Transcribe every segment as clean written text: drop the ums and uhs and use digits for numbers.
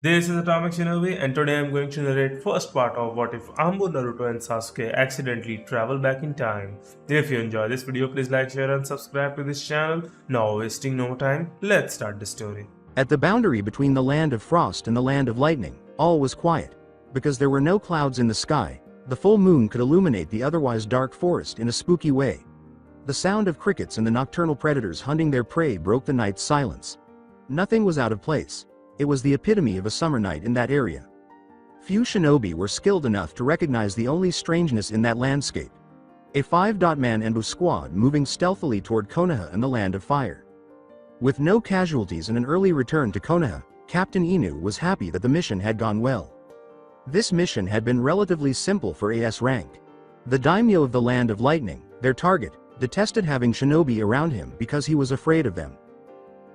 This is Atomic Shinobi, and today I'm going to narrate first part of what if ANBU, Naruto, and Sasuke accidentally travel back in time. If you enjoy this video, please like, share, and subscribe to this channel. Now, wasting no time, let's start the story. At the boundary between the land of frost and the land of lightning, all was quiet. Because there were no clouds in the sky, the full moon could illuminate the otherwise dark forest in a spooky way. The sound of crickets and the nocturnal predators hunting their prey broke the night's silence. Nothing was out of place. It was the epitome of a summer night in that area. Few shinobi were skilled enough to recognize the only strangeness in that landscape. A 5-man ANBU squad moving stealthily toward Konoha and the Land of Fire. With no casualties and an early return to Konoha, Captain Inu was happy that the mission had gone well. This mission had been relatively simple for AS rank. The daimyo of the Land of Lightning, their target, detested having shinobi around him because he was afraid of them.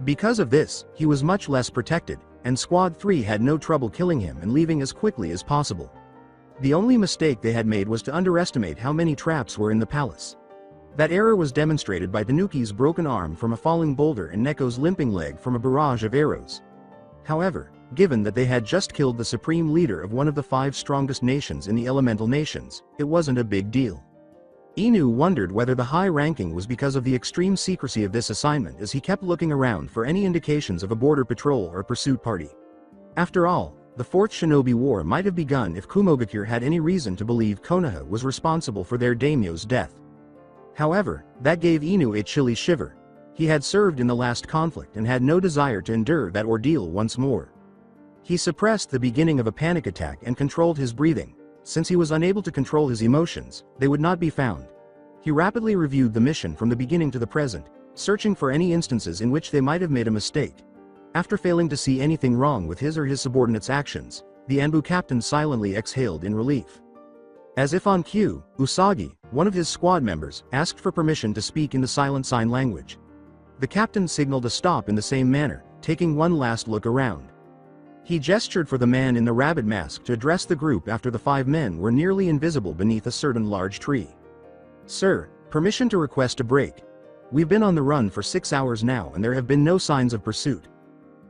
Because of this, he was much less protected, and Squad 3 had no trouble killing him and leaving as quickly as possible. The only mistake they had made was to underestimate how many traps were in the palace. That error was demonstrated by Tanuki's broken arm from a falling boulder and Neko's limping leg from a barrage of arrows. However, given that they had just killed the supreme leader of one of the 5 strongest nations in the elemental nations, it wasn't a big deal. Inu wondered whether the high ranking was because of the extreme secrecy of this assignment as he kept looking around for any indications of a border patrol or a pursuit party. After all, the Fourth Shinobi War might have begun if Kumogakure had any reason to believe Konoha was responsible for their daimyo's death. However, that gave Inu a chilly shiver. He had served in the last conflict and had no desire to endure that ordeal once more. He suppressed the beginning of a panic attack and controlled his breathing. Since he was unable to control his emotions, they would not be found. He rapidly reviewed the mission from the beginning to the present, searching for any instances in which they might have made a mistake. After failing to see anything wrong with his or his subordinates' actions, the ANBU captain silently exhaled in relief. As if on cue, Usagi, one of his squad members, asked for permission to speak in the silent sign language. The captain signaled a stop in the same manner, taking one last look around. He gestured for the man in the rabbit mask to address the group after the 5 men were nearly invisible beneath a certain large tree. "Sir, permission to request a break. We've been on the run for 6 hours now and there have been no signs of pursuit.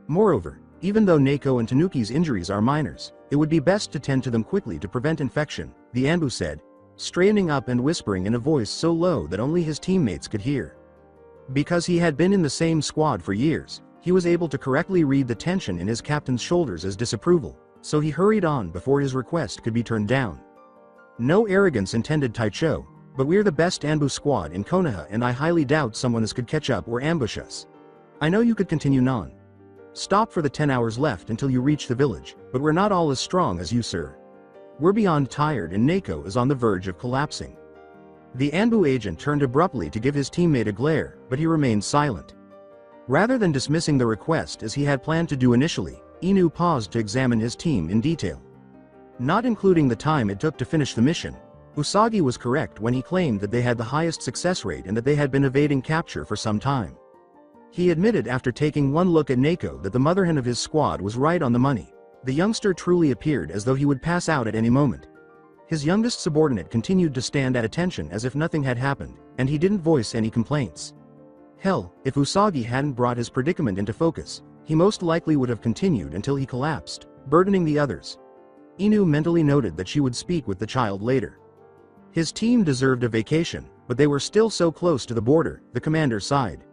Moreover, even though Neko and Tanuki's injuries are minors, it would be best to tend to them quickly to prevent infection," the ANBU said, straightening up and whispering in a voice so low that only his teammates could hear. Because he had been in the same squad for years, he was able to correctly read the tension in his captain's shoulders as disapproval, so he hurried on before his request could be turned down. "No arrogance intended, Taicho, but we're the best ANBU squad in Konoha and I highly doubt someone else could catch up or ambush us. I know you could continue on. Stop for the 10 hours left until you reach the village, but we're not all as strong as you, sir. We're beyond tired and Neko is on the verge of collapsing." The ANBU agent turned abruptly to give his teammate a glare, but he remained silent. Rather than dismissing the request as he had planned to do initially, Inu paused to examine his team in detail. Not including the time it took to finish the mission, Usagi was correct when he claimed that they had the highest success rate and that they had been evading capture for some time. He admitted after taking one look at Neko that the mother hen of his squad was right on the money. The youngster truly appeared as though he would pass out at any moment. His youngest subordinate continued to stand at attention as if nothing had happened, and he didn't voice any complaints. Hell, if Usagi hadn't brought his predicament into focus, he most likely would have continued until he collapsed, burdening the others. Inu mentally noted that she would speak with the child later. His team deserved a vacation, but they were still so close to the border, the commander sighed.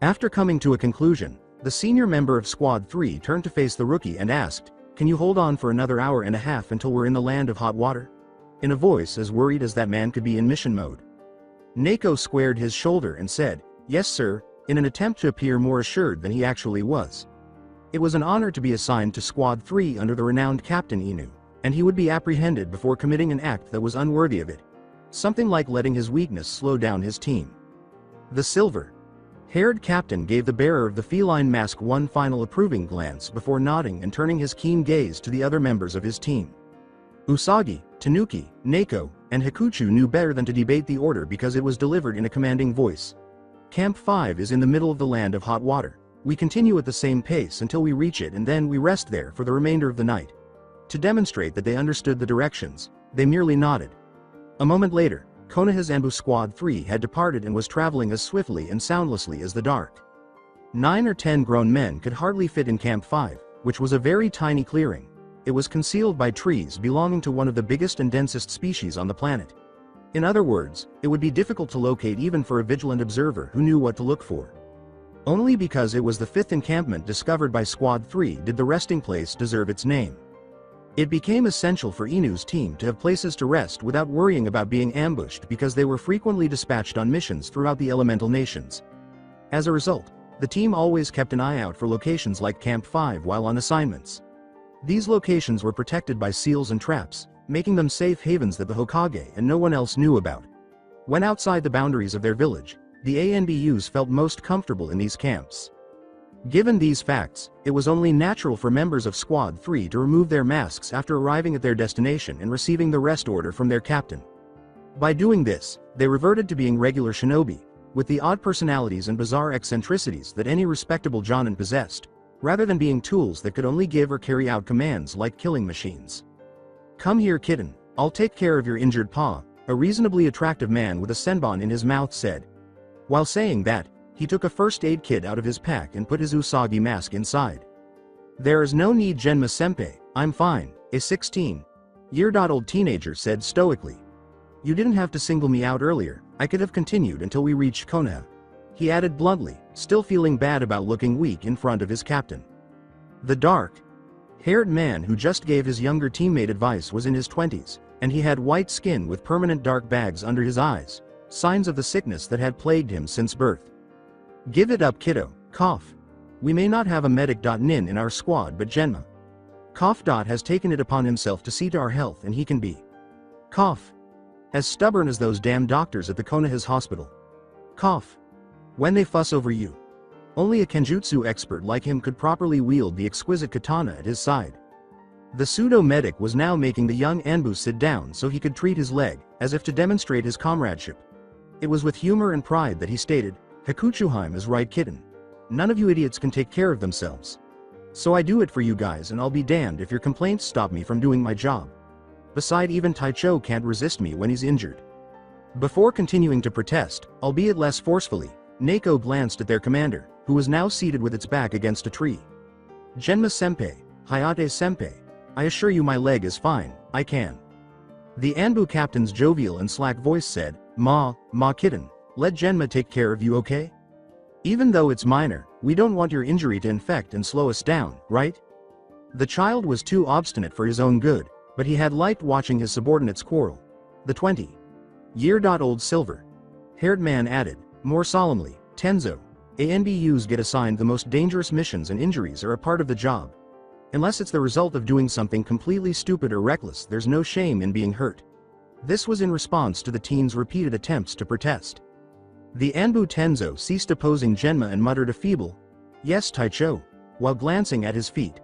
After coming to a conclusion, the senior member of Squad 3 turned to face the rookie and asked, "Can you hold on for another hour and a half until we're in the land of hot water?" In a voice as worried as that man could be in mission mode. Neko squared his shoulder and said, "Yes sir," in an attempt to appear more assured than he actually was. It was an honor to be assigned to Squad 3 under the renowned Captain Inu, and he would be apprehended before committing an act that was unworthy of it. Something like letting his weakness slow down his team. The silver-haired captain gave the bearer of the feline mask one final approving glance before nodding and turning his keen gaze to the other members of his team. Usagi, Tanuki, Neko, and Hikuchu knew better than to debate the order because it was delivered in a commanding voice. "Camp 5 is in the middle of the land of hot water. We continue at the same pace until we reach it and then we rest there for the remainder of the night." To demonstrate that they understood the directions, they merely nodded. A moment later, Konoha's ANBU Squad 3 had departed and was traveling as swiftly and soundlessly as the dark. 9 or 10 grown men could hardly fit in Camp 5, which was a very tiny clearing. It was concealed by trees belonging to one of the biggest and densest species on the planet. In other words, it would be difficult to locate even for a vigilant observer who knew what to look for. Only because it was the fifth encampment discovered by Squad 3 did the resting place deserve its name. It became essential for Inu's team to have places to rest without worrying about being ambushed because they were frequently dispatched on missions throughout the elemental nations. As a result, the team always kept an eye out for locations like Camp 5 while on assignments. These locations were protected by seals and traps, making them safe havens that the Hokage and no one else knew about. When outside the boundaries of their village, the ANBUs felt most comfortable in these camps. Given these facts, it was only natural for members of Squad 3 to remove their masks after arriving at their destination and receiving the rest order from their captain. By doing this, they reverted to being regular shinobi, with the odd personalities and bizarre eccentricities that any respectable Jonin possessed, rather than being tools that could only give or carry out commands like killing machines. "Come here, kitten, I'll take care of your injured paw," a reasonably attractive man with a senbon in his mouth said. While saying that, he took a first aid kit out of his pack and put his Usagi mask inside. "There is no need, Genma-senpai, I'm fine," a 16-year-old teenager said stoically. "You didn't have to single me out earlier, I could have continued until we reached Konoha," he added bluntly, still feeling bad about looking weak in front of his captain. The dark-haired man who just gave his younger teammate advice was in his 20s, and he had white skin with permanent dark bags under his eyes, signs of the sickness that had plagued him since birth. "Give it up, kiddo, cough. We may not have a medic.nin in our squad, but Genma cough. Has taken it upon himself to see to our health, and he can be cough as stubborn as those damn doctors at the Konoha's hospital. Cough. When they fuss over you. Only a kenjutsu expert like him could properly wield the exquisite katana at his side." The pseudo-medic was now making the young ANBU sit down so he could treat his leg, as if to demonstrate his comradeship. It was with humor and pride that he stated, "Hakuchuheim is right, kitten. None of you idiots can take care of themselves. So I do it for you guys, and I'll be damned if your complaints stop me from doing my job. Besides, even Taicho can't resist me when he's injured." Before continuing to protest, albeit less forcefully, Neko glanced at their commander, who was now seated with its back against a tree. "Genma-senpai, Hayate-senpai, I assure you my leg is fine, I can." The ANBU captain's jovial and slack voice said, Ma kitten, let Genma take care of you, okay? Even though it's minor, we don't want your injury to infect and slow us down, right?" The child was too obstinate for his own good, but he had liked watching his subordinates quarrel. The 20-year-old silver-haired man added, more solemnly, "Tenzo, ANBUs get assigned the most dangerous missions, and injuries are a part of the job. Unless it's the result of doing something completely stupid or reckless, there's no shame in being hurt." This was in response to the teen's repeated attempts to protest. The ANBU Tenzo ceased opposing Genma and muttered a feeble, "Yes, Taicho," while glancing at his feet.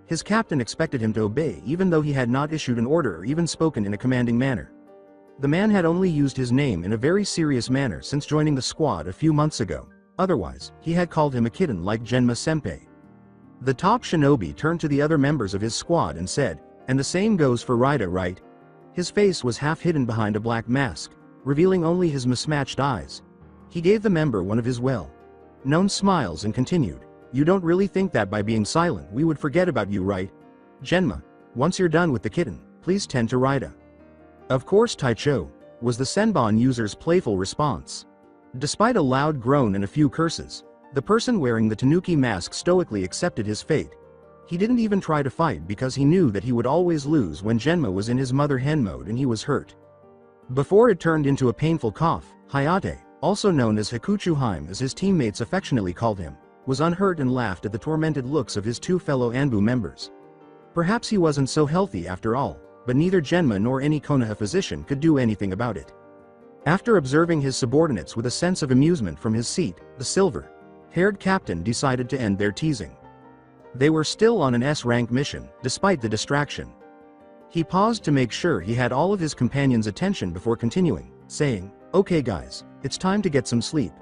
His captain expected him to obey even though he had not issued an order or even spoken in a commanding manner. The man had only used his name in a very serious manner since joining the squad a few months ago. Otherwise, he had called him a kitten like Genma-senpai. The top shinobi turned to the other members of his squad and said, "And the same goes for Raida, right?" His face was half hidden behind a black mask, revealing only his mismatched eyes. He gave the member one of his well-known smiles and continued, "You don't really think that by being silent we would forget about you, right? Genma, once you're done with the kitten, please tend to Raida." "Of course, Taicho," was the Senbon user's playful response. Despite a loud groan and a few curses, the person wearing the Tanuki mask stoically accepted his fate. He didn't even try to fight because he knew that he would always lose when Genma was in his mother hen mode and he was hurt. Before it turned into a painful cough, Hayate, also known as Hakuchuheim as his teammates affectionately called him, was unhurt and laughed at the tormented looks of his two fellow ANBU members. Perhaps he wasn't so healthy after all, but neither Genma nor any Konoha physician could do anything about it. After observing his subordinates with a sense of amusement from his seat, the silver-haired captain decided to end their teasing. They were still on an S-rank mission, despite the distraction. He paused to make sure he had all of his companions' attention before continuing, saying, "Okay guys, it's time to get some sleep.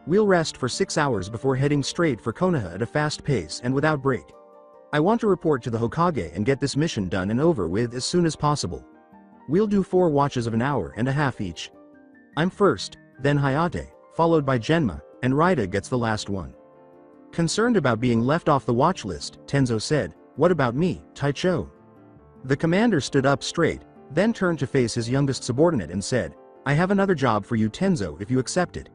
We'll rest for 6 hours before heading straight for Konoha at a fast pace and without break. I want to report to the Hokage and get this mission done and over with as soon as possible. We'll do 4 watches of an hour and a half each. I'm first, then Hayate, followed by Genma, and Raida gets the last one." Concerned about being left off the watch list, Tenzo said, "What about me, Taicho?" The commander stood up straight, then turned to face his youngest subordinate and said, "I have another job for you, Tenzo, if you accept it.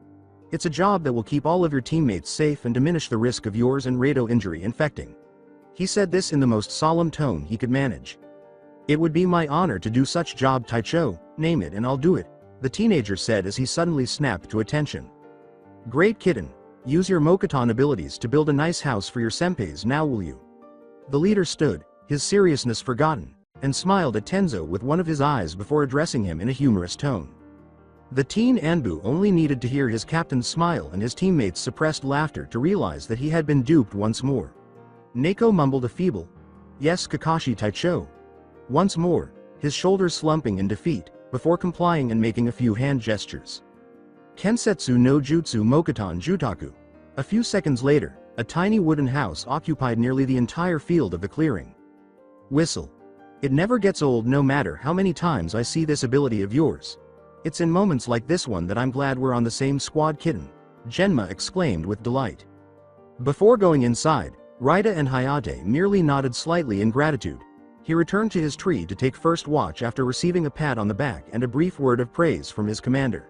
It's a job that will keep all of your teammates safe and diminish the risk of yours and Rado injury infecting." He said this in the most solemn tone he could manage. "It would be my honor to do such job, Taicho, name it and I'll do it," the teenager said as he suddenly snapped to attention. "Great kitten. Use your Mokuton abilities to build a nice house for your senpais now, will you?" The leader stood, his seriousness forgotten, and smiled at Tenzo with one of his eyes before addressing him in a humorous tone. The teen ANBU only needed to hear his captain's smile and his teammates' suppressed laughter to realize that he had been duped once more. Neko mumbled a feeble, "Yes, Kakashi Taicho." Once more, his shoulders slumping in defeat, before complying and making a few hand gestures. Kensetsu no Jutsu Mokuton Jutaku. A few seconds later, a tiny wooden house occupied nearly the entire field of the clearing. Whistle. It never gets old no matter how many times I see this ability of yours. It's in moments like this one that I'm glad we're on the same squad, kitten, Genma exclaimed with delight. Before going inside, Raida and Hayate merely nodded slightly in gratitude. He returned to his tree to take first watch after receiving a pat on the back and a brief word of praise from his commander.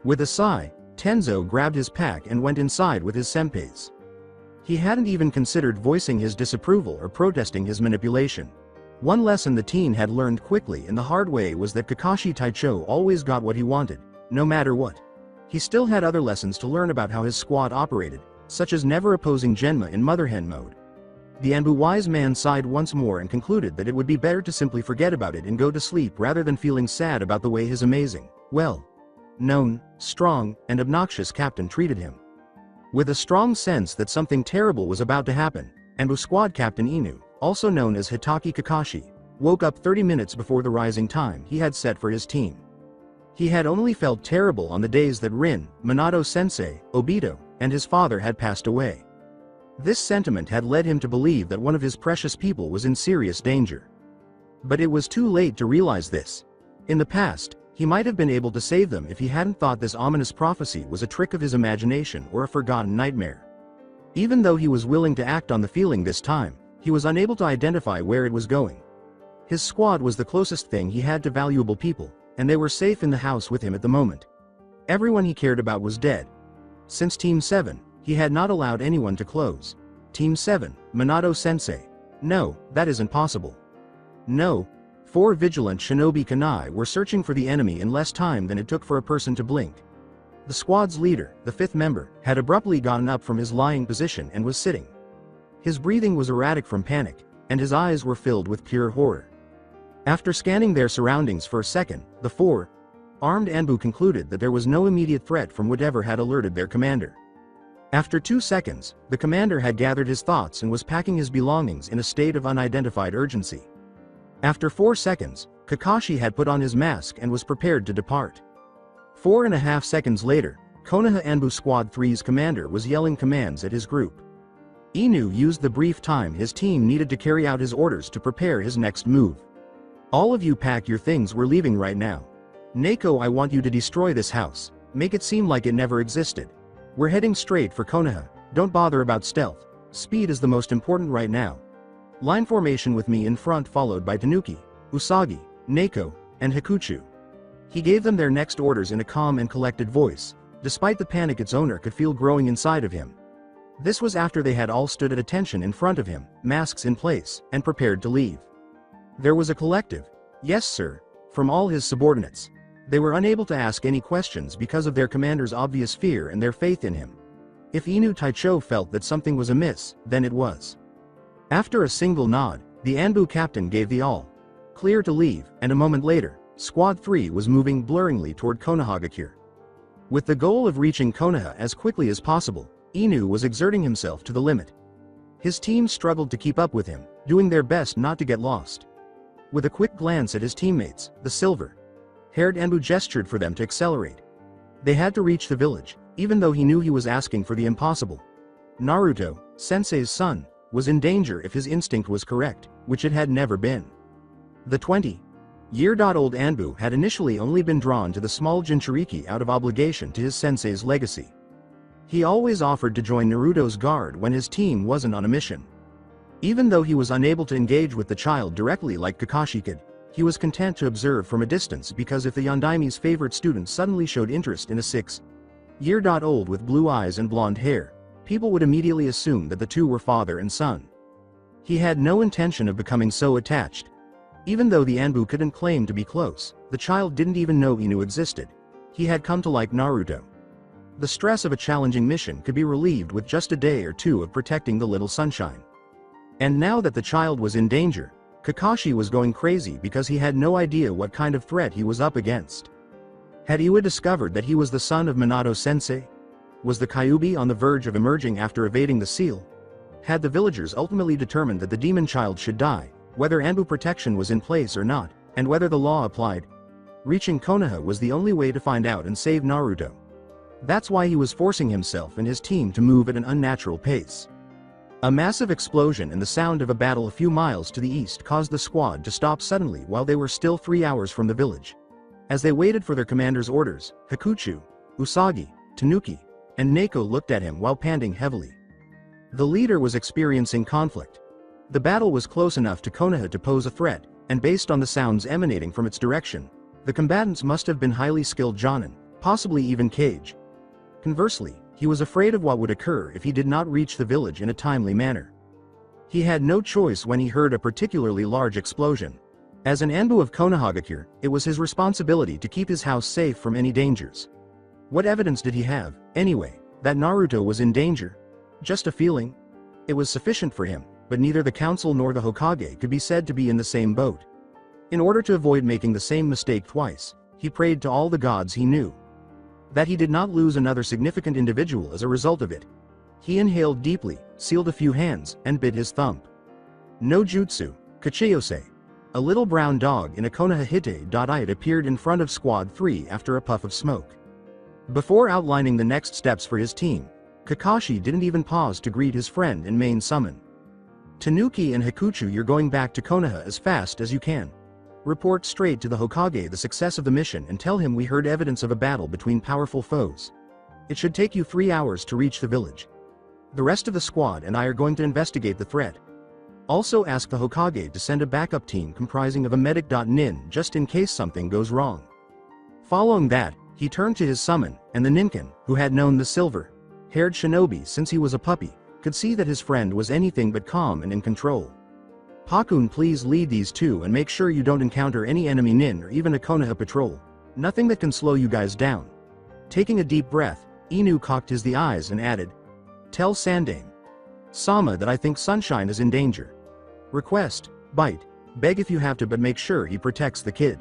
With a sigh, Tenzo grabbed his pack and went inside with his senpais. He hadn't even considered voicing his disapproval or protesting his manipulation. One lesson the teen had learned quickly and the hard way was that Kakashi Taicho always got what he wanted, no matter what. He still had other lessons to learn about how his squad operated, such as never opposing Genma in Mother Hen mode. The ANBU wise man sighed once more and concluded that it would be better to simply forget about it and go to sleep rather than feeling sad about the way his amazing, well-known, strong, and obnoxious captain treated him. With a strong sense that something terrible was about to happen, ANBU squad captain Inu, also known as Hitaki Kakashi, woke up 30 minutes before the rising time he had set for his team. He had only felt terrible on the days that Rin, Minato Sensei, Obito, and his father had passed away. This sentiment had led him to believe that one of his precious people was in serious danger. But it was too late to realize this. In the past, he might have been able to save them if he hadn't thought this ominous prophecy was a trick of his imagination or a forgotten nightmare. Even though he was willing to act on the feeling this time, he was unable to identify where it was going. His squad was the closest thing he had to valuable people, and they were safe in the house with him at the moment. Everyone he cared about was dead. Since Team 7, he had not allowed anyone to close. Team 7, Minato Sensei. No, that isn't possible. No. 4 vigilant shinobi kanai were searching for the enemy in less time than it took for a person to blink. The squad's leader, the 5th member, had abruptly gotten up from his lying position and was sitting. His breathing was erratic from panic, and his eyes were filled with pure horror. After scanning their surroundings for a second, the 4-armed ANBU concluded that there was no immediate threat from whatever had alerted their commander. After 2 seconds, the commander had gathered his thoughts and was packing his belongings in a state of unidentified urgency. After 4 seconds, Kakashi had put on his mask and was prepared to depart. 4.5 seconds later, Konoha ANBU Squad 3's commander was yelling commands at his group. Inu used the brief time his team needed to carry out his orders to prepare his next move. "All of you pack your things, we're leaving right now. Neko, I want you to destroy this house, make it seem like it never existed. We're heading straight for Konoha, don't bother about stealth, speed is the most important right now. Line formation with me in front followed by Tanuki, Usagi, Neko, and Hikuchu." He gave them their next orders in a calm and collected voice, despite the panic its owner could feel growing inside of him. This was after they had all stood at attention in front of him, masks in place, and prepared to leave. There was a collective, "Yes sir," from all his subordinates. They were unable to ask any questions because of their commander's obvious fear and their faith in him. If Inu Taicho felt that something was amiss, then it was. After a single nod, the ANBU captain gave the all-clear to leave, and a moment later, Squad 3 was moving blurringly toward Konohagakure. With the goal of reaching Konoha as quickly as possible, Inu was exerting himself to the limit. His team struggled to keep up with him, doing their best not to get lost. With a quick glance at his teammates, the silver-haired ANBU gestured for them to accelerate. They had to reach the village, even though he knew he was asking for the impossible. Naruto, Sensei's son, was in danger if his instinct was correct, which it had never been. The 20-year-old ANBU had initially only been drawn to the small Jinchuriki out of obligation to his sensei's legacy. He always offered to join Naruto's guard when his team wasn't on a mission. Even though he was unable to engage with the child directly like Kakashi could, he was content to observe from a distance because if the Yondaime's favorite student suddenly showed interest in a 6-year-old with blue eyes and blonde hair, people would immediately assume that the two were father and son. He had no intention of becoming so attached. Even though the ANBU couldn't claim to be close, the child didn't even know Inu existed. He had come to like Naruto. The stress of a challenging mission could be relieved with just a day or two of protecting the little sunshine. And now that the child was in danger, Kakashi was going crazy because he had no idea what kind of threat he was up against. Had Iwa discovered that he was the son of Minato Sensei? Was the Kyuubi on the verge of emerging after evading the seal? Had the villagers ultimately determined that the demon child should die, whether ANBU protection was in place or not, and whether the law applied? Reaching Konoha was the only way to find out and save Naruto. That's why he was forcing himself and his team to move at an unnatural pace. A massive explosion and the sound of a battle a few miles to the east caused the squad to stop suddenly while they were still 3 hours from the village. As they waited for their commander's orders, Hakuchu, Usagi, Tanuki, and Neko looked at him while panting heavily. The leader was experiencing conflict. The battle was close enough to Konoha to pose a threat, and based on the sounds emanating from its direction, the combatants must have been highly skilled Jonin, possibly even Kage. Conversely, he was afraid of what would occur if he did not reach the village in a timely manner. He had no choice when he heard a particularly large explosion. As an ANBU of Konohagakure, it was his responsibility to keep his house safe from any dangers. What evidence did he have, anyway, that Naruto was in danger? Just a feeling? It was sufficient for him, but neither the council nor the Hokage could be said to be in the same boat. In order to avoid making the same mistake twice, he prayed to all the gods he knew. That he did not lose another significant individual as a result of it. He inhaled deeply, sealed a few hands, and bit his thumb. No jutsu, Kachiyose. A little brown dog in a Konoha Hite. Appeared in front of Squad 3 after a puff of smoke. Before outlining the next steps for his team, Kakashi didn't even pause to greet his friend and main summon. Tanuki and Hakuchu, you're going back to Konoha as fast as you can. Report straight to the Hokage the success of the mission and tell him we heard evidence of a battle between powerful foes. It should take you 3 hours to reach the village. The rest of the squad and I are going to investigate the threat. Also ask the Hokage to send a backup team comprising of a medic.nin just in case something goes wrong. Following that, he turned to his summon, and the Ninken, who had known the silver-haired shinobi since he was a puppy, could see that his friend was anything but calm and in control. Pakun, please lead these two and make sure you don't encounter any enemy nin or even a Konoha patrol. Nothing that can slow you guys down. Taking a deep breath, Inu cocked his eyes and added, tell Sandame Sama that I think Sunshine is in danger. Request, bite, beg if you have to, but make sure he protects the kid.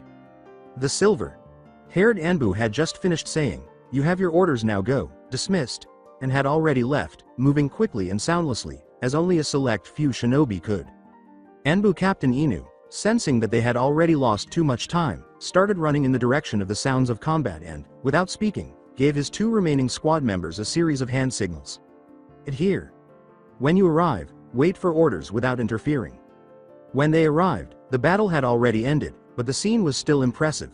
The silver-haired ANBU had just finished saying, you have your orders, now go, dismissed, and had already left, moving quickly and soundlessly, as only a select few shinobi could. ANBU Captain Inu, sensing that they had already lost too much time, started running in the direction of the sounds of combat and, without speaking, gave his 2 remaining squad members a series of hand signals. Adhere. When you arrive, wait for orders without interfering. When they arrived, the battle had already ended, but the scene was still impressive.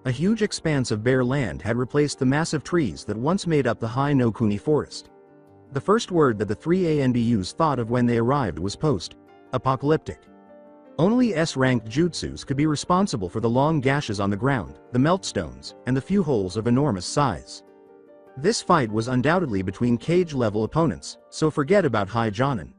A huge expanse of bare land had replaced the massive trees that once made up the high no-kuni forest. The first word that the 3 ANBUs thought of when they arrived was post-apocalyptic. Only S-ranked jutsus could be responsible for the long gashes on the ground, the meltstones, and the few holes of enormous size. This fight was undoubtedly between cage-level opponents, so forget about high Jonin.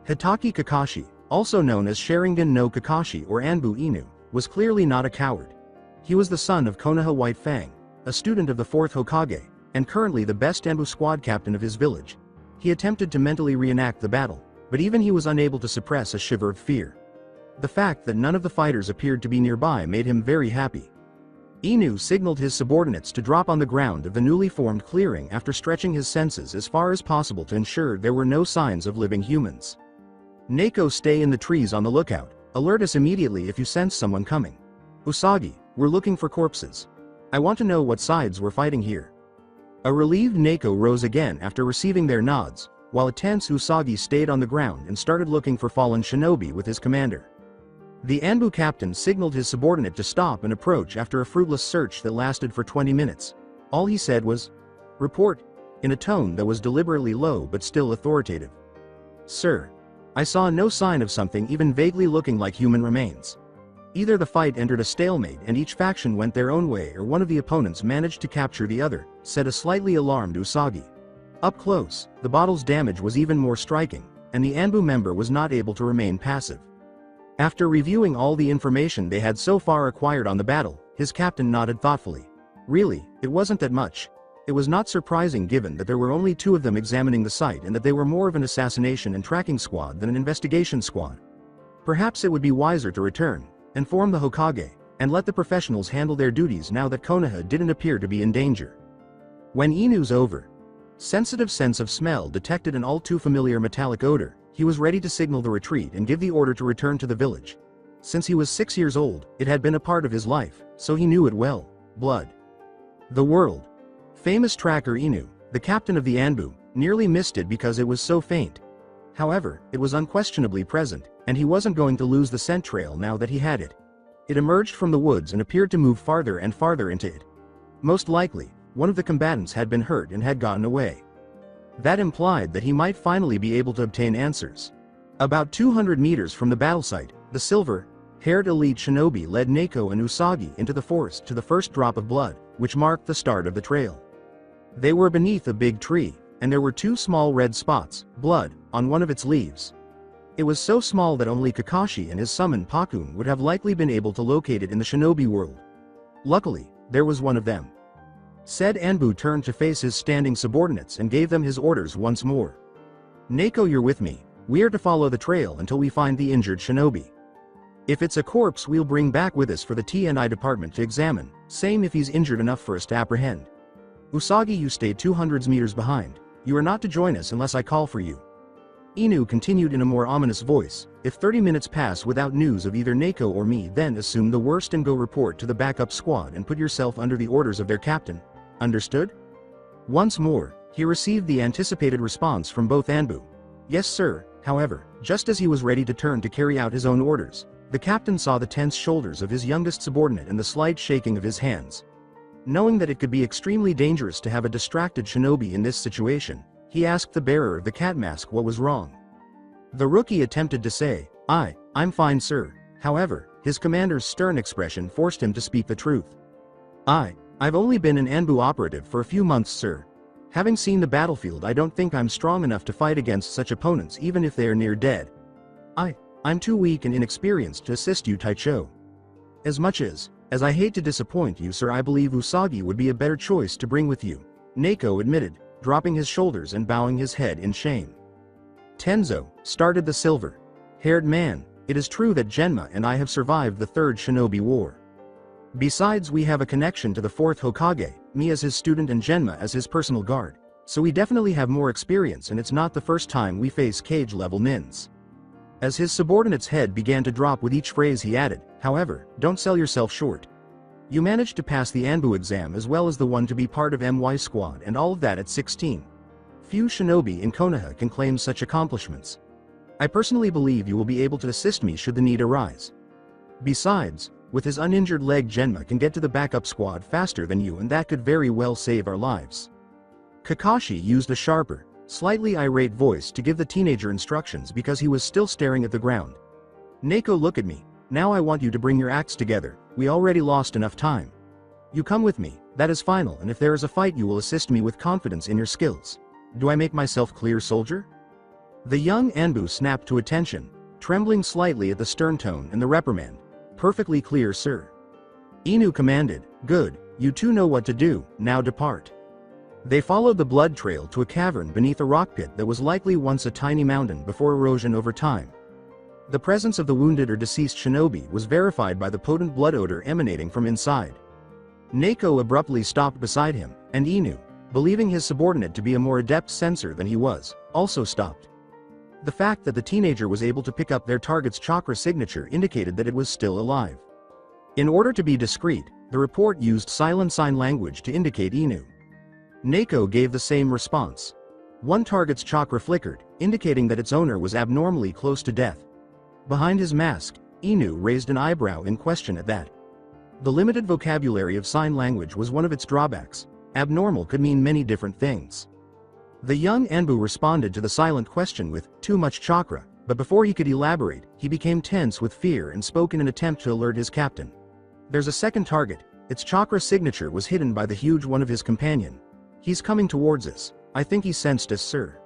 Hitaki Kakashi, also known as Sharingan no Kakashi or ANBU Inu, was clearly not a coward. He was the son of Konoha White Fang, a student of the 4th Hokage, and currently the best ANBU squad captain of his village. He attempted to mentally reenact the battle, but even he was unable to suppress a shiver of fear. The fact that none of the fighters appeared to be nearby made him very happy. Inu signaled his subordinates to drop on the ground of the newly formed clearing after stretching his senses as far as possible to ensure there were no signs of living humans. Neko, stay in the trees on the lookout, alert us immediately if you sense someone coming. Usagi, we're looking for corpses. I want to know what sides we're fighting here. A relieved Neko rose again after receiving their nods, while a tense Usagi stayed on the ground and started looking for fallen shinobi with his commander. The ANBU captain signaled his subordinate to stop and approach after a fruitless search that lasted for 20 minutes. All he said was, report, in a tone that was deliberately low but still authoritative. "Sir, I saw no sign of something even vaguely looking like human remains. Either the fight entered a stalemate and each faction went their own way, or one of the opponents managed to capture the other," said a slightly alarmed Usagi. Up close, the bottle's damage was even more striking, and the ANBU member was not able to remain passive. After reviewing all the information they had so far acquired on the battle, his captain nodded thoughtfully. Really, it wasn't that much. It was not surprising given that there were only 2 of them examining the site and that they were more of an assassination and tracking squad than an investigation squad. Perhaps it would be wiser to return, inform the Hokage, and let the professionals handle their duties now that Konoha didn't appear to be in danger. When Inu's over, sensitive sense of smell detected an all too familiar metallic odor, he was ready to signal the retreat and give the order to return to the village. Since he was 6 years old, it had been a part of his life, so he knew it well. Blood. The world famous tracker Inu, the captain of the ANBU, nearly missed it because it was so faint. However, it was unquestionably present, and he wasn't going to lose the scent trail now that he had it. It emerged from the woods and appeared to move farther and farther into it. Most likely, one of the combatants had been hurt and had gotten away. That implied that he might finally be able to obtain answers. About 200 meters from the battle site, the silver-haired elite shinobi led Neko and Usagi into the forest to the first drop of blood, which marked the start of the trail. They were beneath a big tree, and there were 2 small red spots, blood, on one of its leaves. It was so small that only Kakashi and his summon Pakun would have likely been able to locate it in the shinobi world. Luckily, there was one of them. Said ANBU turned to face his standing subordinates and gave them his orders once more. "Neko, you're with me. We are to follow the trail until we find the injured shinobi. If it's a corpse we'll bring back with us for the TNI department to examine, same if he's injured enough for us to apprehend. Usagi, you stay 200 meters behind. You are not to join us unless I call for you." Inu continued in a more ominous voice, "If 30 minutes pass without news of either Neko or me, then assume the worst and go report to the backup squad and put yourself under the orders of their captain. Understood?" Once more, he received the anticipated response from both ANBU. "Yes, sir." However, just as he was ready to turn to carry out his own orders, the captain saw the tense shoulders of his youngest subordinate and the slight shaking of his hands. Knowing that it could be extremely dangerous to have a distracted shinobi in this situation, he asked the bearer of the cat mask what was wrong. The rookie attempted to say, I'm fine, sir." However, his commander's stern expression forced him to speak the truth. I've only been an ANBU operative for a few months, sir. Having seen the battlefield, I don't think I'm strong enough to fight against such opponents even if they are near dead. I'm too weak and inexperienced to assist you, Taicho. As much as I hate to disappoint you, sir, I believe Usagi would be a better choice to bring with you," Neko admitted, dropping his shoulders and bowing his head in shame. "Tenzo," started the silver-haired man, "it is true that Genma and I have survived the Third Shinobi War. Besides, we have a connection to the 4th Hokage, me as his student and Genma as his personal guard, so we definitely have more experience, and it's not the first time we face cage-level nins." As his subordinate's head began to drop with each phrase he added, "However, don't sell yourself short. You managed to pass the ANBU exam as well as the one to be part of MY squad, and all of that at 16. Few shinobi in Konoha can claim such accomplishments. I personally believe you will be able to assist me should the need arise. Besides, with his uninjured leg, Genma can get to the backup squad faster than you, and that could very well save our lives." Kakashi used a sharper, slightly irate voice to give the teenager instructions because he was still staring at the ground. "Neko, look at me. Now I want you to bring your acts together. We already lost enough time. You come with me, that is final, and if there is a fight you will assist me with confidence in your skills. Do I make myself clear, soldier?" The young ANBU snapped to attention, trembling slightly at the stern tone and the reprimand. "Perfectly clear, sir." Inu commanded, "Good, you two know what to do, now depart." They followed the blood trail to a cavern beneath a rock pit that was likely once a tiny mountain before erosion over time. The presence of the wounded or deceased shinobi was verified by the potent blood odor emanating from inside. Neko abruptly stopped beside him, and Inu, believing his subordinate to be a more adept sensor than he was, also stopped. The fact that the teenager was able to pick up their target's chakra signature indicated that it was still alive. In order to be discreet, the report used silent sign language to indicate Inu. Neko gave the same response. One target's chakra flickered, indicating that its owner was abnormally close to death. Behind his mask, Inu raised an eyebrow in question at that. The limited vocabulary of sign language was one of its drawbacks. Abnormal could mean many different things. The young ANBU responded to the silent question with, "Too much chakra," but before he could elaborate, he became tense with fear and spoke in an attempt to alert his captain. "There's a second target. Its chakra signature was hidden by the huge one of his companion. He's coming towards us. I think he sensed us, sir."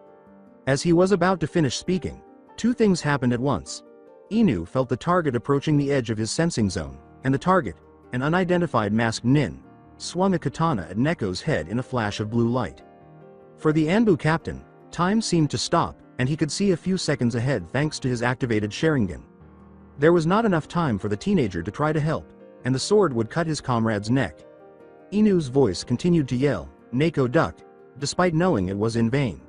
As he was about to finish speaking, two things happened at once. Inu felt the target approaching the edge of his sensing zone, and the target, an unidentified masked nin, swung a katana at Neko's head in a flash of blue light. For the ANBU captain, time seemed to stop, and he could see a few seconds ahead thanks to his activated Sharingan. There was not enough time for the teenager to try to help, and the sword would cut his comrade's neck. Inu's voice continued to yell, "Neko, duck," despite knowing it was in vain.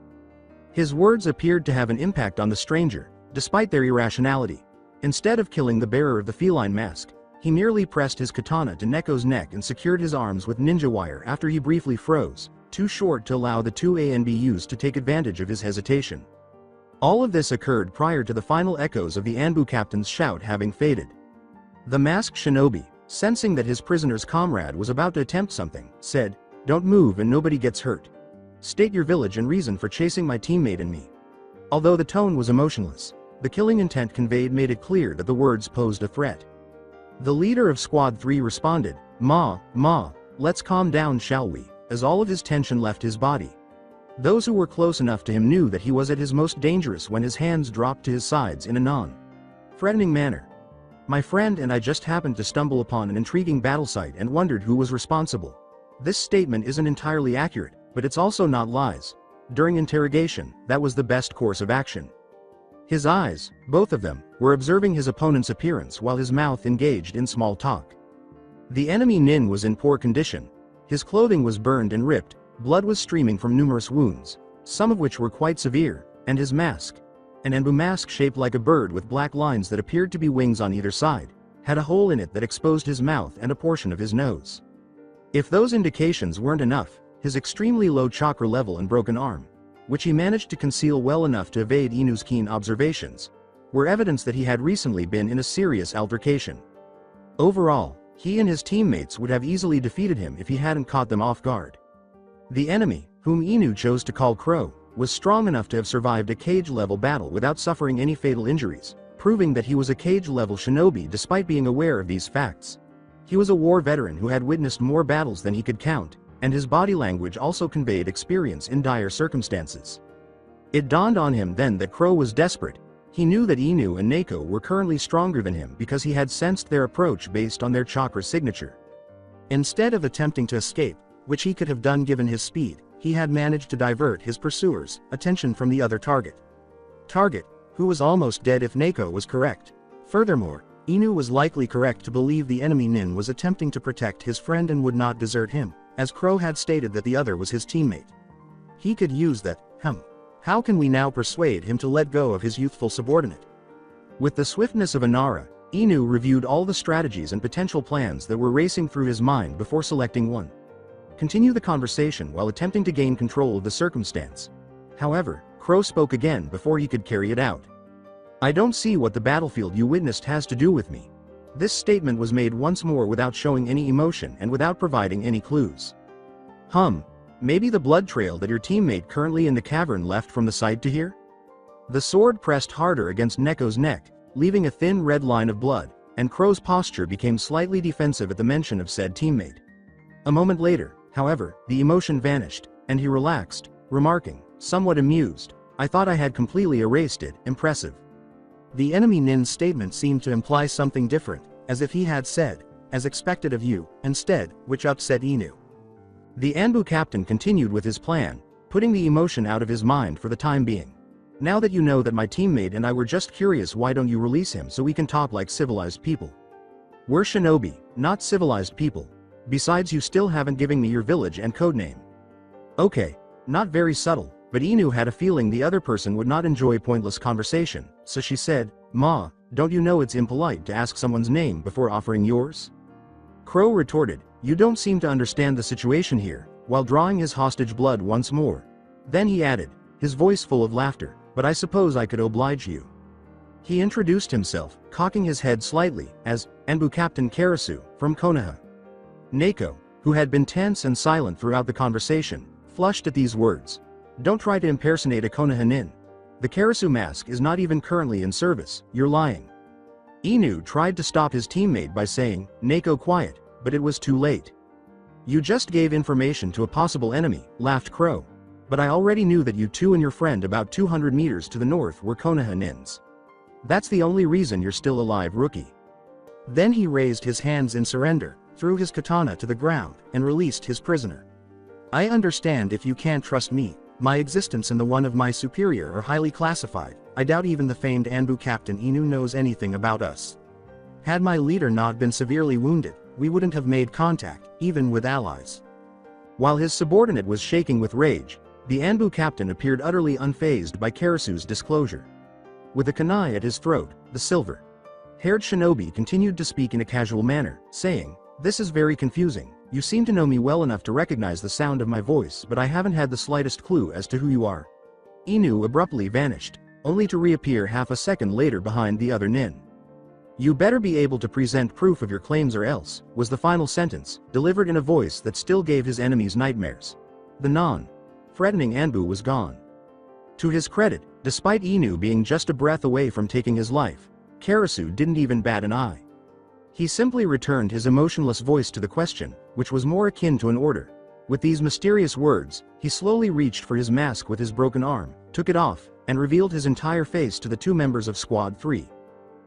His words appeared to have an impact on the stranger, despite their irrationality. Instead of killing the bearer of the feline mask, he merely pressed his katana to Neko's neck and secured his arms with ninja wire after he briefly froze, too short to allow the two ANBUs to take advantage of his hesitation. All of this occurred prior to the final echoes of the ANBU captain's shout having faded. The masked shinobi, sensing that his prisoner's comrade was about to attempt something, said, "Don't move and nobody gets hurt. State your village and reason for chasing my teammate and me." Although the tone was emotionless, the killing intent conveyed made it clear that the words posed a threat. The leader of Squad 3 responded, Ma, let's calm down, shall we?" as all of his tension left his body. Those who were close enough to him knew that he was at his most dangerous when his hands dropped to his sides in a non-threatening manner. "My friend and I just happened to stumble upon an intriguing battle site and wondered who was responsible." This statement isn't entirely accurate, but it's also not lies. During interrogation, that was the best course of action. His eyes, both of them, were observing his opponent's appearance while his mouth engaged in small talk. The enemy nin was in poor condition. His clothing was burned and ripped, blood was streaming from numerous wounds, some of which were quite severe, and his mask, an ANBU mask shaped like a bird with black lines that appeared to be wings on either side, had a hole in it that exposed his mouth and a portion of his nose. If those indications weren't enough, his extremely low chakra level and broken arm, which he managed to conceal well enough to evade Inu's keen observations, were evidence that he had recently been in a serious altercation. Overall, he and his teammates would have easily defeated him if he hadn't caught them off guard. The enemy, whom Inu chose to call Crow, was strong enough to have survived a cage-level battle without suffering any fatal injuries, proving that he was a cage-level shinobi despite being aware of these facts. He was a war veteran who had witnessed more battles than he could count, and his body language also conveyed experience in dire circumstances. It dawned on him then that Crow was desperate. He knew that Inu and Neko were currently stronger than him because he had sensed their approach based on their chakra signature. Instead of attempting to escape, which he could have done given his speed, he had managed to divert his pursuers' attention from the other target, who was almost dead if Neko was correct. Furthermore, Inu was likely correct to believe the enemy nin was attempting to protect his friend and would not desert him, as Crow had stated that the other was his teammate. He could use that, How can we now persuade him to let go of his youthful subordinate? With the swiftness of a Nara, Inu reviewed all the strategies and potential plans that were racing through his mind before selecting one. Continue the conversation while attempting to gain control of the circumstance. However, Crow spoke again before he could carry it out. "I don't see what the battlefield you witnessed has to do with me." This statement was made once more without showing any emotion and without providing any clues. Maybe the blood trail that your teammate currently in the cavern left from the site to here?" The sword pressed harder against Neko's neck, leaving a thin red line of blood, and Crow's posture became slightly defensive at the mention of said teammate. A moment later, however, the emotion vanished, and he relaxed, remarking, somewhat amused, "I thought I had completely erased it, impressive." The enemy nin's statement seemed to imply something different, as if he had said, "as expected of you," instead, which upset Inu. The ANBU captain continued with his plan, putting the emotion out of his mind for the time being. "Now that you know that my teammate and I were just curious, why don't you release him so we can talk like civilized people? We're shinobi, not civilized people. Besides, you still haven't given me your village and codename." Okay, not very subtle, but Inu had a feeling the other person would not enjoy pointless conversation, so she said, "Ma, don't you know it's impolite to ask someone's name before offering yours?" Crow retorted, "You don't seem to understand the situation here," while drawing his hostage blood once more. Then he added, his voice full of laughter, "But I suppose I could oblige you." He introduced himself, cocking his head slightly, as ANBU Captain Karasu, from Konoha. Neko, who had been tense and silent throughout the conversation, flushed at these words. Don't try to impersonate a Konoha nin. The Karasu mask is not even currently in service, you're lying. Inu tried to stop his teammate by saying, "Neko, quiet," but it was too late. You just gave information to a possible enemy, laughed Crow. But I already knew that you two and your friend about 200 meters to the north were Konoha nins. That's the only reason you're still alive, rookie. Then he raised his hands in surrender, threw his katana to the ground, and released his prisoner. I understand if you can't trust me. My existence and the one of my superior are highly classified. I doubt even the famed ANBU Captain Inu knows anything about us. Had my leader not been severely wounded, we wouldn't have made contact, even with allies. While his subordinate was shaking with rage, the ANBU captain appeared utterly unfazed by Karasu's disclosure. With a kunai at his throat, the silver-haired shinobi continued to speak in a casual manner, saying, "This is very confusing. You seem to know me well enough to recognize the sound of my voice, but I haven't had the slightest clue as to who you are." Inu abruptly vanished, only to reappear half a second later behind the other nin. "You better be able to present proof of your claims or else," was the final sentence, delivered in a voice that still gave his enemies nightmares. The non-threatening ANBU was gone. To his credit, despite Inu being just a breath away from taking his life, Karasu didn't even bat an eye. He simply returned his emotionless voice to the question, which was more akin to an order. With these mysterious words, he slowly reached for his mask with his broken arm, took it off, and revealed his entire face to the two members of Squad 3.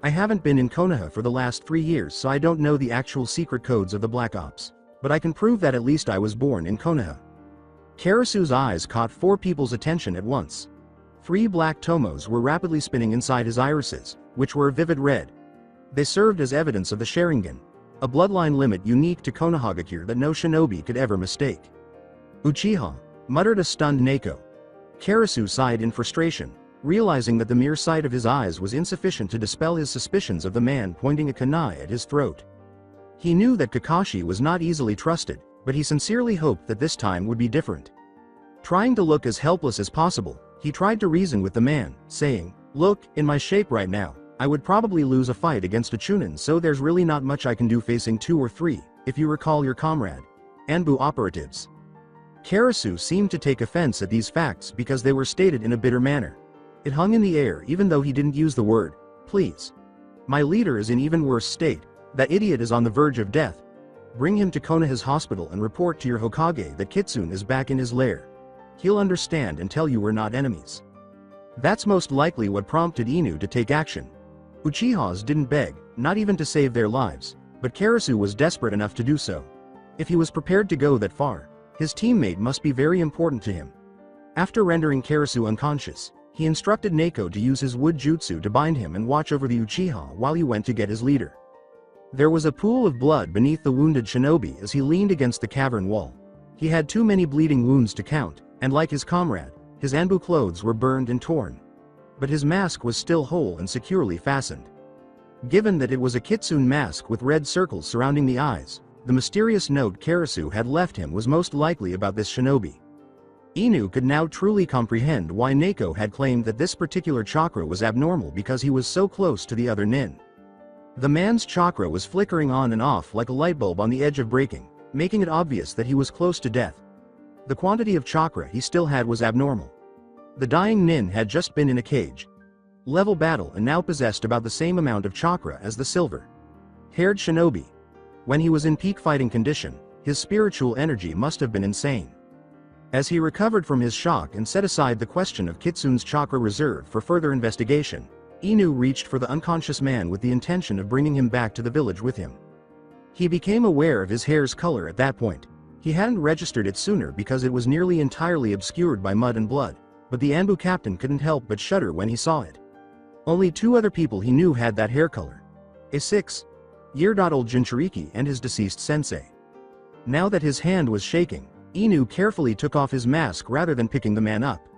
"I haven't been in Konoha for the last 3 years, so I don't know the actual secret codes of the Black Ops. But I can prove that at least I was born in Konoha." Karasu's eyes caught 4 people's attention at once. 3 black tomos were rapidly spinning inside his irises, which were a vivid red. They served as evidence of the Sharingan, a bloodline limit unique to Konohagakure that no shinobi could ever mistake. "Uchiha," muttered a stunned Neko. Karasu sighed in frustration, realizing that the mere sight of his eyes was insufficient to dispel his suspicions of the man pointing a kunai at his throat. He knew that Kakashi was not easily trusted, but he sincerely hoped that this time would be different. Trying to look as helpless as possible, he tried to reason with the man, saying, "Look, in my shape right now, I would probably lose a fight against a Chunin, so there's really not much I can do facing 2 or 3, if you recall your comrade, ANBU operatives." Karasu seemed to take offense at these facts because they were stated in a bitter manner. It hung in the air even though he didn't use the word, "Please. My leader is in even worse state. That idiot is on the verge of death. Bring him to Konoha's hospital and report to your Hokage that Kitsune is back in his lair. He'll understand and tell you we're not enemies." That's most likely what prompted Inu to take action. Uchihas didn't beg, not even to save their lives, but Karasu was desperate enough to do so. If he was prepared to go that far, his teammate must be very important to him. After rendering Karasu unconscious, he instructed Neko to use his wood jutsu to bind him and watch over the Uchiha while he went to get his leader. There was a pool of blood beneath the wounded shinobi as he leaned against the cavern wall. He had too many bleeding wounds to count, and like his comrade, his ANBU clothes were burned and torn. But his mask was still whole and securely fastened. Given that it was a kitsune mask with red circles surrounding the eyes, the mysterious note Karasu had left him was most likely about this shinobi. Inu could now truly comprehend why Neko had claimed that this particular chakra was abnormal because he was so close to the other nin. The man's chakra was flickering on and off like a light bulb on the edge of breaking, making it obvious that he was close to death. The quantity of chakra he still had was abnormal. The dying nin had just been in a cage-level battle and now possessed about the same amount of chakra as the silver-haired shinobi. When he was in peak fighting condition, his spiritual energy must have been insane. As he recovered from his shock and set aside the question of Kitsune's chakra reserve for further investigation, Inu reached for the unconscious man with the intention of bringing him back to the village with him. He became aware of his hair's color at that point. He hadn't registered it sooner because it was nearly entirely obscured by mud and blood, but the ANBU captain couldn't help but shudder when he saw it. Only 2 other people he knew had that hair color. A 6-year-old Jinchuriki and his deceased sensei. Now that his hand was shaking, Inu carefully took off his mask rather than picking the man up.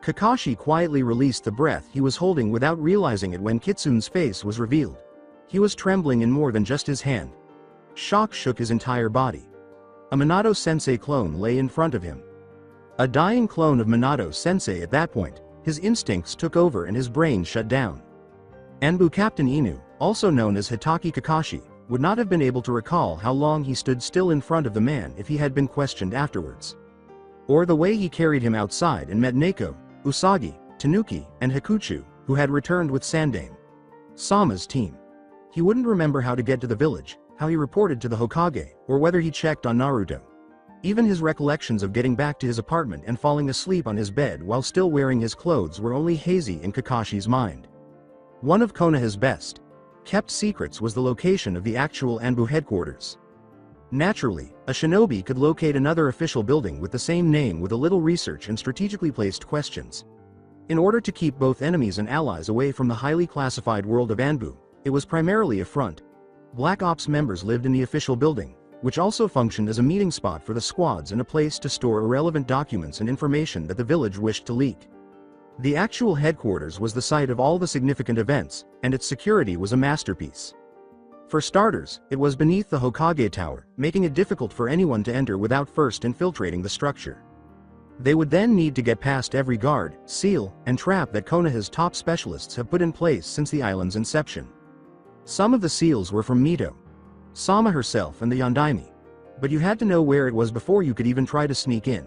Kakashi quietly released the breath he was holding without realizing it when Kitsune's face was revealed. He was trembling in more than just his hand. Shock shook his entire body. A Minato Sensei clone lay in front of him. A dying clone of Minato Sensei at that point, his instincts took over and his brain shut down. ANBU Captain Inu, also known as Hitaki Kakashi, would not have been able to recall how long he stood still in front of the man if he had been questioned afterwards. Or the way he carried him outside and met Neko, Usagi, Tanuki, and Hikuchu, who had returned with Sandame, Sama's team. He wouldn't remember how to get to the village, how he reported to the Hokage, or whether he checked on Naruto. Even his recollections of getting back to his apartment and falling asleep on his bed while still wearing his clothes were only hazy in Kakashi's mind. One of Konoha's best kept secrets was the location of the actual ANBU headquarters. Naturally, a shinobi could locate another official building with the same name with a little research and strategically placed questions. In order to keep both enemies and allies away from the highly classified world of ANBU, it was primarily a front. Black Ops members lived in the official building, which also functioned as a meeting spot for the squads and a place to store irrelevant documents and information that the village wished to leak. The actual headquarters was the site of all the significant events, and its security was a masterpiece. For starters, it was beneath the Hokage Tower, making it difficult for anyone to enter without first infiltrating the structure. They would then need to get past every guard, seal, and trap that Konoha's top specialists have put in place since the island's inception. Some of the seals were from Mito, Sama herself, and the Yondaime, but you had to know where it was before you could even try to sneak in.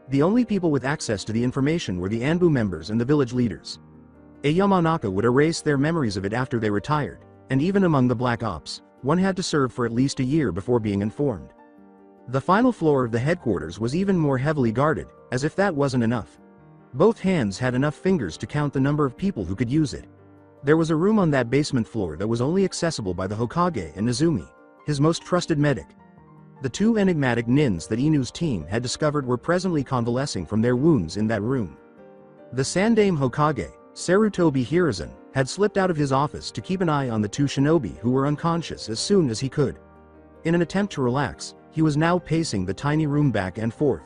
The only people with access to the information were the ANBU members and the village leaders. A Yamanaka would erase their memories of it after they retired, and even among the Black Ops, one had to serve for at least a year before being informed. The final floor of the headquarters was even more heavily guarded, as if that wasn't enough. Both hands had enough fingers to count the number of people who could use it. There was a room on that basement floor that was only accessible by the Hokage and Nezumi, his most trusted medic. The two enigmatic nins that Inu's team had discovered were presently convalescing from their wounds in that room. The Sandame Hokage, Sarutobi Hiruzen, had slipped out of his office to keep an eye on the two shinobi who were unconscious as soon as he could. In an attempt to relax, he was now pacing the tiny room back and forth.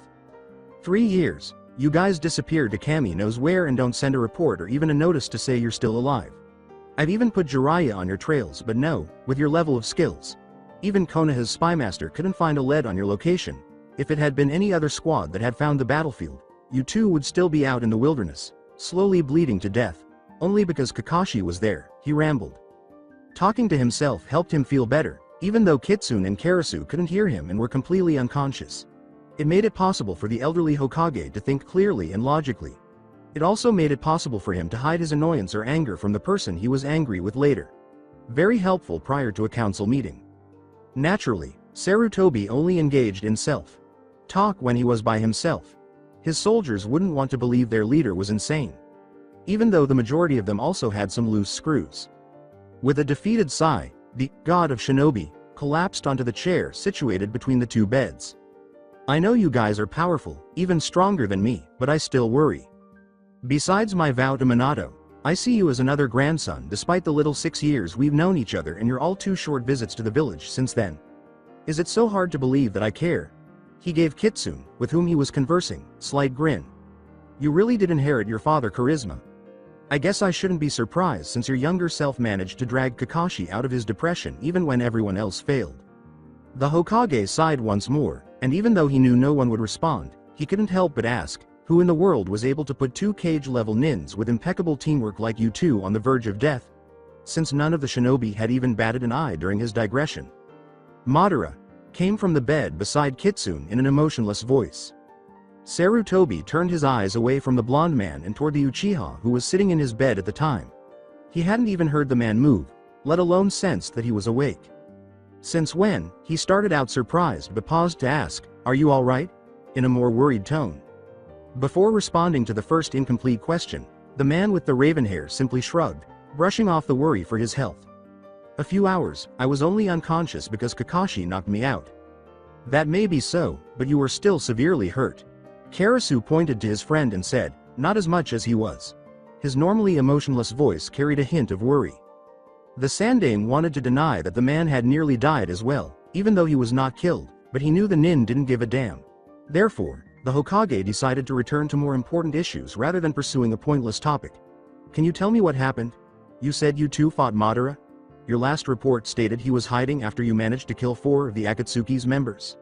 3 years, you guys disappeared to Kami knows where and don't send a report or even a notice to say you're still alive. I've even put Jiraiya on your trails, but no, with your level of skills. Even Konoha's spymaster couldn't find a lead on your location. If it had been any other squad that had found the battlefield, you two would still be out in the wilderness, slowly bleeding to death. Only because Kakashi was there, he rambled. Talking to himself helped him feel better, even though Kitsune and Karasu couldn't hear him and were completely unconscious. It made it possible for the elderly Hokage to think clearly and logically. It also made it possible for him to hide his annoyance or anger from the person he was angry with later. Very helpful prior to a council meeting. Naturally, Sarutobi only engaged in self-talk when he was by himself. His soldiers wouldn't want to believe their leader was insane, even though the majority of them also had some loose screws. With a defeated sigh, the god of shinobi collapsed onto the chair situated between the two beds. I know you guys are powerful, even stronger than me, but I still worry. Besides my vow to Minato, I see you as another grandson despite the little 6 years we've known each other and your all too short visits to the village since then. Is it so hard to believe that I care? He gave Kitsune, with whom he was conversing, slight grin. You really did inherit your father charisma. I guess I shouldn't be surprised since your younger self managed to drag Kakashi out of his depression even when everyone else failed. The Hokage sighed once more, and even though he knew no one would respond, he couldn't help but ask, who in the world was able to put 2 cage-level nins with impeccable teamwork like you two on the verge of death? Since none of the shinobi had even batted an eye during his digression. Madara came from the bed beside Kitsune in an emotionless voice. Sarutobi turned his eyes away from the blonde man and toward the Uchiha who was sitting in his bed at the time. He hadn't even heard the man move, let alone sensed that he was awake. Since when, he started out surprised but paused to ask, "Are you all right?" in a more worried tone. Before responding to the first incomplete question, the man with the raven hair simply shrugged, brushing off the worry for his health. A few hours, I was only unconscious because Kakashi knocked me out. That may be so, but you were still severely hurt. Karasu pointed to his friend and said, not as much as he was. His normally emotionless voice carried a hint of worry. The Sandame wanted to deny that the man had nearly died as well, even though he was not killed, but he knew the nin didn't give a damn. Therefore, the Hokage decided to return to more important issues rather than pursuing a pointless topic. Can you tell me what happened? You said you two fought Madara? Your last report stated he was hiding after you managed to kill 4 of the Akatsuki's members.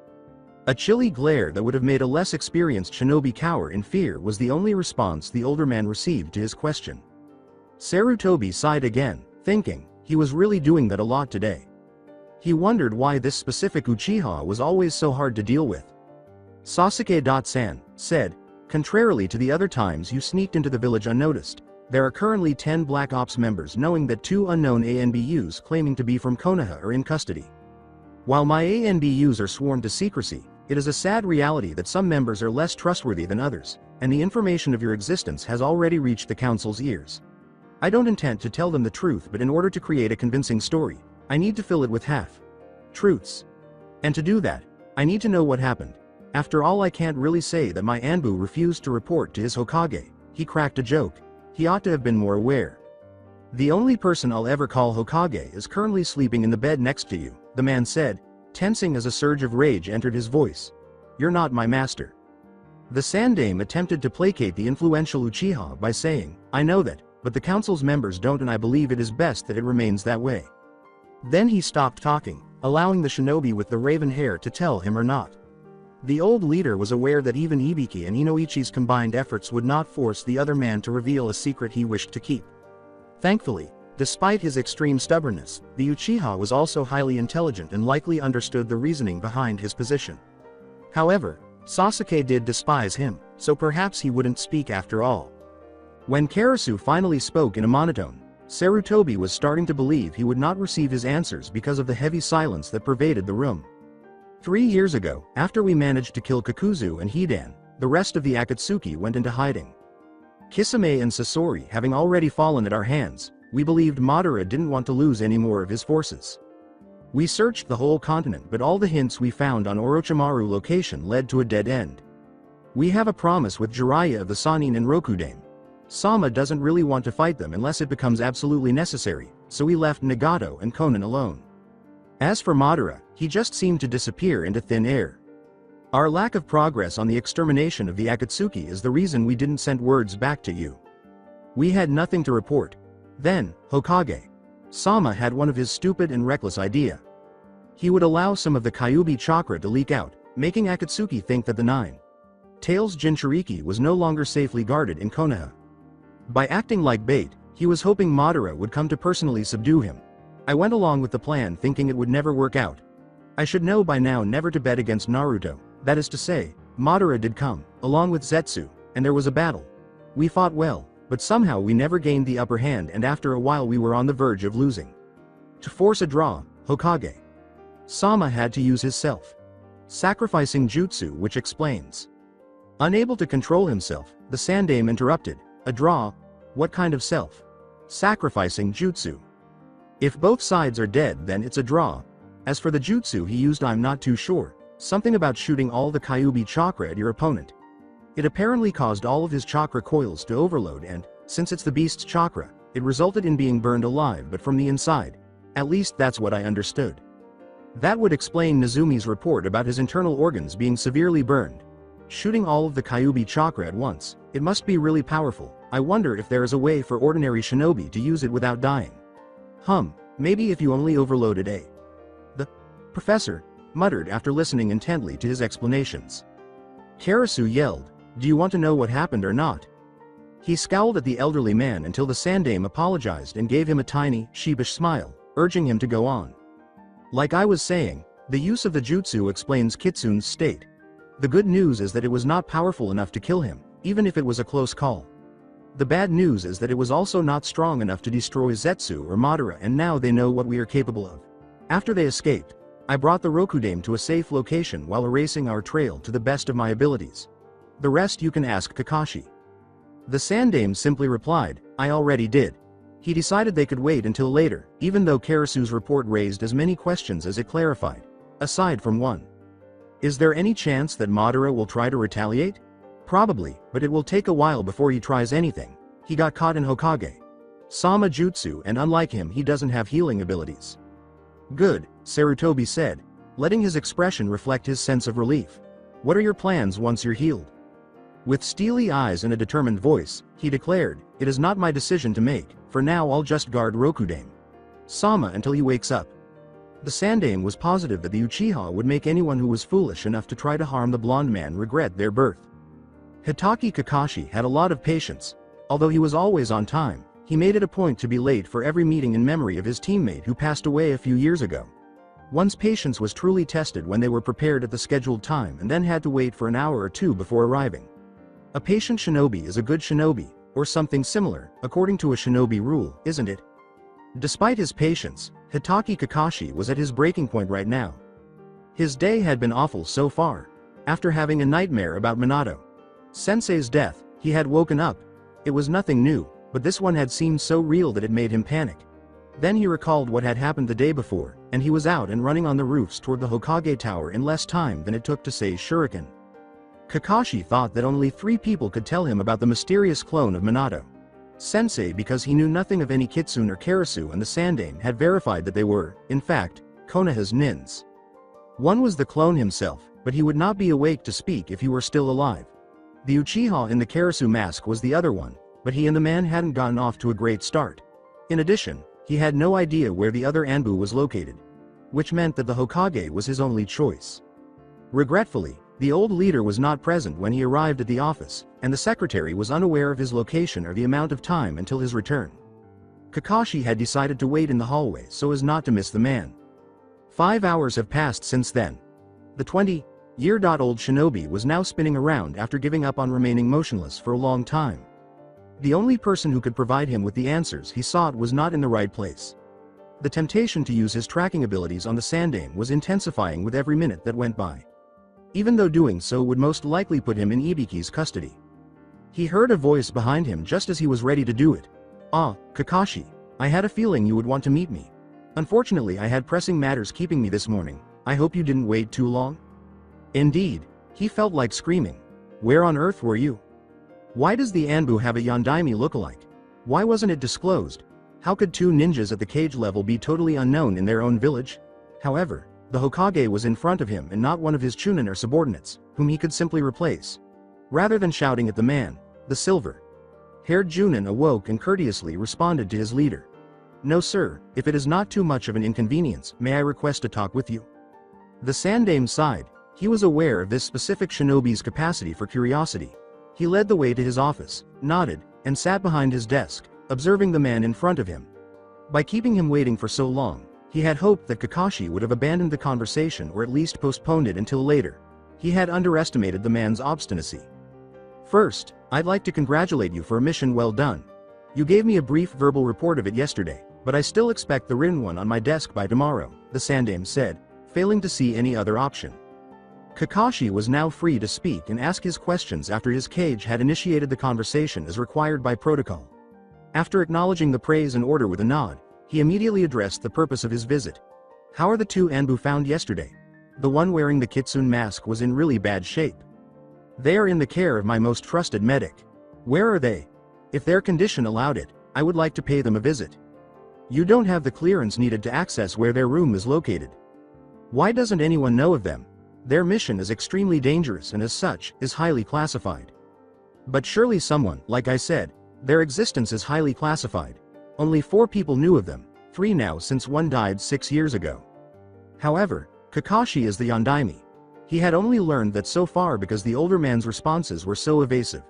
A chilly glare that would have made a less experienced shinobi cower in fear was the only response the older man received to his question. Sarutobi sighed again, thinking, he was really doing that a lot today. He wondered why this specific Uchiha was always so hard to deal with. Sasuke-san said, contrarily to the other times you sneaked into the village unnoticed, there are currently 10 Black Ops members knowing that 2 unknown ANBUs claiming to be from Konoha are in custody. While my ANBUs are sworn to secrecy, it is a sad reality that some members are less trustworthy than others, and the information of your existence has already reached the council's ears. I don't intend to tell them the truth, but in order to create a convincing story, I need to fill it with half-truths. And to do that, I need to know what happened. After all, I can't really say that my ANBU refused to report to his Hokage. He cracked a joke. He ought to have been more aware. The only person I'll ever call Hokage is currently sleeping in the bed next to you, the man said, tensing as a surge of rage entered his voice. You're not my master. The Sandaime attempted to placate the influential Uchiha by saying, I know that, but the council's members don't, and I believe it is best that it remains that way. Then he stopped talking, allowing the shinobi with the raven hair to tell him or not. The old leader was aware that even Ibiki and Inoichi's combined efforts would not force the other man to reveal a secret he wished to keep. Thankfully, despite his extreme stubbornness, the Uchiha was also highly intelligent and likely understood the reasoning behind his position. However, Sasuke did despise him, so perhaps he wouldn't speak after all. When Karasu finally spoke in a monotone, Sarutobi was starting to believe he would not receive his answers because of the heavy silence that pervaded the room. 3 years ago, after we managed to kill Kakuzu and Hidan, the rest of the Akatsuki went into hiding. Kisame and Sasori having already fallen at our hands, we believed Madara didn't want to lose any more of his forces. We searched the whole continent, but all the hints we found on Orochimaru location led to a dead end. We have a promise with Jiraiya of the Sannin and Rokudame. Sama doesn't really want to fight them unless it becomes absolutely necessary, so we left Nagato and Konan alone. As for Madara, he just seemed to disappear into thin air. Our lack of progress on the extermination of the Akatsuki is the reason we didn't send words back to you. We had nothing to report. Then, Hokage Sama had one of his stupid and reckless idea. He would allow some of the Kyuubi chakra to leak out, making Akatsuki think that the Nine Tails Jinchuriki was no longer safely guarded in Konoha. By acting like bait, he was hoping Madara would come to personally subdue him. I went along with the plan thinking it would never work out. I should know by now never to bet against Naruto. That is to say, Madara did come, along with Zetsu, and there was a battle. We fought well, but somehow we never gained the upper hand, and after a while we were on the verge of losing. To force a draw, Hokage Sama had to use his self-sacrificing jutsu, which explains. Unable to control himself, the Sandaime interrupted. A draw? What kind of self-sacrificing jutsu? If both sides are dead, then it's a draw. As for the jutsu he used, I'm not too sure. Something about shooting all the Kyuubi chakra at your opponent. It apparently caused all of his chakra coils to overload, and, since it's the beast's chakra, it resulted in being burned alive but from the inside. At least that's what I understood. That would explain Nezumi's report about his internal organs being severely burned. Shooting all of the Kyuubi chakra at once, it must be really powerful. I wonder if there is a way for ordinary shinobi to use it without dying. Maybe if you only overloaded a. The professor muttered after listening intently to his explanations. Karasu yelled, do you want to know what happened or not? He scowled at the elderly man until the Sandaime apologized and gave him a tiny, sheepish smile, urging him to go on. Like I was saying, the use of the jutsu explains Kitsune's state. The good news is that it was not powerful enough to kill him, even if it was a close call. The bad news is that it was also not strong enough to destroy Zetsu or Madara, and now they know what we are capable of. After they escaped, I brought the Rokudame to a safe location while erasing our trail to the best of my abilities. The rest you can ask Kakashi. The Sandaime simply replied, I already did. He decided they could wait until later, even though Karasu's report raised as many questions as it clarified. Aside from one. Is there any chance that Madara will try to retaliate? Probably, but it will take a while before he tries anything. He got caught in Hokage Sama jutsu, and unlike him he doesn't have healing abilities. Good, Sarutobi said, letting his expression reflect his sense of relief. What are your plans once you're healed? With steely eyes and a determined voice, he declared, it is not my decision to make. For now I'll just guard Rokudame Sama until he wakes up. The Sandaime was positive that the Uchiha would make anyone who was foolish enough to try to harm the blonde man regret their birth. Hitaki Kakashi had a lot of patience. Although he was always on time, he made it a point to be late for every meeting in memory of his teammate who passed away a few years ago. One's patience was truly tested when they were prepared at the scheduled time and then had to wait for an hour or two before arriving. A patient shinobi is a good shinobi, or something similar, according to a shinobi rule, isn't it? Despite his patience, Hitaki Kakashi was at his breaking point right now. His day had been awful so far. After having a nightmare about Minato Sensei's death, he had woken up. It was nothing new, but this one had seemed so real that it made him panic. Then he recalled what had happened the day before, and he was out and running on the roofs toward the Hokage Tower in less time than it took to say shuriken. Kakashi thought that only 3 people could tell him about the mysterious clone of Minato Sensei, because he knew nothing of any Kitsune or Karasu, and the Sandaime had verified that they were, in fact, Konoha's nins. One was the clone himself, but he would not be awake to speak if he were still alive. The Uchiha in the Karasu mask was the other one, but he and the man hadn't gotten off to a great start. In addition, he had no idea where the other ANBU was located, which meant that the Hokage was his only choice. Regretfully, the old leader was not present when he arrived at the office, and the secretary was unaware of his location or the amount of time until his return. Kakashi had decided to wait in the hallway so as not to miss the man. 5 hours have passed since then. The 20-year-old shinobi was now spinning around after giving up on remaining motionless for a long time. The only person who could provide him with the answers he sought was not in the right place. The temptation to use his tracking abilities on the Sandaime was intensifying with every minute that went by, even though doing so would most likely put him in Ibiki's custody. He heard a voice behind him just as he was ready to do it. "Ah, Kakashi. I had a feeling you would want to meet me. Unfortunately, I had pressing matters keeping me this morning. I hope you didn't wait too long?" Indeed, he felt like screaming. Where on earth were you? Why does the ANBU have a Yondaime look-alike? Why wasn't it disclosed? How could 2 ninjas at the cage level be totally unknown in their own village? However, the Hokage was in front of him and not one of his chunin or subordinates, whom he could simply replace. Rather than shouting at the man, the silver-haired Junin awoke and courteously responded to his leader. "No sir, if it is not too much of an inconvenience, may I request to talk with you?" The Sandaime sighed. He was aware of this specific shinobi's capacity for curiosity. He led the way to his office, nodded, and sat behind his desk, observing the man in front of him. By keeping him waiting for so long, he had hoped that Kakashi would have abandoned the conversation or at least postponed it until later. He had underestimated the man's obstinacy. "First, I'd like to congratulate you for a mission well done. You gave me a brief verbal report of it yesterday, but I still expect the written one on my desk by tomorrow," the Sandaime said, failing to see any other option. Kakashi was now free to speak and ask his questions after his cage had initiated the conversation as required by protocol. After acknowledging the praise and order with a nod, he immediately addressed the purpose of his visit. "How are the 2 ANBU found yesterday? The one wearing the Kitsune mask was in really bad shape. They are in the care of my most trusted medic. Where are they? If their condition allowed it, I would like to pay them a visit. You don't have the clearance needed to access where their room is located. Why doesn't anyone know of them? Their mission is extremely dangerous and as such, is highly classified." But surely someone, like I said, their existence is highly classified. Only 4 people knew of them, 3 now since one died 6 years ago. However, Kakashi is the Yondaime. He had only learned that so far because the older man's responses were so evasive.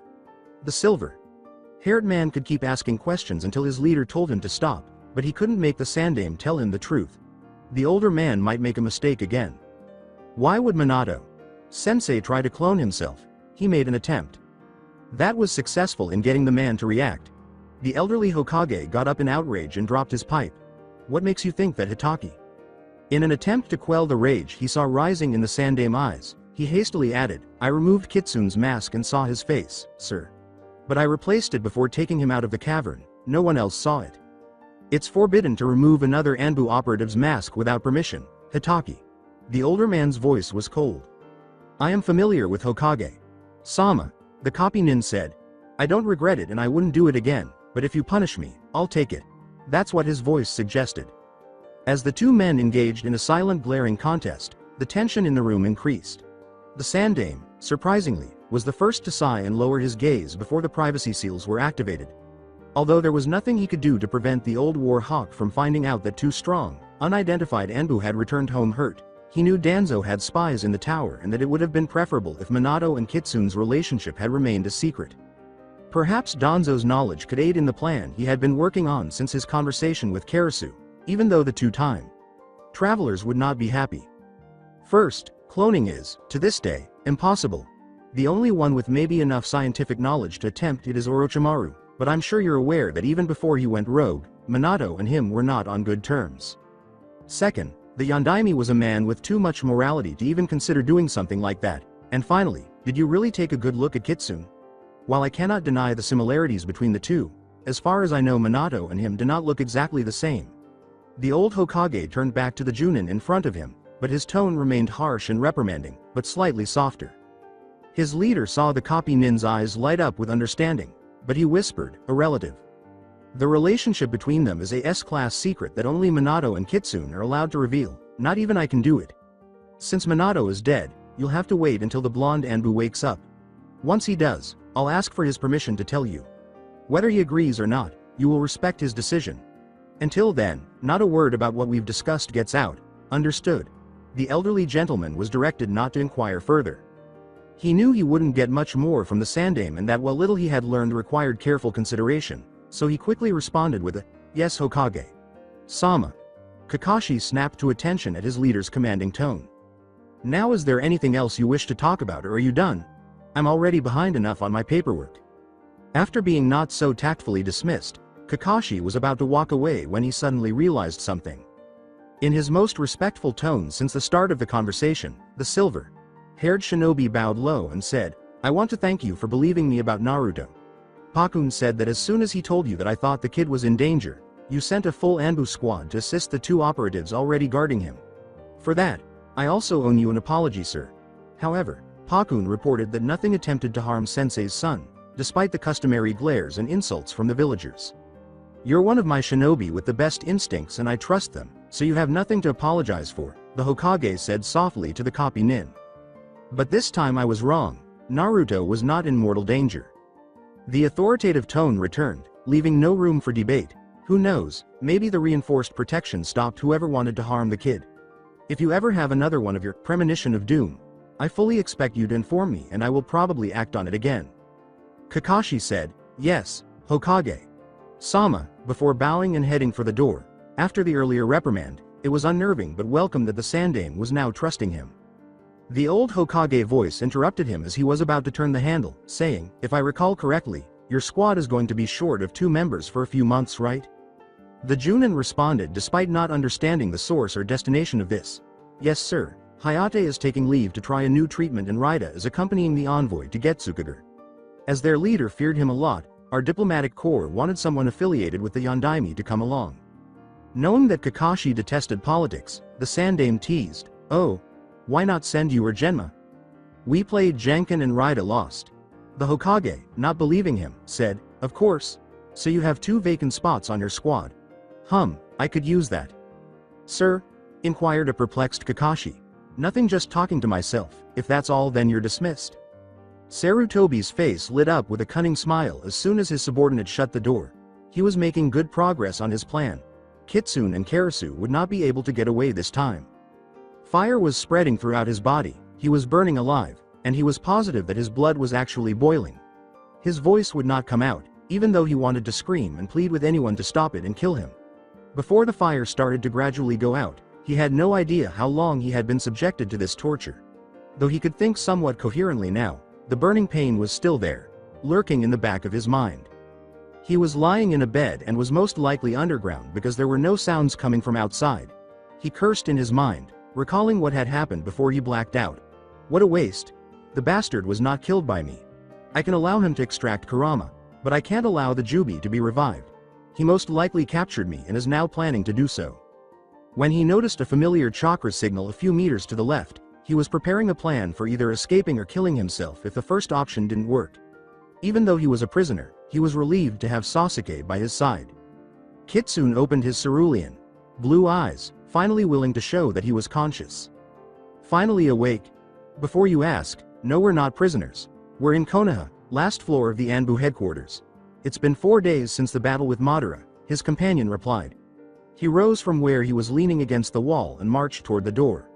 The silver-haired man could keep asking questions until his leader told him to stop, but he couldn't make the Sandaime tell him the truth. The older man might make a mistake again. Why would Minato Sensei try to clone himself? He made an attempt. That was successful in getting the man to react. The elderly Hokage got up in outrage and dropped his pipe. "What makes you think that, Hitaki?" In an attempt to quell the rage he saw rising in the Sandaime eyes, he hastily added, "I removed Kitsune's mask and saw his face, sir. But I replaced it before taking him out of the cavern. No one else saw it. It's forbidden to remove another ANBU operative's mask without permission, Hitaki." The older man's voice was cold. "I am familiar with Hokage-sama," the copy nin said. "I don't regret it and I wouldn't do it again, but if you punish me, I'll take it." That's what his voice suggested. As the 2 men engaged in a silent glaring contest, the tension in the room increased. The Sandaime, surprisingly, was the first to sigh and lower his gaze before the privacy seals were activated. Although there was nothing he could do to prevent the old war hawk from finding out that 2 strong, unidentified ANBU had returned home hurt, he knew Danzo had spies in the tower and that it would have been preferable if Minato and Kitsune's relationship had remained a secret. Perhaps Danzo's knowledge could aid in the plan he had been working on since his conversation with Karasu, even though the 2-time travelers would not be happy. First, cloning is, to this day, impossible. The only one with maybe enough scientific knowledge to attempt it is Orochimaru, but I'm sure you're aware that even before he went rogue, Minato and him were not on good terms. Second, the Yondaime was a man with too much morality to even consider doing something like that. And finally, did you really take a good look at Kitsune? While I cannot deny the similarities between the two, as far as I know Minato and him do not look exactly the same. The old Hokage turned back to the Junin in front of him, but his tone remained harsh and reprimanding, but slightly softer. His leader saw the copy nin's eyes light up with understanding, but he whispered, a relative. The relationship between them is a S-class secret that only Minato and Kitsune are allowed to reveal, not even I can do it. Since Minato is dead, you'll have to wait until the blonde ANBU wakes up. Once he does, I'll ask for his permission to tell you. Whether he agrees or not, you will respect his decision. Until then, not a word about what we've discussed gets out, understood? The elderly gentleman was directed not to inquire further. He knew he wouldn't get much more from the Sandaime and that what little he had learned required careful consideration, so he quickly responded with a, yes Hokage. Sama. Kakashi snapped to attention at his leader's commanding tone. Now is there anything else you wish to talk about or are you done? I'm already behind enough on my paperwork. After being not so tactfully dismissed, Kakashi was about to walk away when he suddenly realized something. In his most respectful tone since the start of the conversation, the silver-haired shinobi bowed low and said, I want to thank you for believing me about Naruto. Pakun said that as soon as he told you that I thought the kid was in danger, you sent a full ANBU squad to assist the two operatives already guarding him. For that, I also owe you an apology, sir. However, Pakun reported that nothing attempted to harm Sensei's son, despite the customary glares and insults from the villagers. You're one of my shinobi with the best instincts and I trust them, so you have nothing to apologize for, the Hokage said softly to the copy nin. But this time I was wrong. Naruto was not in mortal danger. The authoritative tone returned, leaving no room for debate. Who knows, maybe the reinforced protection stopped whoever wanted to harm the kid. If you ever have another one of your premonition of doom, I fully expect you to inform me and I will probably act on it again. Kakashi said, yes, Hokage. Sama, before bowing and heading for the door. After the earlier reprimand, it was unnerving but welcome that the Sandaime was now trusting him. The old Hokage voice interrupted him as he was about to turn the handle, saying, if I recall correctly, your squad is going to be short of 2 members for a few months, right? The Junin responded despite not understanding the source or destination of this. Yes sir, Hayate is taking leave to try a new treatment and Raida is accompanying the envoy to Getsukager. As their leader feared him a lot, our diplomatic corps wanted someone affiliated with the Yondaime to come along. Knowing that Kakashi detested politics, the Sandaime teased, oh, why not send you or Genma? We played Janken and Raida lost. The Hokage, not believing him, said, of course. So you have 2 vacant spots on your squad. I could use that. Sir? Inquired a perplexed Kakashi. Nothing, just talking to myself. If that's all then you're dismissed. Sarutobi's face lit up with a cunning smile as soon as his subordinate shut the door. He was making good progress on his plan. Kitsune and Karasu would not be able to get away this time. Fire was spreading throughout his body, he was burning alive, and he was positive that his blood was actually boiling. His voice would not come out, even though he wanted to scream and plead with anyone to stop it and kill him. Before the fire started to gradually go out, he had no idea how long he had been subjected to this torture. Though he could think somewhat coherently now, the burning pain was still there, lurking in the back of his mind. He was lying in a bed and was most likely underground because there were no sounds coming from outside. He cursed in his mind, recalling what had happened before he blacked out. What a waste. The bastard was not killed by me. I can allow him to extract Kurama, but I can't allow the Jubi to be revived. He most likely captured me and is now planning to do so. When he noticed a familiar chakra signal a few meters to the left, he was preparing a plan for either escaping or killing himself if the first option didn't work. Even though he was a prisoner, he was relieved to have Sasuke by his side. Kitsune opened his cerulean blue eyes, finally willing to show that he was conscious. Finally awake? Before you ask, no, we're not prisoners. We're in Konoha, last floor of the ANBU headquarters. It's been 4 days since the battle with Madara, his companion replied. He rose from where he was leaning against the wall and marched toward the door.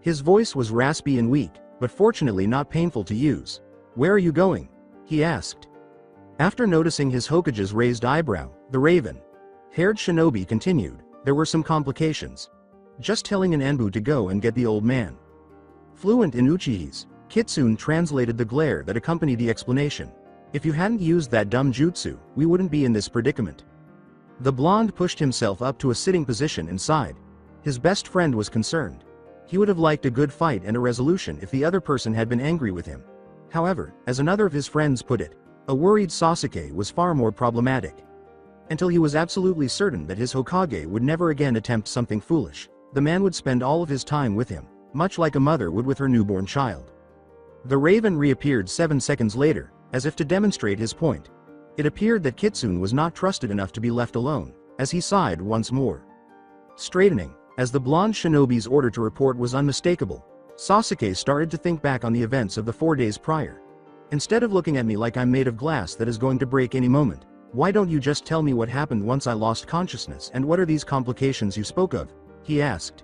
His voice was raspy and weak, but fortunately not painful to use. Where are you going? He asked. After noticing his Hokage's raised eyebrow, the raven-haired shinobi continued, there were some complications. just telling an ANBU to go and get the old man. Fluent in Uchihis, Kitsune translated the glare that accompanied the explanation. If you hadn't used that dumb jutsu, we wouldn't be in this predicament. The blonde pushed himself up to a sitting position inside. His best friend was concerned. He would have liked a good fight and a resolution if the other person had been angry with him. However, as another of his friends put it, a worried Sasuke was far more problematic. Until he was absolutely certain that his Hokage would never again attempt something foolish, the man would spend all of his time with him, much like a mother would with her newborn child. The raven reappeared 7 seconds later, as if to demonstrate his point. It appeared that Kitsune was not trusted enough to be left alone, as he sighed once more. Straightening, as the blonde shinobi's order to report was unmistakable, Sasuke started to think back on the events of the 4 days prior. Instead of looking at me like I'm made of glass that is going to break any moment, why don't you just tell me what happened once I lost consciousness and what are these complications you spoke of? He asked.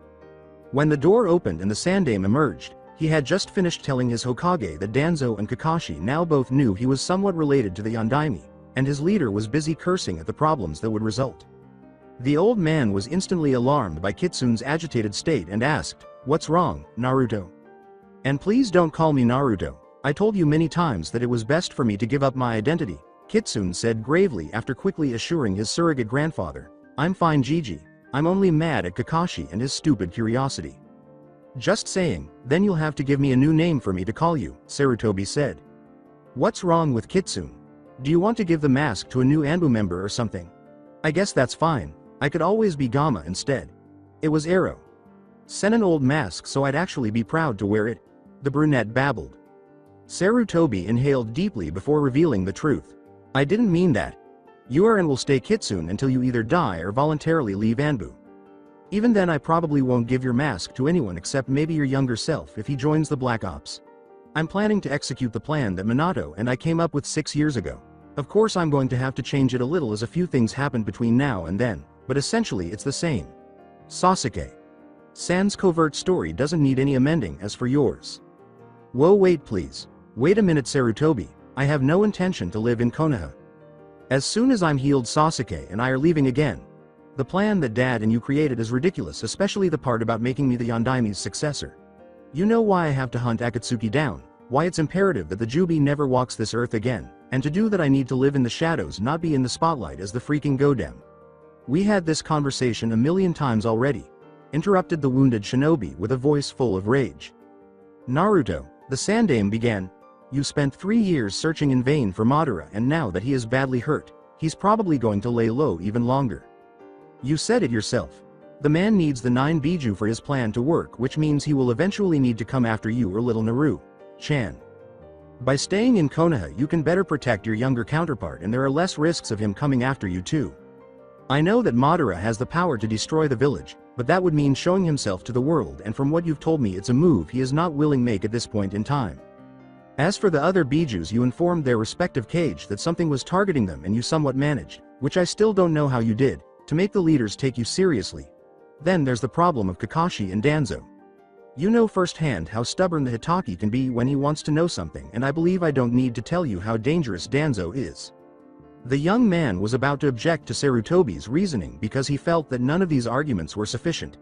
When the door opened and the Sandaime emerged, he had just finished telling his Hokage that Danzo and Kakashi now both knew he was somewhat related to the Yondaime, and his leader was busy cursing at the problems that would result. The old man was instantly alarmed by Kitsune's agitated state and asked, "What's wrong, Naruto? And please don't call me Naruto. I told you many times that it was best for me to give up my identity," Kitsune said gravely after quickly assuring his surrogate grandfather, "I'm fine, Gigi. I'm only mad at Kakashi and his stupid curiosity." "Just saying, then you'll have to give me a new name for me to call you," Sarutobi said. "What's wrong with Kitsune? Do you want to give the mask to a new ANBU member or something? I guess that's fine. I could always be Gamma instead." "It was Arrow. Send an old mask so I'd actually be proud to wear it," the brunette babbled. Sarutobi inhaled deeply before revealing the truth. "I didn't mean that. You are and will stay Kitsune until you either die or voluntarily leave ANBU. Even then I probably won't give your mask to anyone except maybe your younger self if he joins the Black Ops. I'm planning to execute the plan that Minato and I came up with 6 years ago. Of course I'm going to have to change it a little as a few things happened between now and then, but essentially it's the same. Sasuke. Sans covert story doesn't need any amending as for yours." "Whoa, wait please. Wait a minute, Sarutobi. I have no intention to live in Konoha. As soon as I'm healed, Sasuke and I are leaving again. The plan that Dad and you created is ridiculous, especially the part about making me the Yondaime's successor. You know why I have to hunt Akatsuki down, why it's imperative that the Jubi never walks this earth again, and to do that I need to live in the shadows, not be in the spotlight as the freaking Godem. We had this conversation a million times already," interrupted the wounded shinobi with a voice full of rage. "Naruto," the Sandaime began, "you spent 3 years searching in vain for Madara, and now that he is badly hurt, he's probably going to lay low even longer. You said it yourself. The man needs the 9 Biju for his plan to work, which means he will eventually need to come after you or little Naru-chan. By staying in Konoha you can better protect your younger counterpart and there are less risks of him coming after you too. I know that Madara has the power to destroy the village, but that would mean showing himself to the world, and from what you've told me it's a move he is not willing to make at this point in time. As for the other Bijus, you informed their respective cage that something was targeting them and you somewhat managed, which I still don't know how you did, to make the leaders take you seriously. Then there's the problem of Kakashi and Danzo. You know firsthand how stubborn the Hitaki can be when he wants to know something, and I believe I don't need to tell you how dangerous Danzo is." The young man was about to object to Sarutobi's reasoning because he felt that none of these arguments were sufficient.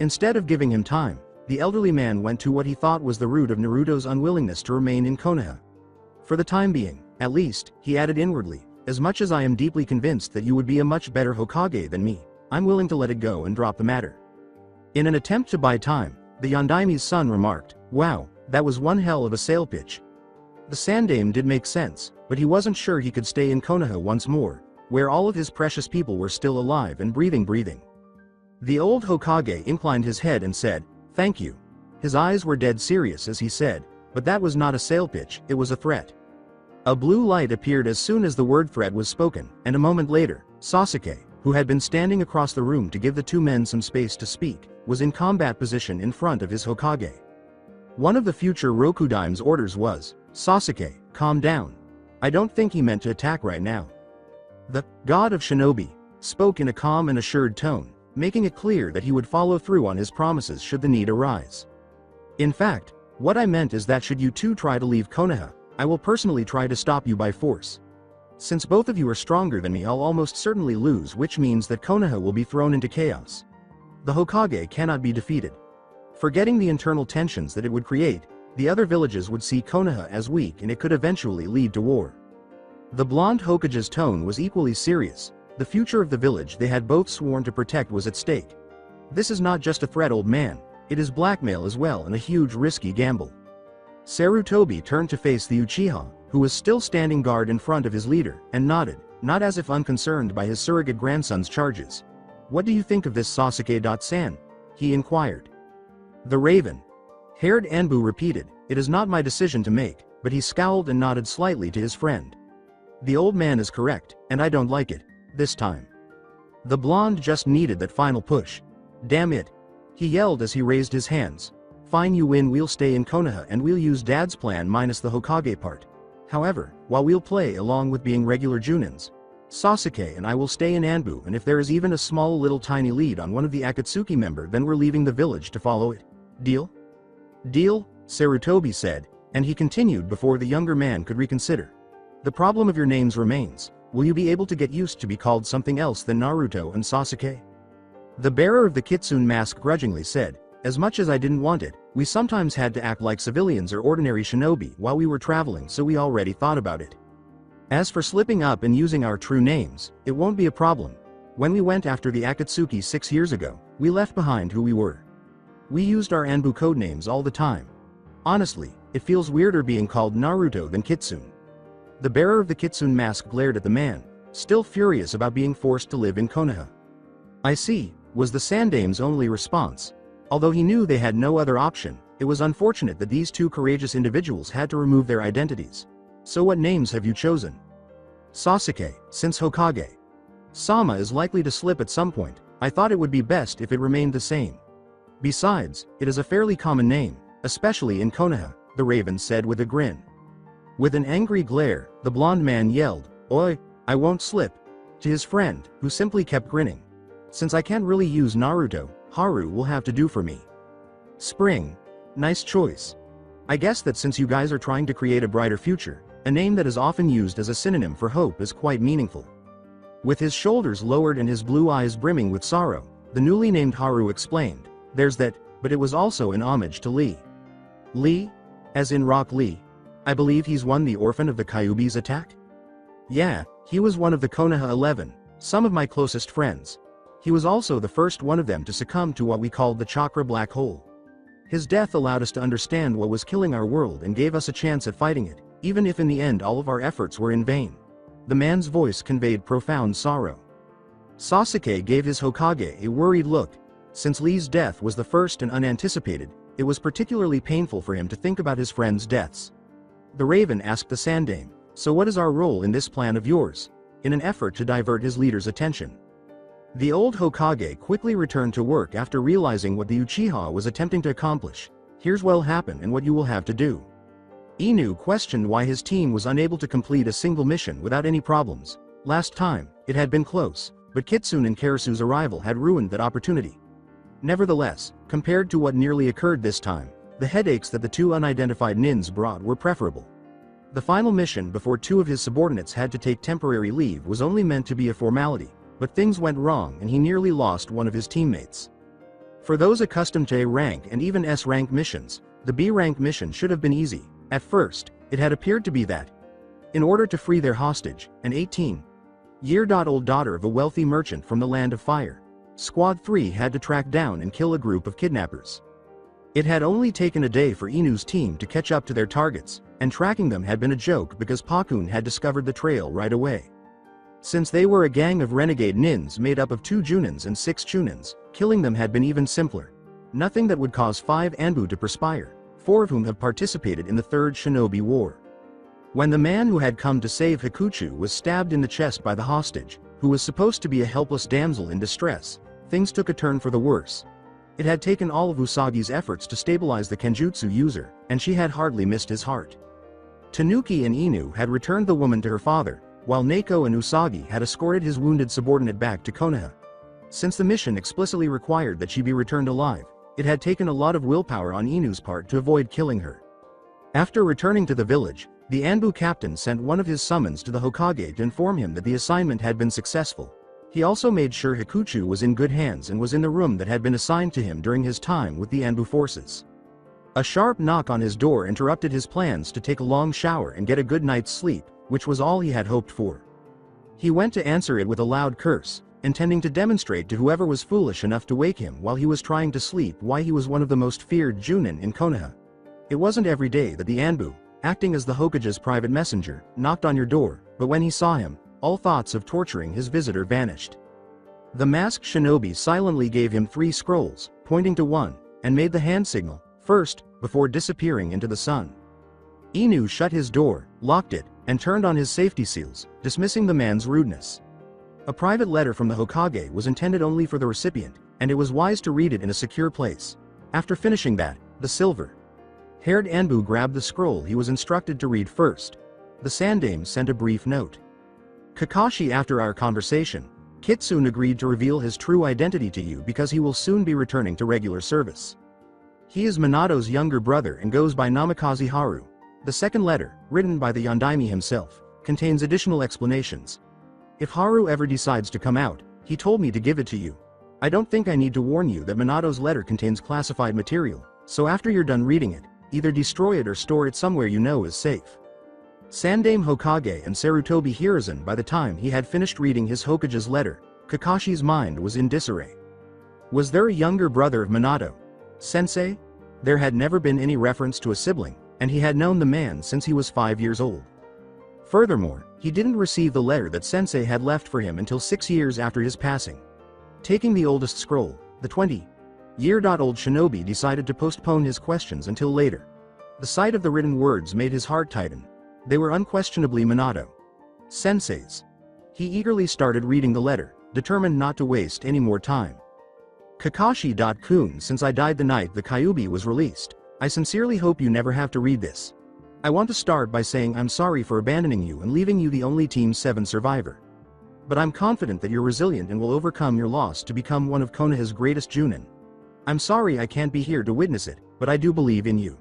Instead of giving him time, the elderly man went to what he thought was the root of Naruto's unwillingness to remain in Konoha. "For the time being, at least," he added inwardly, "as much as I am deeply convinced that you would be a much better Hokage than me, I'm willing to let it go and drop the matter." In an attempt to buy time, the Yondaime's son remarked, "Wow, that was one hell of a sale pitch." The Sandaime did make sense, but he wasn't sure he could stay in Konoha once more, where all of his precious people were still alive and breathing. The old Hokage inclined his head and said, "Thank you." His eyes were dead serious as he said, "But that was not a sale pitch, it was a threat." A blue light appeared as soon as the word threat was spoken, and a moment later, Sasuke, who had been standing across the room to give the two men some space to speak, was in combat position in front of his Hokage. One of the future Rokudaime's orders was, "Sasuke, calm down. I don't think he meant to attack right now." The god of shinobi spoke in a calm and assured tone, making it clear that he would follow through on his promises should the need arise. "In fact, what I meant is that should you two try to leave Konoha, I will personally try to stop you by force. Since both of you are stronger than me, I'll almost certainly lose, which means that Konoha will be thrown into chaos. The Hokage cannot be defeated. Forgetting the internal tensions that it would create, the other villages would see Konoha as weak and it could eventually lead to war. The blonde Hokage's tone was equally serious. The future of the village they had both sworn to protect was at stake. This is not just a threat, old man. It is blackmail as well and a huge risky gamble. Sarutobi turned to face the Uchiha, who was still standing guard in front of his leader, and nodded, not as if unconcerned by his surrogate grandson's charges. What do you think of this, Sasuke-san? He inquired. The raven-haired ANBU repeated, it is not my decision to make, but he scowled and nodded slightly to his friend. The old man is correct, and I don't like it, this time. The blonde just needed that final push. Damn it! He yelled as he raised his hands. Fine, you win, we'll stay in Konoha and we'll use Dad's plan minus the Hokage part. However, while we'll play along with being regular Junins, Sasuke and I will stay in ANBU, and if there is even a small little tiny lead on one of the Akatsuki member, then we're leaving the village to follow it. Deal? Deal, Sarutobi said, and he continued before the younger man could reconsider. The problem of your names remains. Will you be able to get used to be called something else than Naruto and Sasuke? The bearer of the kitsune mask grudgingly said, as much as I didn't want it, we sometimes had to act like civilians or ordinary shinobi while we were traveling, so we already thought about it. As for slipping up and using our true names, it won't be a problem. When we went after the Akatsuki 6 years ago, we left behind who we were. We used our ANBU codenames all the time. Honestly, it feels weirder being called Naruto than Kitsune. The bearer of the kitsune mask glared at the man, still furious about being forced to live in Konoha. I see, was the Sandame's only response. Although he knew they had no other option, it was unfortunate that these two courageous individuals had to remove their identities. So what names have you chosen? Sasuke, since Hokage Sama is likely to slip at some point, I thought it would be best if it remained the same. Besides, it is a fairly common name, especially in Konoha, the raven said with a grin. With an angry glare, the blonde man yelled, Oi, I won't slip, to his friend, who simply kept grinning. Since I can't really use Naruto, Haru will have to do for me. Spring. Nice choice. I guess that since you guys are trying to create a brighter future, a name that is often used as a synonym for hope is quite meaningful. With his shoulders lowered and his blue eyes brimming with sorrow, the newly named Haru explained, there's that, but it was also an homage to Lee. Lee? As in Rock Lee? I believe he's won the orphan of the Kyuubi's attack? Yeah, he was one of the Konoha 11, some of my closest friends. He was also the first one of them to succumb to what we called the chakra black hole. His death allowed us to understand what was killing our world and gave us a chance at fighting it, even if in the end all of our efforts were in vain. The man's voice conveyed profound sorrow. Sasuke gave his Hokage a worried look. Since Lee's death was the first and unanticipated, it was particularly painful for him to think about his friends' deaths. The raven asked the Sandame, so what is our role in this plan of yours? In an effort to divert his leader's attention. The old Hokage quickly returned to work after realizing what the Uchiha was attempting to accomplish. Here's what'll happen and what you will have to do. Inu questioned why his team was unable to complete a single mission without any problems. Last time, it had been close, but Kitsune and Karasu's arrival had ruined that opportunity. Nevertheless, compared to what nearly occurred this time, the headaches that the two unidentified nins brought were preferable. The final mission before two of his subordinates had to take temporary leave was only meant to be a formality, but things went wrong and he nearly lost one of his teammates. For those accustomed to A-rank and even S-rank missions, the B-rank mission should have been easy. At first, it had appeared to be that. In order to free their hostage, an 18-year-old daughter of a wealthy merchant from the Land of Fire, Squad 3 had to track down and kill a group of kidnappers. It had only taken a day for Inu's team to catch up to their targets, and tracking them had been a joke because Pakun had discovered the trail right away. Since they were a gang of renegade nins made up of 2 Junins and 6 Chunins, killing them had been even simpler. Nothing that would cause 5 ANBU to perspire, 4 of whom have participated in the Third Shinobi War. When the man who had come to save Hikuchu was stabbed in the chest by the hostage, who was supposed to be a helpless damsel in distress, things took a turn for the worse. It had taken all of Usagi's efforts to stabilize the Kenjutsu user, and she had hardly missed his heart. Tanuki and Inu had returned the woman to her father, while Neko and Usagi had escorted his wounded subordinate back to Konoha. Since the mission explicitly required that she be returned alive, it had taken a lot of willpower on Inu's part to avoid killing her. After returning to the village, the ANBU captain sent one of his summons to the Hokage to inform him that the assignment had been successful. He also made sure Hikuchu was in good hands and was in the room that had been assigned to him during his time with the ANBU forces. A sharp knock on his door interrupted his plans to take a long shower and get a good night's sleep, which was all he had hoped for. He went to answer it with a loud curse, intending to demonstrate to whoever was foolish enough to wake him while he was trying to sleep why he was one of the most feared Junin in Konoha. It wasn't every day that the ANBU, acting as the Hokage's private messenger, knocked on your door, but when he saw him, all thoughts of torturing his visitor vanished. The masked shinobi silently gave him 3 scrolls, pointing to one, and made the hand signal, first, before disappearing into the sun. Inu shut his door, locked it, and turned on his safety seals, dismissing the man's rudeness. A private letter from the Hokage was intended only for the recipient, and it was wise to read it in a secure place. After finishing that, the silver-haired ANBU grabbed the scroll he was instructed to read first. The Sandame sent a brief note. Kakashi, after our conversation, Kitsune agreed to reveal his true identity to you because he will soon be returning to regular service. He is Minato's younger brother and goes by Namikaze Haru. The second letter, written by the Yondaime himself, contains additional explanations. If Haru ever decides to come out, he told me to give it to you. I don't think I need to warn you that Minato's letter contains classified material, so after you're done reading it, either destroy it or store it somewhere you know is safe. Sandame Hokage and Sarutobi Hiruzen. By the time he had finished reading his Hokage's letter, Kakashi's mind was in disarray. Was there a younger brother of Minato? Sensei? There had never been any reference to a sibling, and he had known the man since he was 5 years old. Furthermore, he didn't receive the letter that Sensei had left for him until 6 years after his passing. Taking the oldest scroll, the 20-year-old shinobi decided to postpone his questions until later. The sight of the written words made his heart tighten. They were unquestionably Minato Sensei's. He eagerly started reading the letter, determined not to waste any more time. Kakashi-kun, since I died the night the Kyuubi was released, I sincerely hope you never have to read this. I want to start by saying I'm sorry for abandoning you and leaving you the only Team 7 survivor. But I'm confident that you're resilient and will overcome your loss to become one of Konoha's greatest Junin. I'm sorry I can't be here to witness it, but I do believe in you.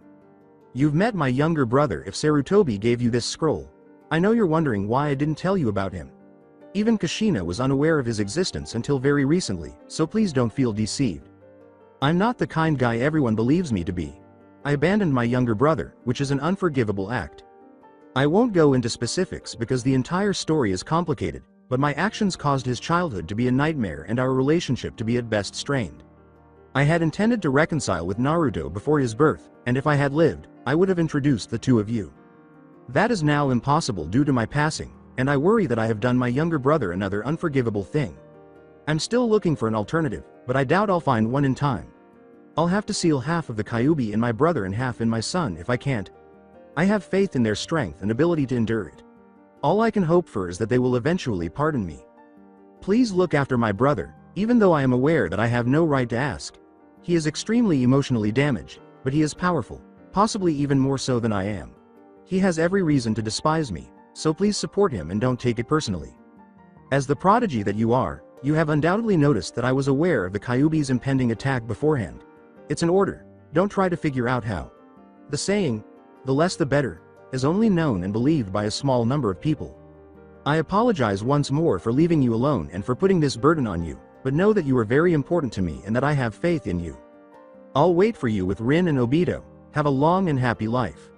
You've met my younger brother if Sarutobi gave you this scroll. I know you're wondering why I didn't tell you about him. Even Kushina was unaware of his existence until very recently, so please don't feel deceived. I'm not the kind guy everyone believes me to be. I abandoned my younger brother, which is an unforgivable act. I won't go into specifics because the entire story is complicated, but my actions caused his childhood to be a nightmare and our relationship to be at best strained. I had intended to reconcile with Naruto before his birth, and if I had lived, I would have introduced the two of you. That is now impossible due to my passing, and I worry that I have done my younger brother another unforgivable thing. I'm still looking for an alternative, but I doubt I'll find one in time. I'll have to seal half of the Kyuubi in my brother and half in my son if I can't. I have faith in their strength and ability to endure it. All I can hope for is that they will eventually pardon me. Please look after my brother, even though I am aware that I have no right to ask. He is extremely emotionally damaged, but he is powerful, possibly even more so than I am. He has every reason to despise me, so please support him and don't take it personally. As the prodigy that you are, you have undoubtedly noticed that I was aware of the Kyuubi's impending attack beforehand. It's an order, don't try to figure out how. The saying, the less the better, is only known and believed by a small number of people. I apologize once more for leaving you alone and for putting this burden on you, but know that you are very important to me and that I have faith in you. I'll wait for you with Rin and Obito. Have a long and happy life.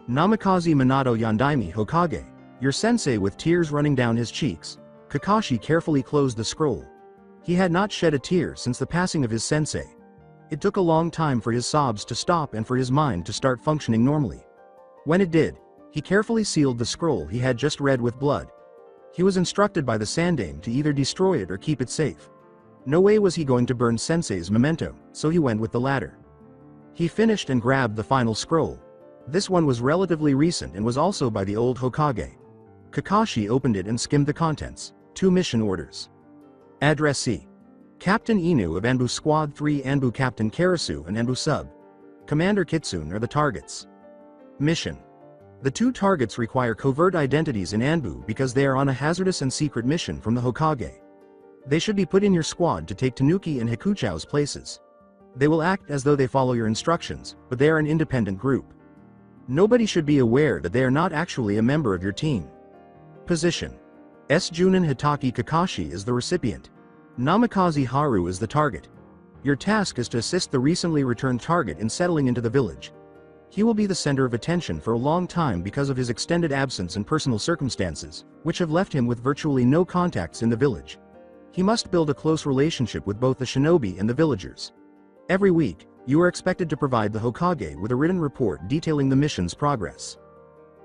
Namikaze Minato Yondaime Hokage, your sensei. With tears running down his cheeks, Kakashi carefully closed the scroll. He had not shed a tear since the passing of his sensei. It took a long time for his sobs to stop and for his mind to start functioning normally. When it did, he carefully sealed the scroll he had just read with blood. He was instructed by the Sandame to either destroy it or keep it safe. No way was he going to burn Sensei's memento, so he went with the latter. He finished and grabbed the final scroll. This one was relatively recent and was also by the old Hokage. Kakashi opened it and skimmed the contents. 2 mission orders. Addressee: Captain Inu of ANBU Squad 3, ANBU Captain Karasu and ANBU Sub Commander Kitsune are the targets. Mission: the 2 targets require covert identities in ANBU because they are on a hazardous and secret mission from the Hokage. They should be put in your squad to take Tanuki and Hikuchou's places. They will act as though they follow your instructions, but they are an independent group. Nobody should be aware that they are not actually a member of your team. Position: Junin Hitaki Kakashi is the recipient. Namikaze Haru is the target. Your task is to assist the recently returned target in settling into the village. He will be the center of attention for a long time because of his extended absence and personal circumstances, which have left him with virtually no contacts in the village. He must build a close relationship with both the shinobi and the villagers. Every week, you are expected to provide the Hokage with a written report detailing the mission's progress.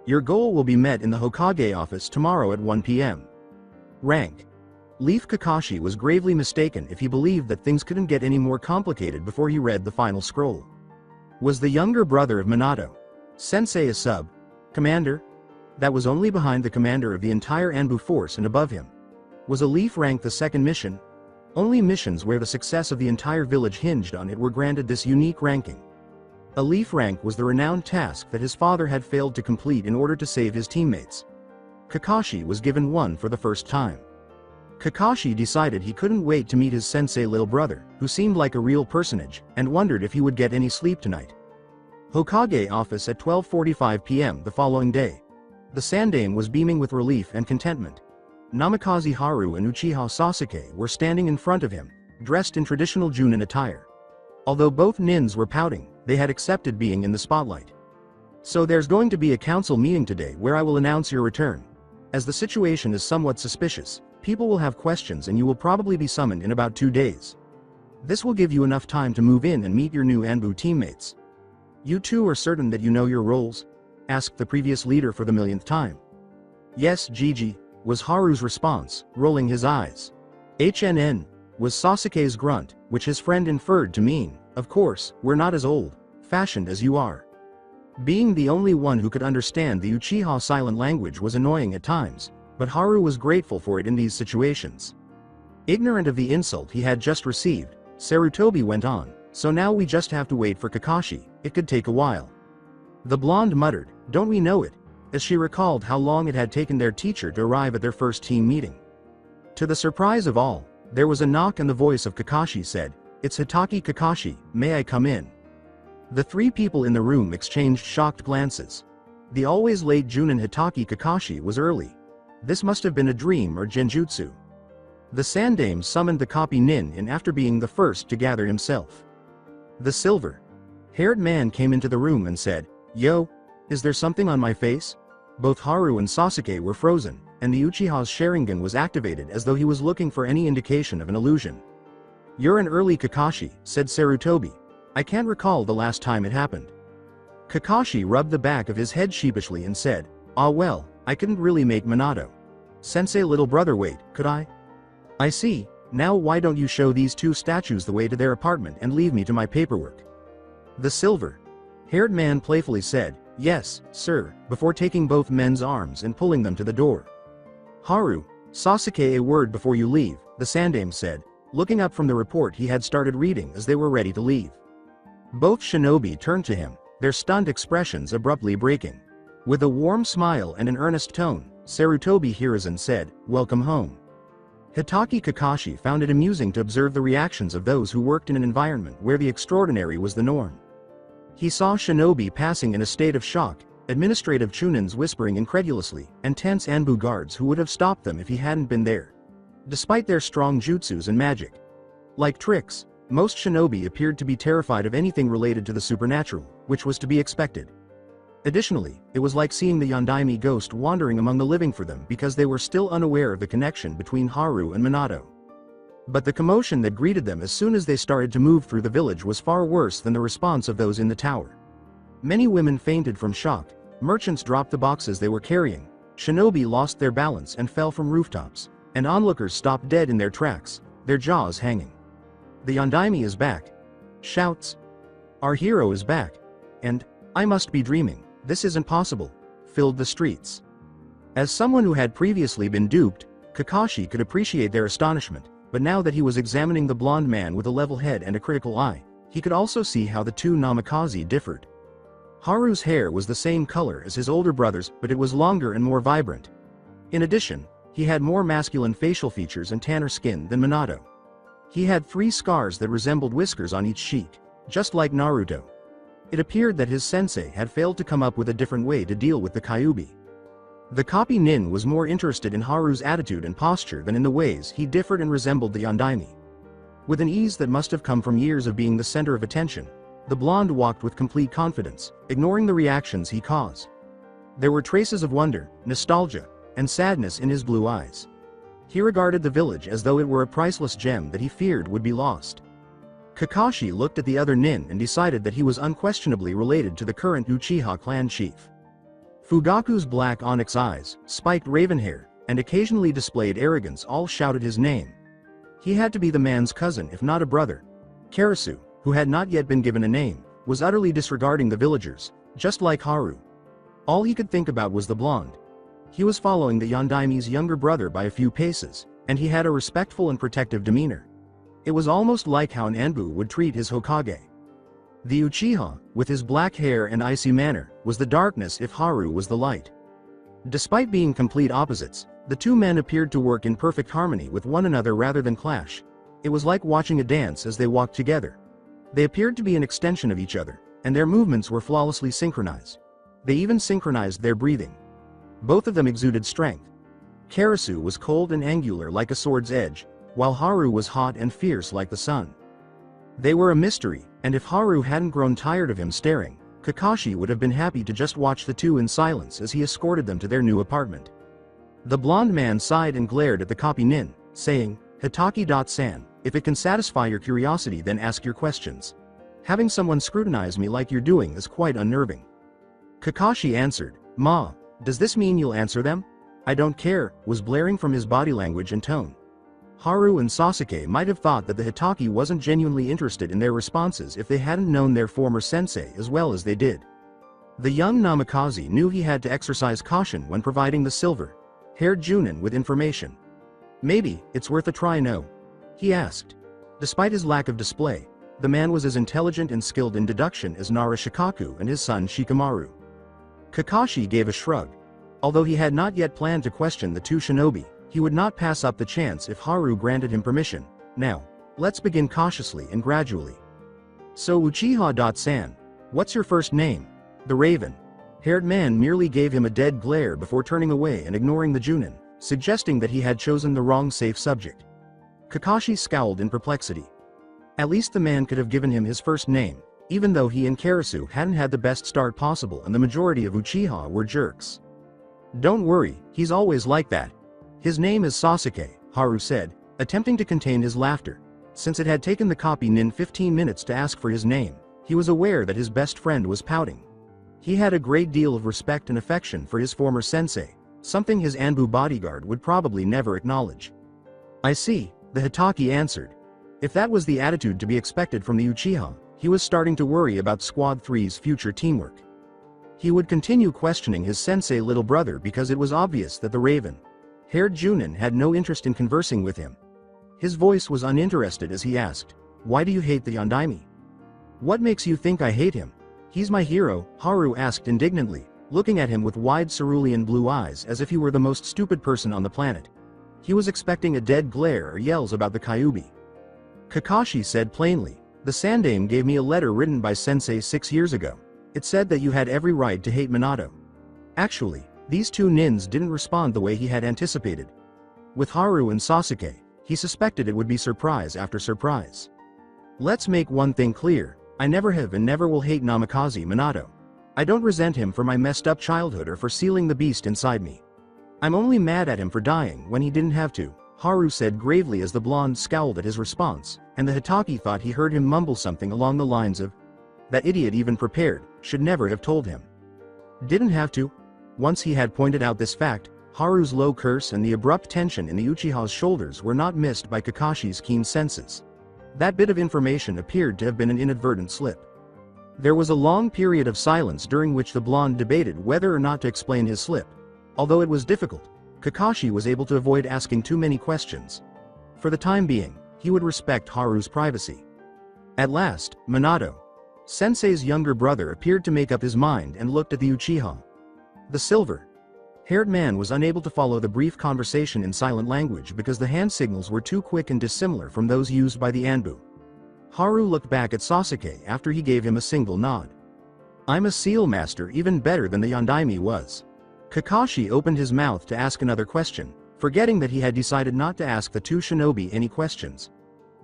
Your goal will be met in the Hokage office tomorrow at 1 p.m. Rank. Leaf Kakashi was gravely mistaken if he believed that things couldn't get any more complicated before he read the final scroll. Was the younger brother of Minato. Sensei a sub. Commander? That was only behind the commander of the entire ANBU force and above him. Was a Leaf rank the second mission? Only missions where the success of the entire village hinged on it were granted this unique ranking. A Leaf rank was the renowned task that his father had failed to complete in order to save his teammates. Kakashi was given one for the first time. Kakashi decided he couldn't wait to meet his sensei little brother, who seemed like a real personage, and wondered if he would get any sleep tonight. Hokage office at 12:45 p.m. the following day. The Sandaime was beaming with relief and contentment. Namikaze Haru and Uchiha Sasuke were standing in front of him, dressed in traditional Junin attire. Although both nins were pouting, they had accepted being in the spotlight. So there's going to be a council meeting today where I will announce your return. As the situation is somewhat suspicious, people will have questions and you will probably be summoned in about 2 days. This will give you enough time to move in and meet your new ANBU teammates. You two are certain that you know your roles? Asked the previous leader for the millionth time. Yes, Gigi, was Haru's response, rolling his eyes. HNN, was Sasuke's grunt, which his friend inferred to mean, of course, we're not as old-fashioned as you are. Being the only one who could understand the Uchiha silent language was annoying at times, but Haru was grateful for it in these situations. Ignorant of the insult he had just received, Sarutobi went on, so now we just have to wait for Kakashi, it could take a while. The blonde muttered, don't we know it, as she recalled how long it had taken their teacher to arrive at their first team meeting. To the surprise of all, there was a knock and the voice of Kakashi said, it's Hitaki Kakashi, may I come in? The three people in the room exchanged shocked glances. The always late Junin Hitaki Kakashi was early. This must have been a dream or genjutsu. The Sandaime summoned the copy nin in after being the first to gather himself. The silver-haired man came into the room and said, yo, is there something on my face? Both Haru and Sasuke were frozen, and the Uchiha's Sharingan was activated as though he was looking for any indication of an illusion. You're an early Kakashi, said Sarutobi. I can't recall the last time it happened. Kakashi rubbed the back of his head sheepishly and said, ah well, I couldn't really make Minato. Sensei little brother wait, could I? I see, now why don't you show these two statues the way to their apartment and leave me to my paperwork? The silver-haired man playfully said, yes, sir, before taking both men's arms and pulling them to the door. Haru, Sasuke, a word before you leave, the Sandaime said, looking up from the report he had started reading as they were ready to leave. Both shinobi turned to him, their stunned expressions abruptly breaking. With a warm smile and an earnest tone, Sarutobi Hiruzen said, welcome home. Hitaki Kakashi found it amusing to observe the reactions of those who worked in an environment where the extraordinary was the norm. He saw shinobi passing in a state of shock, administrative chunins whispering incredulously, and tense ANBU guards who would have stopped them if he hadn't been there. Despite their strong jutsus and magic. Like tricks, most shinobi appeared to be terrified of anything related to the supernatural, which was to be expected. Additionally, it was like seeing the Yondaime ghost wandering among the living for them because they were still unaware of the connection between Haru and Minato. But the commotion that greeted them as soon as they started to move through the village was far worse than the response of those in the tower. Many women fainted from shock, merchants dropped the boxes they were carrying, shinobi lost their balance and fell from rooftops, and onlookers stopped dead in their tracks, their jaws hanging. The Yondaime is back. Shouts. Our hero is back. And, I must be dreaming, this isn't possible, filled the streets. As someone who had previously been duped, Kakashi could appreciate their astonishment, but now that he was examining the blonde man with a level head and a critical eye, he could also see how the two Namikaze differed. Haru's hair was the same color as his older brother's, but it was longer and more vibrant. In addition, he had more masculine facial features and tanner skin than Minato. He had 3 scars that resembled whiskers on each cheek, just like Naruto. It appeared that his sensei had failed to come up with a different way to deal with the Kyuubi. The copy nin was more interested in Haru's attitude and posture than in the ways he differed and resembled the Yondaime. With an ease that must have come from years of being the center of attention, the blonde walked with complete confidence, ignoring the reactions he caused. There were traces of wonder, nostalgia, and sadness in his blue eyes. He regarded the village as though it were a priceless gem that he feared would be lost. Kakashi looked at the other nin and decided that he was unquestionably related to the current Uchiha clan chief. Fugaku's black onyx eyes, spiked raven hair, and occasionally displayed arrogance all shouted his name. He had to be the man's cousin if not a brother. Karasu, who had not yet been given a name, was utterly disregarding the villagers, just like Haru. All he could think about was the blonde. He was following the Yondaime's younger brother by a few paces, and he had a respectful and protective demeanor. It was almost like how an ANBU would treat his Hokage. The Uchiha, with his black hair and icy manner, was the darkness if Haru was the light. Despite being complete opposites, the two men appeared to work in perfect harmony with one another rather than clash. It was like watching a dance as they walked together. They appeared to be an extension of each other, and their movements were flawlessly synchronized. They even synchronized their breathing. Both of them exuded strength. Karasu was cold and angular like a sword's edge, while Haru was hot and fierce like the sun. They were a mystery, and if Haru hadn't grown tired of him staring, Kakashi would have been happy to just watch the two in silence as he escorted them to their new apartment. The blonde man sighed and glared at the copy nin, saying, "Hitaki-san, if it can satisfy your curiosity then ask your questions. Having someone scrutinize me like you're doing is quite unnerving." Kakashi answered, "Ma, does this mean you'll answer them?" "I don't care," was blaring from his body language and tone. Haru and Sasuke might have thought that the Hitaki wasn't genuinely interested in their responses if they hadn't known their former sensei as well as they did. The young Namikaze knew he had to exercise caution when providing the silver-haired Junin with information. "Maybe, it's worth a try, no?" he asked. Despite his lack of display, the man was as intelligent and skilled in deduction as Nara Shikaku and his son Shikamaru. Kakashi gave a shrug. Although he had not yet planned to question the two shinobi, he would not pass up the chance if Haru granted him permission. "Now, let's begin cautiously and gradually. So Uchiha-san, what's your first name?" The raven-haired man merely gave him a dead glare before turning away and ignoring the Junin, suggesting that he had chosen the wrong safe subject. Kakashi scowled in perplexity. At least the man could have given him his first name, even though he and Karasu hadn't had the best start possible and the majority of Uchiha were jerks. "Don't worry, he's always like that. His name is Sasuke," Haru said, attempting to contain his laughter. Since it had taken the copy nin 15 minutes to ask for his name, he was aware that his best friend was pouting. He had a great deal of respect and affection for his former sensei, something his ANBU bodyguard would probably never acknowledge. "I see," the Hitaki answered. If that was the attitude to be expected from the Uchiha, he was starting to worry about Squad 3's future teamwork. He would continue questioning his sensei little brother because it was obvious that the raven-haired Junin had no interest in conversing with him. His voice was uninterested as he asked, "Why do you hate the Yondaime?" "What makes you think I hate him? He's my hero," Haru asked indignantly, looking at him with wide cerulean blue eyes as if he were the most stupid person on the planet. He was expecting a dead glare or yells about the Kyuubi. Kakashi said plainly, "The Sandaime gave me a letter written by Sensei 6 years ago. It said that you had every right to hate Minato." Actually, these two nins didn't respond the way he had anticipated. With Haru and Sasuke, he suspected it would be surprise after surprise. "Let's make one thing clear, I never have and never will hate Namikaze Minato. I don't resent him for my messed up childhood or for sealing the beast inside me. I'm only mad at him for dying when he didn't have to," Haru said gravely as the blonde scowled at his response, and the Hitaki thought he heard him mumble something along the lines of, "That idiot even prepared, should never have told him." Didn't have to? Once he had pointed out this fact, Haru's low curse and the abrupt tension in the Uchiha's shoulders were not missed by Kakashi's keen senses. That bit of information appeared to have been an inadvertent slip. There was a long period of silence during which the blonde debated whether or not to explain his slip. Although it was difficult, Kakashi was able to avoid asking too many questions. For the time being, he would respect Haru's privacy. At last, Minato, Sensei's younger brother, appeared to make up his mind and looked at the Uchiha. The silver-haired man was unable to follow the brief conversation in silent language because the hand signals were too quick and dissimilar from those used by the ANBU. Haru looked back at Sasuke after he gave him a single nod. "I'm a seal master even better than the Yondaime was. Kakashi opened his mouth to ask another question, forgetting that he had decided not to ask the two shinobi any questions.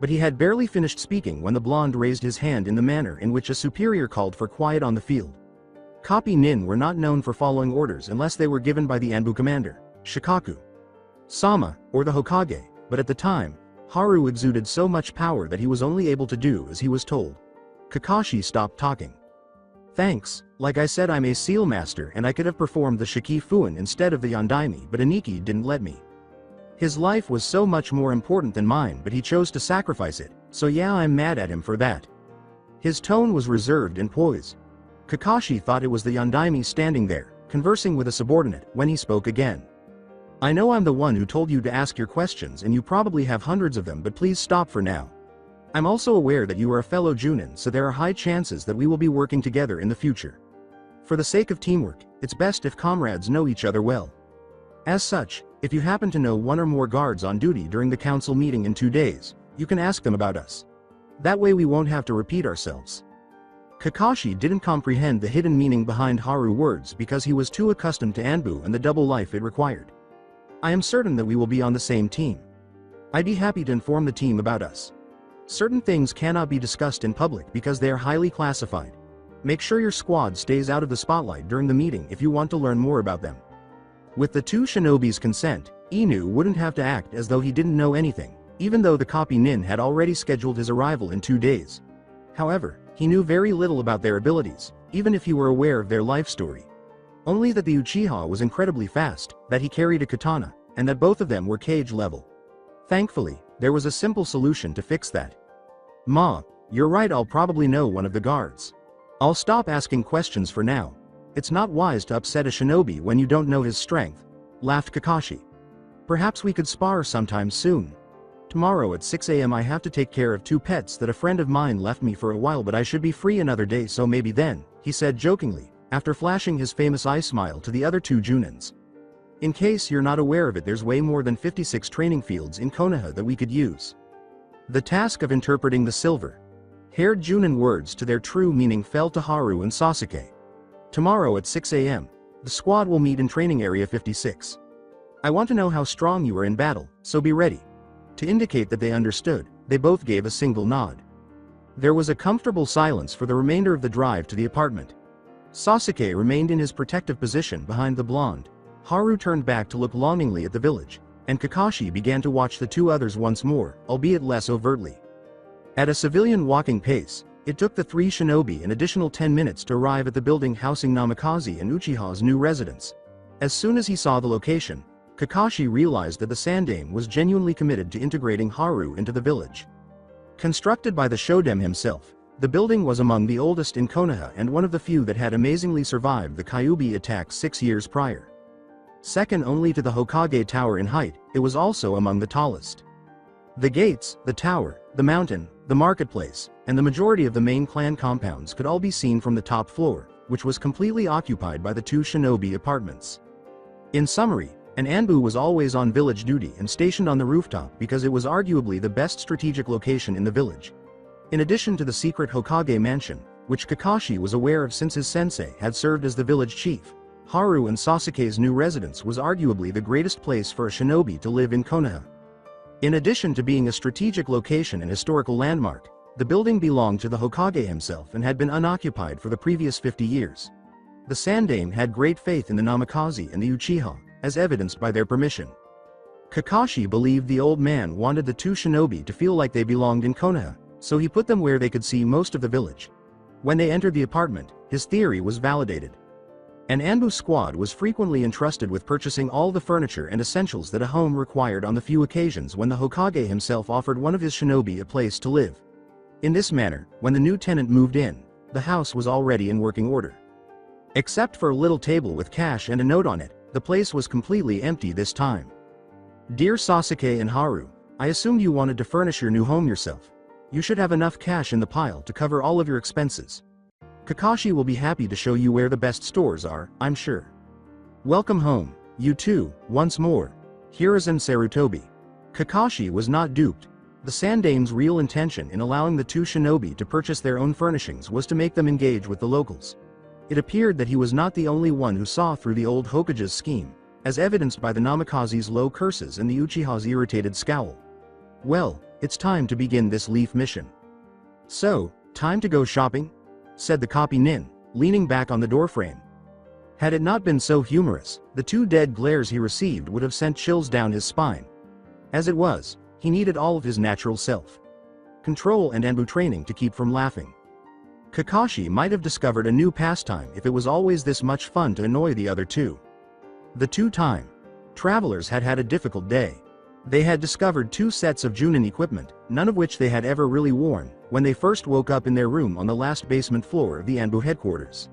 But he had barely finished speaking when the blonde raised his hand in the manner in which a superior called for quiet on the field. Copy Nin were not known for following orders unless they were given by the ANBU commander, Shikaku Sama, or the Hokage, but at the time, Haru exuded so much power that he was only able to do as he was told. Kakashi stopped talking. Thanks, like I said, I'm a seal master and I could have performed the Shiki Fuin instead of the Yondaime, but Aniki didn't let me. His life was so much more important than mine, but he chose to sacrifice it, so yeah, I'm mad at him for that. His tone was reserved and poised. Kakashi thought it was the Yondaime standing there, conversing with a subordinate, when he spoke again. I know I'm the one who told you to ask your questions and you probably have hundreds of them, but please stop for now. I'm also aware that you are a fellow Junin, so there are high chances that we will be working together in the future. For the sake of teamwork, it's best if comrades know each other well. As such, if you happen to know one or more guards on duty during the council meeting in 2 days, you can ask them about us. That way we won't have to repeat ourselves. Kakashi didn't comprehend the hidden meaning behind Haru's words because he was too accustomed to ANBU and the double life it required. I am certain that we will be on the same team. I'd be happy to inform the team about us. Certain things cannot be discussed in public because they are highly classified. Make sure your squad stays out of the spotlight during the meeting if you want to learn more about them. With the two shinobi's consent, Inu wouldn't have to act as though he didn't know anything, even though the copy Nin had already scheduled his arrival in 2 days. However, he knew very little about their abilities, even if he were aware of their life story. Only that the Uchiha was incredibly fast, that he carried a katana, and that both of them were cage level. Thankfully, there was a simple solution to fix that. Ma, you're right, I'll probably know one of the guards. I'll stop asking questions for now. It's not wise to upset a shinobi when you don't know his strength, laughed Kakashi. Perhaps we could spar sometime soon. Tomorrow at 6 a.m. I have to take care of 2 pets that a friend of mine left me for a while, but I should be free another day, so maybe then, he said jokingly, after flashing his famous eye smile to the other 2 Junins. In case you're not aware of it, there's way more than 56 training fields in Konoha that we could use. The task of interpreting the silver-haired Junin words to their true meaning fell to Haru and Sasuke. Tomorrow at 6 a.m., the squad will meet in training area 56. I want to know how strong you are in battle, so be ready. To indicate that they understood, they both gave a single nod. There was a comfortable silence for the remainder of the drive to the apartment. Sasuke remained in his protective position behind the blonde. Haru turned back to look longingly at the village, and Kakashi began to watch the 2 others once more, albeit less overtly. At a civilian walking pace, it took the 3 shinobi an additional 10 minutes to arrive at the building housing Namikaze and Uchiha's new residence. As soon as he saw the location, Kakashi realized that the Sandaime was genuinely committed to integrating Haru into the village. Constructed by the Shoden himself, the building was among the oldest in Konoha and one of the few that had amazingly survived the Kyuubi attack 6 years prior. Second only to the Hokage Tower in height, it was also among the tallest. The gates, the tower, the mountain, the marketplace, and the majority of the main clan compounds could all be seen from the top floor, which was completely occupied by the 2 shinobi apartments. In summary, an ANBU was always on village duty and stationed on the rooftop because it was arguably the best strategic location in the village. In addition to the secret Hokage mansion, which Kakashi was aware of since his sensei had served as the village chief, Haru and Sasuke's new residence was arguably the greatest place for a shinobi to live in Konoha. In addition to being a strategic location and historical landmark, the building belonged to the Hokage himself and had been unoccupied for the previous 50 years. The Sandaime had great faith in the Namikaze and the Uchiha, as evidenced by their permission. Kakashi believed the old man wanted the 2 shinobi to feel like they belonged in Konoha, so he put them where they could see most of the village. When they entered the apartment, his theory was validated. An ANBU squad was frequently entrusted with purchasing all the furniture and essentials that a home required on the few occasions when the Hokage himself offered one of his shinobi a place to live. In this manner, when the new tenant moved in, the house was already in working order. Except for a little table with cash and a note on it, the place was completely empty this time. Dear Sasuke and Haru, I assumed you wanted to furnish your new home yourself. You should have enough cash in the pile to cover all of your expenses. Kakashi will be happy to show you where the best stores are, I'm sure. Welcome home, you two, once more. Hiruzen Sarutobi. Kakashi was not duped. The Sandaime's real intention in allowing the 2 shinobi to purchase their own furnishings was to make them engage with the locals. It appeared that he was not the only one who saw through the old Hokage's scheme, as evidenced by the Namikaze's low curses and the Uchiha's irritated scowl. Well, it's time to begin this leaf mission. So, time to go shopping? Said the copy nin, leaning back on the doorframe. Had it not been so humorous, the 2 dead glares he received would have sent chills down his spine. As it was, he needed all of his natural self-control and ANBU training to keep from laughing. Kakashi might have discovered a new pastime if it was always this much fun to annoy the other 2. The 2 time travelers had had a difficult day. They had discovered 2 sets of Junin equipment, none of which they had ever really worn, when they first woke up in their room on the last basement floor of the ANBU headquarters.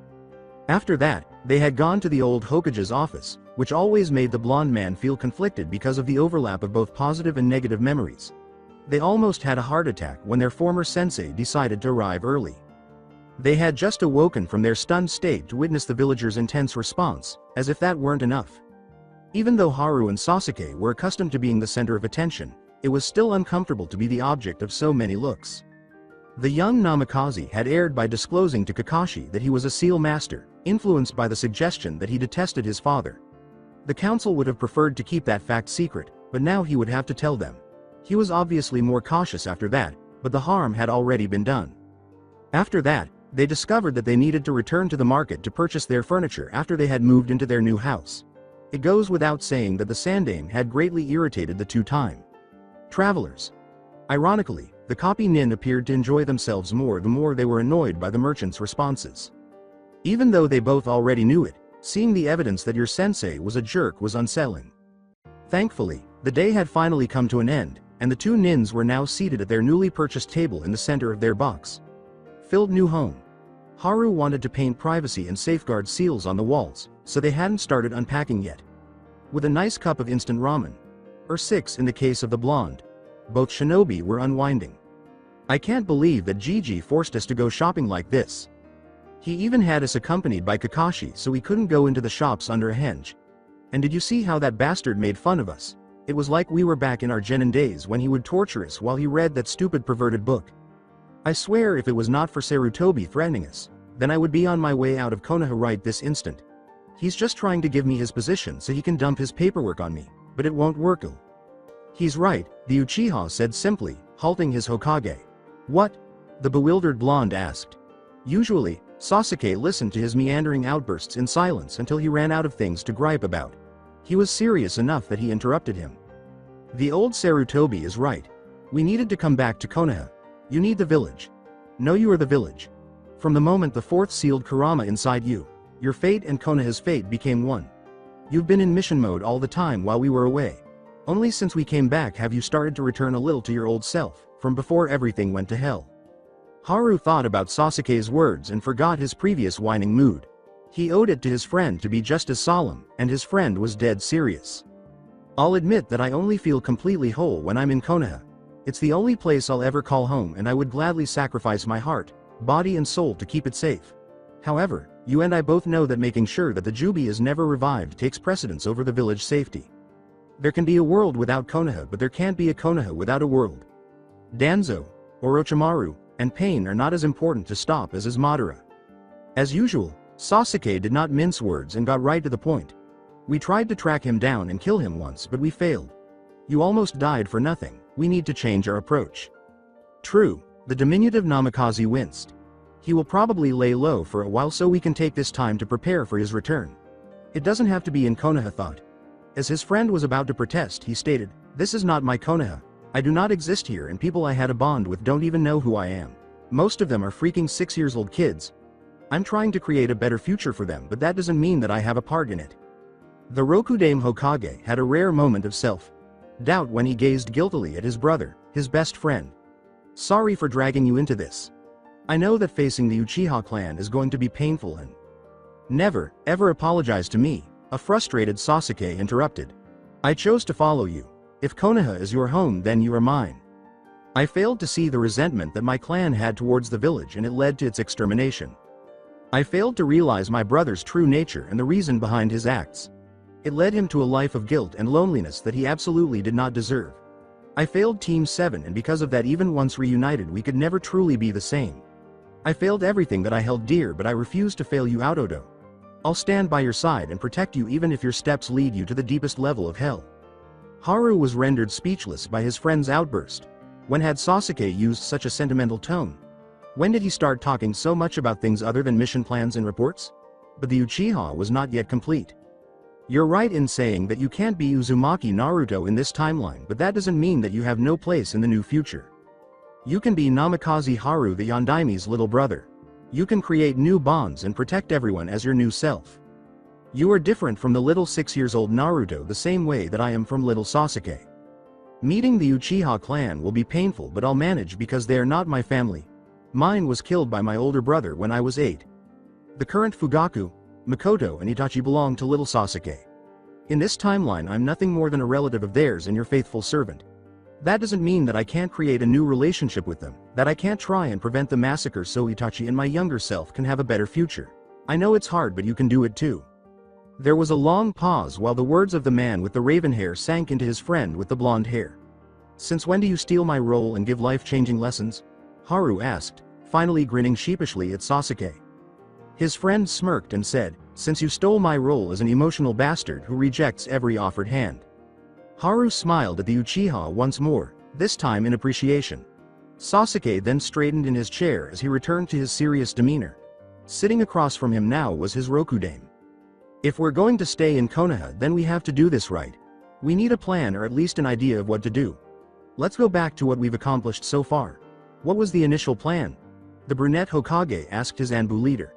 After that, they had gone to the old Hokage's office, which always made the blonde man feel conflicted because of the overlap of both positive and negative memories. They almost had a heart attack when their former sensei decided to arrive early. They had just awoken from their stunned state to witness the villagers' intense response, as if that weren't enough. Even though Haru and Sasuke were accustomed to being the center of attention, it was still uncomfortable to be the object of so many looks. The young Namikaze had erred by disclosing to Kakashi that he was a seal master, influenced by the suggestion that he detested his father. The council would have preferred to keep that fact secret, but now he would have to tell them. He was obviously more cautious after that, but the harm had already been done. After that, they discovered that they needed to return to the market to purchase their furniture after they had moved into their new house. It goes without saying that the Sandaime had greatly irritated the 2 time travelers. Ironically, the copy nin appeared to enjoy themselves more the more they were annoyed by the merchants' responses. Even though they both already knew it, seeing the evidence that your sensei was a jerk was unsettling. Thankfully, the day had finally come to an end, and the 2 nins were now seated at their newly purchased table in the center of their box-filled new home. Haru wanted to paint privacy and safeguard seals on the walls, so they hadn't started unpacking yet. With a nice cup of instant ramen, or 6 in the case of the blonde, both shinobi were unwinding. I can't believe that Gigi forced us to go shopping like this. He even had us accompanied by Kakashi so we couldn't go into the shops under a henge. And did you see how that bastard made fun of us? It was like we were back in our genin days when he would torture us while he read that stupid perverted book. I swear if it was not for Sarutobi threatening us, then I would be on my way out of Konoha right this instant. He's just trying to give me his position so he can dump his paperwork on me, but it won't work. He's right, the Uchiha said simply, halting his Hokage. What? The bewildered blonde asked. Usually, Sasuke listened to his meandering outbursts in silence until he ran out of things to gripe about. He was serious enough that he interrupted him. The old Sarutobi is right. We needed to come back to Konoha. You need the village. No, you are the village. From the moment the 4th sealed Kurama inside you, your fate and Konoha's fate became one. You've been in mission mode all the time while we were away. Only since we came back have you started to return a little to your old self, from before everything went to hell. Haru thought about Sasuke's words and forgot his previous whining mood. He owed it to his friend to be just as solemn, and his friend was dead serious. I'll admit that I only feel completely whole when I'm in Konoha. It's the only place I'll ever call home, and I would gladly sacrifice my heart, body and soul to keep it safe. However, you and I both know that making sure that the Jubi is never revived takes precedence over the village safety. There can be a world without Konoha, but there can't be a Konoha without a world. Danzo, Orochimaru, and Pain are not as important to stop as is Madara. As usual, Sasuke did not mince words and got right to the point. We tried to track him down and kill him once, but we failed. You almost died for nothing. We need to change our approach. True, the diminutive Namikaze winced. He will probably lay low for a while so we can take this time to prepare for his return. It doesn't have to be in Konoha, thought. As his friend was about to protest, he stated, "This is not my Konoha. I do not exist here, and people I had a bond with don't even know who I am. Most of them are freaking 6-year-old kids. I'm trying to create a better future for them, but that doesn't mean that I have a part in it." The Rokudame Hokage had a rare moment of self-doubt when he gazed guiltily at his brother, his best friend. "Sorry for dragging you into this. I know that facing the Uchiha clan is going to be painful and—" "Never, ever apologize to me," a frustrated Sasuke interrupted. "I chose to follow you. If Konoha is your home, then you are mine." I failed to see the resentment that my clan had towards the village, and it led to its extermination. I failed to realize my brother's true nature and the reason behind his acts. It led him to a life of guilt and loneliness that he absolutely did not deserve. I failed Team 7, and because of that, even once reunited, we could never truly be the same. I failed everything that I held dear, but I refuse to fail you out, Odo. I'll stand by your side and protect you even if your steps lead you to the deepest level of hell. Haru was rendered speechless by his friend's outburst. When had Sasuke used such a sentimental tone? When did he start talking so much about things other than mission plans and reports? But the Uchiha was not yet complete. You're right in saying that you can't be Uzumaki Naruto in this timeline, but that doesn't mean that you have no place in the new future. You can be Namikaze Haru, the Yondaime's little brother. You can create new bonds and protect everyone as your new self. You are different from the little 6-year-old Naruto the same way that I am from little Sasuke. Meeting the Uchiha clan will be painful, but I'll manage because they are not my family. Mine was killed by my older brother when I was 8. The current Fugaku, Mikoto and Itachi belong to little Sasuke. In this timeline I'm nothing more than a relative of theirs and your faithful servant. That doesn't mean that I can't create a new relationship with them, that I can't try and prevent the massacre so Itachi and my younger self can have a better future. I know it's hard, but you can do it too. There was a long pause while the words of the man with the raven hair sank into his friend with the blonde hair. Since when do you steal my role and give life-changing lessons? Haru asked, finally grinning sheepishly at Sasuke. His friend smirked and said, since you stole my role as an emotional bastard who rejects every offered hand. Haru smiled at the Uchiha once more, this time in appreciation. Sasuke then straightened in his chair as he returned to his serious demeanor. Sitting across from him now was his Rokudame. If we're going to stay in Konoha, then we have to do this right. We need a plan, or at least an idea of what to do. Let's go back to what we've accomplished so far. What was the initial plan? The brunette Hokage asked his ANBU leader.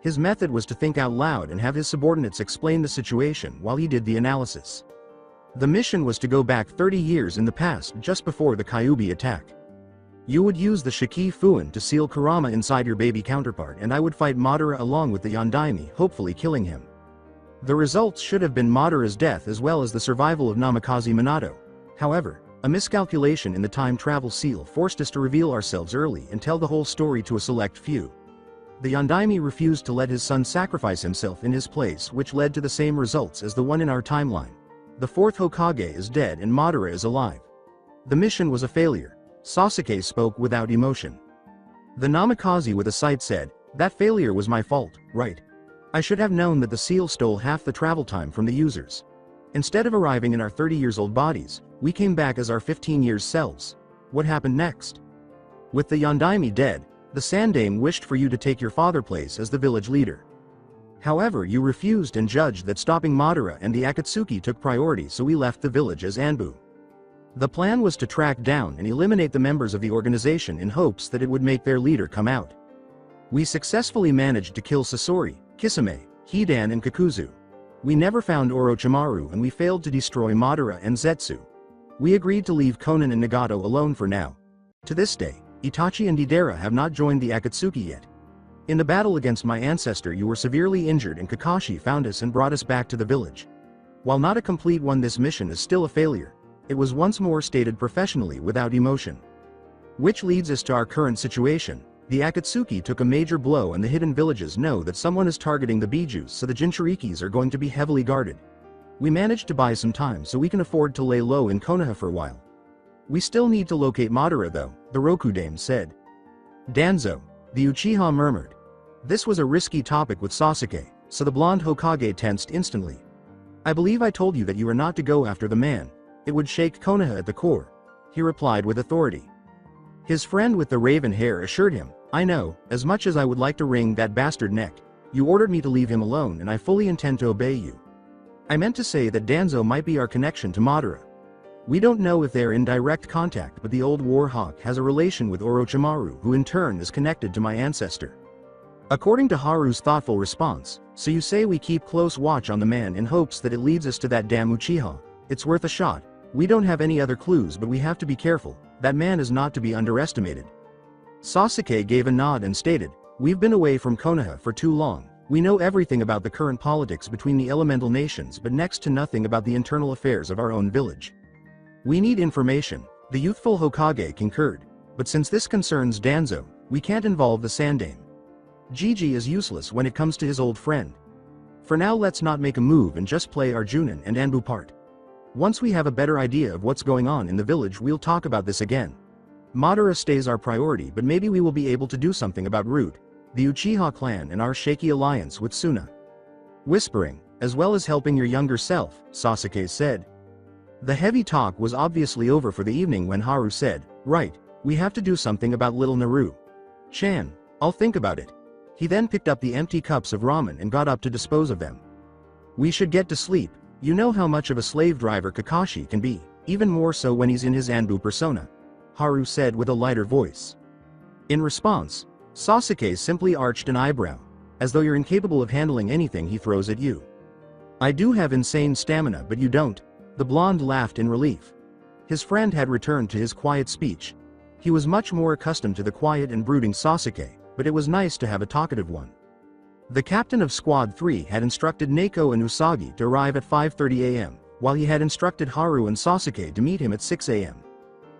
His method was to think out loud and have his subordinates explain the situation while he did the analysis. The mission was to go back 30 years in the past, just before the Kyuubi attack. You would use the Shiki Fuin to seal Kurama inside your baby counterpart, and I would fight Madara along with the Yondaime, hopefully killing him. The results should have been Madara's death as well as the survival of Namikaze Minato. However, a miscalculation in the time travel seal forced us to reveal ourselves early and tell the whole story to a select few. The Yondaime refused to let his son sacrifice himself in his place, which led to the same results as the one in our timeline. The 4th Hokage is dead and Madara is alive. The mission was a failure. Sasuke spoke without emotion. The Namikaze with a sight said, that failure was my fault, right? I should have known that the seal stole half the travel time from the users. Instead of arriving in our 30-year-old bodies, we came back as our 15-year selves. What happened next? With the Yondaime dead, the Sandaime wished for you to take your father's place as the village leader. However, you refused and judged that stopping Madara and the Akatsuki took priority, so we left the village as ANBU. The plan was to track down and eliminate the members of the organization in hopes that it would make their leader come out. We successfully managed to kill Sasori, Kisame, Hidan and Kakuzu. We never found Orochimaru and we failed to destroy Madara and Zetsu. We agreed to leave Konan and Nagato alone for now. To this day, Itachi and Deidara have not joined the Akatsuki yet. In the battle against my ancestor you were severely injured and Kakashi found us and brought us back to the village. While not a complete one, this mission is still a failure. It was once more stated professionally without emotion. Which leads us to our current situation. The Akatsuki took a major blow and the hidden villages know that someone is targeting the Bijus, so the Jinchurikis are going to be heavily guarded. We managed to buy some time so we can afford to lay low in Konoha for a while. We still need to locate Madara though, the Rokudame said. Danzo, the Uchiha murmured. This was a risky topic with Sasuke, so the blonde Hokage tensed instantly. I believe I told you that you are not to go after the man. It would shake Konoha at the core, he replied with authority. His friend with the raven hair assured him, I know, as much as I would like to wring that bastard neck, you ordered me to leave him alone and I fully intend to obey you. I meant to say that Danzo might be our connection to Madara. We don't know if they're in direct contact, but the old Warhawk has a relation with Orochimaru, who in turn is connected to my ancestor. According to Haru's thoughtful response, so you say we keep close watch on the man in hopes that it leads us to that damn Uchiha. It's worth a shot. We don't have any other clues, but we have to be careful. That man is not to be underestimated. Sasuke gave a nod and stated, we've been away from Konoha for too long. We know everything about the current politics between the elemental nations, but next to nothing about the internal affairs of our own village. We need information. The youthful Hokage concurred. But since this concerns Danzo, we can't involve the Sandaime. Gigi is useless when it comes to his old friend. For now let's not make a move and just play our Junin and ANBU part. Once we have a better idea of what's going on in the village we'll talk about this again. Madara stays our priority, but maybe we will be able to do something about Root, the Uchiha clan and our shaky alliance with Suna. Whispering, as well as helping your younger self, Sasuke said. The heavy talk was obviously over for the evening when Haru said, right, we have to do something about little Naru. Chan, I'll think about it. He then picked up the empty cups of ramen and got up to dispose of them. We should get to sleep, you know how much of a slave driver Kakashi can be, even more so when he's in his ANBU persona, Haru said with a lighter voice. In response, Sasuke simply arched an eyebrow, as though you're incapable of handling anything he throws at you. I do have insane stamina, but you don't, the blonde laughed in relief. His friend had returned to his quiet speech. He was much more accustomed to the quiet and brooding Sasuke, but it was nice to have a talkative one. The captain of Squad 3 had instructed Neko and Usagi to arrive at 5:30 a.m., while he had instructed Haru and Sasuke to meet him at 6 a.m.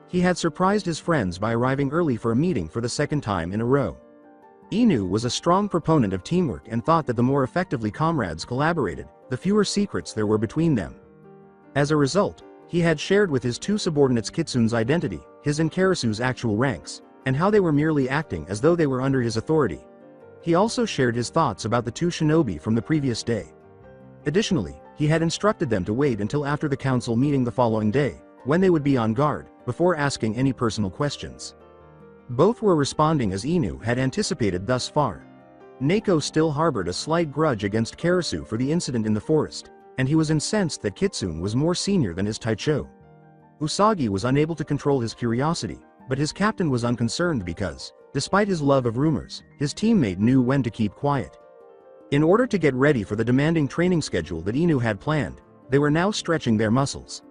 He had surprised his friends by arriving early for a meeting for the second time in a row. Inu was a strong proponent of teamwork and thought that the more effectively comrades collaborated, the fewer secrets there were between them. As a result, he had shared with his two subordinates Kitsune's identity, his and Karasu's actual ranks, and how they were merely acting as though they were under his authority. He also shared his thoughts about the two shinobi from the previous day. Additionally, he had instructed them to wait until after the council meeting the following day, when they would be on guard, before asking any personal questions. Both were responding as Inu had anticipated thus far. Neko still harbored a slight grudge against Karasu for the incident in the forest, and he was incensed that Kitsune was more senior than his Taicho. Usagi was unable to control his curiosity, but his captain was unconcerned because, despite his love of rumors, his teammate knew when to keep quiet. In order to get ready for the demanding training schedule that Inu had planned, they were now stretching their muscles.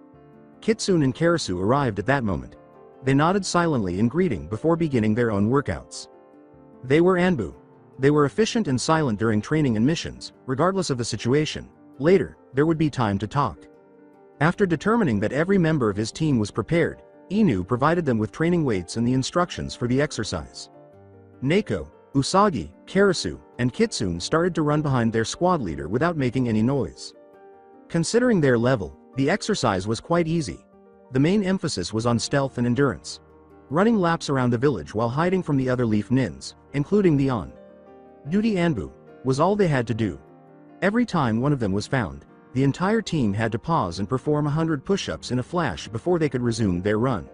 Kitsune and Karasu arrived at that moment. They nodded silently in greeting before beginning their own workouts. They were ANBU. They were efficient and silent during training and missions, regardless of the situation. Later, there would be time to talk. After determining that every member of his team was prepared, Inu provided them with training weights and the instructions for the exercise. Neko, Usagi, Karasu, and Kitsune started to run behind their squad leader without making any noise. Considering their level, the exercise was quite easy. The main emphasis was on stealth and endurance. Running laps around the village while hiding from the other Leaf Nins, including the on-duty ANBU, was all they had to do. Every time one of them was found, the entire team had to pause and perform 100 push-ups in a flash before they could resume their run.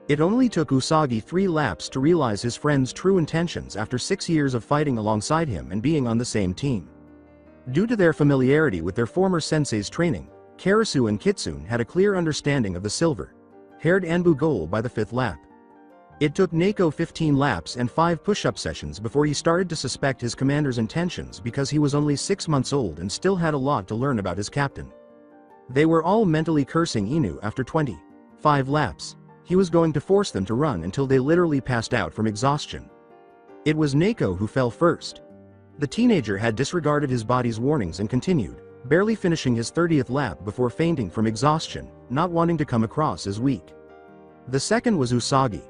It only took Usagi 3 laps to realize his friend's true intentions after 6 years of fighting alongside him and being on the same team. Due to their familiarity with their former sensei's training, Karasu and Kitsune had a clear understanding of the silver-haired ANBU goal by the 5th lap. It took Neko 15 laps and 5 push-up sessions before he started to suspect his commander's intentions because he was only 6 months old and still had a lot to learn about his captain. They were all mentally cursing Inu after 25 laps. He was going to force them to run until they literally passed out from exhaustion. It was Neko who fell first. The teenager had disregarded his body's warnings and continued, barely finishing his 30th lap before fainting from exhaustion, not wanting to come across as weak. The second was Usagi.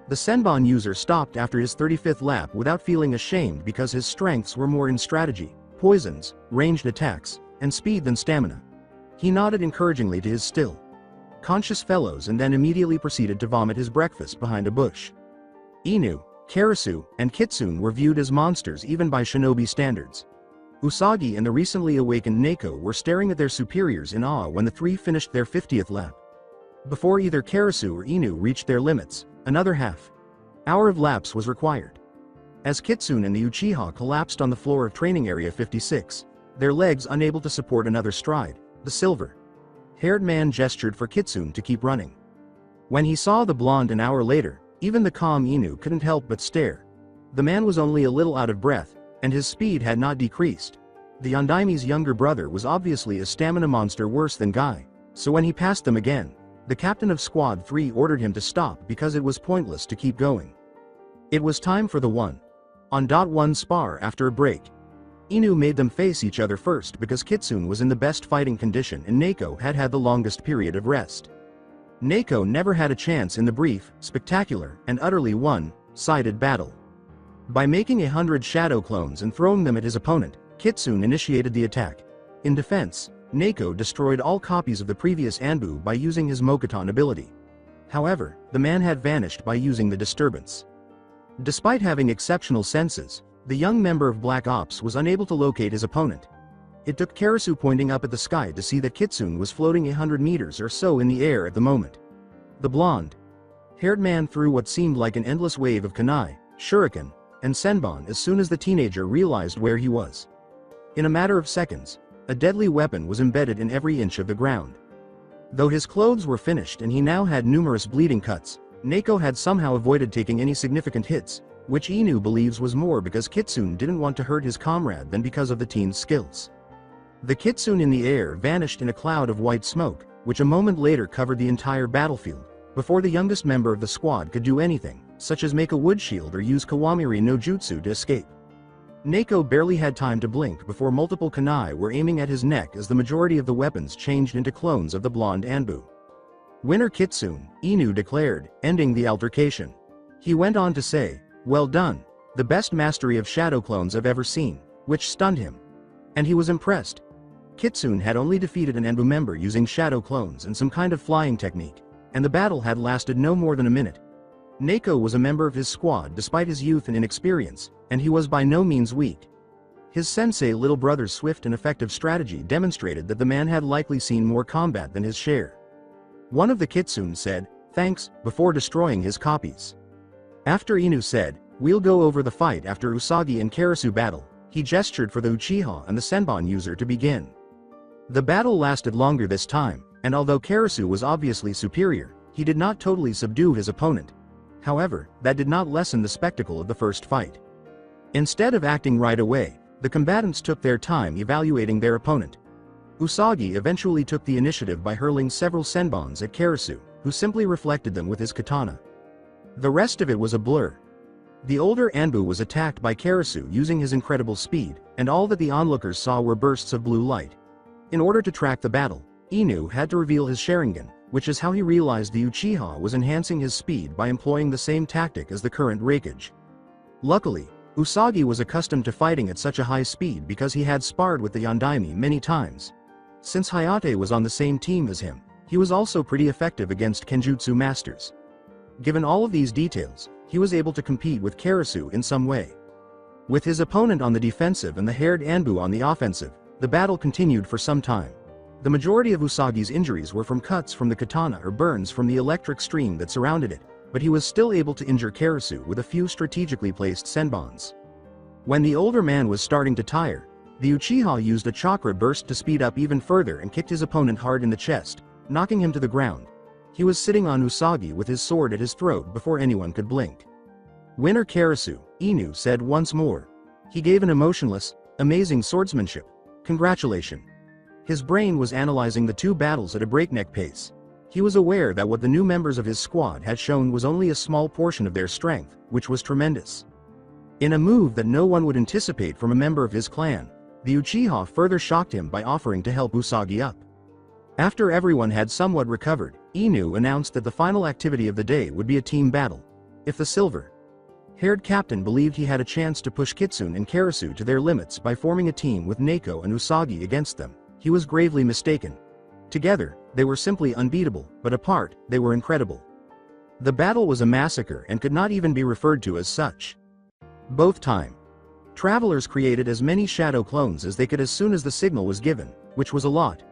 The Senbon user stopped after his 35th lap without feeling ashamed because his strengths were more in strategy, poisons, ranged attacks, and speed than stamina. He nodded encouragingly to his still conscious fellows and then immediately proceeded to vomit his breakfast behind a bush. Inu, Karasu, and Kitsune were viewed as monsters even by shinobi standards. Usagi and the recently awakened Neko were staring at their superiors in awe when the three finished their 50th lap. Before either Karasu or Inu reached their limits, another half-hour of laps was required. As Kitsune and the Uchiha collapsed on the floor of training area 56, their legs unable to support another stride, the silver-haired man gestured for Kitsune to keep running. When he saw the blonde an hour later, even the calm Inu couldn't help but stare. The man was only a little out of breath, and his speed had not decreased. The Yondaime's younger brother was obviously a stamina monster worse than Guy, so when he passed them again, the captain of Squad 3 ordered him to stop because it was pointless to keep going. It was time for the 1-on-1 spar after a break. Inu made them face each other first because Kitsune was in the best fighting condition and Neko had had the longest period of rest. Neko never had a chance in the brief, spectacular, and utterly one-sided battle. By making 100 shadow clones and throwing them at his opponent, Kitsune initiated the attack. In defense, Neko destroyed all copies of the previous ANBU by using his Mokuton ability. However, the man had vanished by using the disturbance. Despite having exceptional senses, the young member of Black Ops was unable to locate his opponent. It took Karasu pointing up at the sky to see that Kitsune was floating 100 meters or so in the air at the moment. The blonde-haired man threw what seemed like an endless wave of kunai, shuriken, and senbon as soon as the teenager realized where he was. In a matter of seconds, a deadly weapon was embedded in every inch of the ground. Though his clothes were finished and he now had numerous bleeding cuts, Neko had somehow avoided taking any significant hits, which Inu believes was more because Kitsune didn't want to hurt his comrade than because of the teen's skills. The Kitsune in the air vanished in a cloud of white smoke, which a moment later covered the entire battlefield, before the youngest member of the squad could do anything, such as make a wood shield or use Kawamiri no Jutsu to escape. Neko barely had time to blink before multiple kunai were aiming at his neck as the majority of the weapons changed into clones of the blonde ANBU. "Winner Kitsune," Inu declared, ending the altercation. He went on to say, "Well done. The best mastery of shadow clones I've ever seen," which stunned him. And he was impressed. Kitsune had only defeated an ANBU member using shadow clones and some kind of flying technique, and the battle had lasted no more than a minute. Neko was a member of his squad despite his youth and inexperience, and he was by no means weak. His sensei little brother's swift and effective strategy demonstrated that the man had likely seen more combat than his share. One of the Kitsune said, "Thanks," before destroying his copies. After Inu said, "We'll go over the fight after Usagi and Karasu battle," he gestured for the Uchiha and the Senbon user to begin. The battle lasted longer this time, and although Karasu was obviously superior, he did not totally subdue his opponent. However, that did not lessen the spectacle of the first fight. Instead of acting right away, the combatants took their time evaluating their opponent. Usagi eventually took the initiative by hurling several senbons at Karasu, who simply reflected them with his katana. The rest of it was a blur. The older ANBU was attacked by Karasu using his incredible speed, and all that the onlookers saw were bursts of blue light. In order to track the battle, Inu had to reveal his Sharingan, which is how he realized the Uchiha was enhancing his speed by employing the same tactic as the current Reikage. Luckily, Usagi was accustomed to fighting at such a high speed because he had sparred with the Yondaime many times. Since Hayate was on the same team as him, he was also pretty effective against Kenjutsu masters. Given all of these details, he was able to compete with Karasu in some way. With his opponent on the defensive and the haired ANBU on the offensive, the battle continued for some time. The majority of Usagi's injuries were from cuts from the katana or burns from the electric stream that surrounded it, but he was still able to injure Karasu with a few strategically placed senbons. When the older man was starting to tire, the Uchiha used a chakra burst to speed up even further and kicked his opponent hard in the chest, knocking him to the ground. He was sitting on Usagi with his sword at his throat before anyone could blink. "Winner Karasu," Inu said once more. He gave an emotionless, "Amazing swordsmanship. Congratulations." His brain was analyzing the two battles at a breakneck pace. He was aware that what the new members of his squad had shown was only a small portion of their strength, which was tremendous. In a move that no one would anticipate from a member of his clan, the Uchiha further shocked him by offering to help Usagi up. After everyone had somewhat recovered, Inu announced that the final activity of the day would be a team battle. If the silver-haired captain believed he had a chance to push Kitsune and Karasu to their limits by forming a team with Neko and Usagi against them, he was gravely mistaken. Together, they were simply unbeatable, but apart, they were incredible. The battle was a massacre and could not even be referred to as such. Both time travelers created as many shadow clones as they could as soon as the signal was given, which was a lot.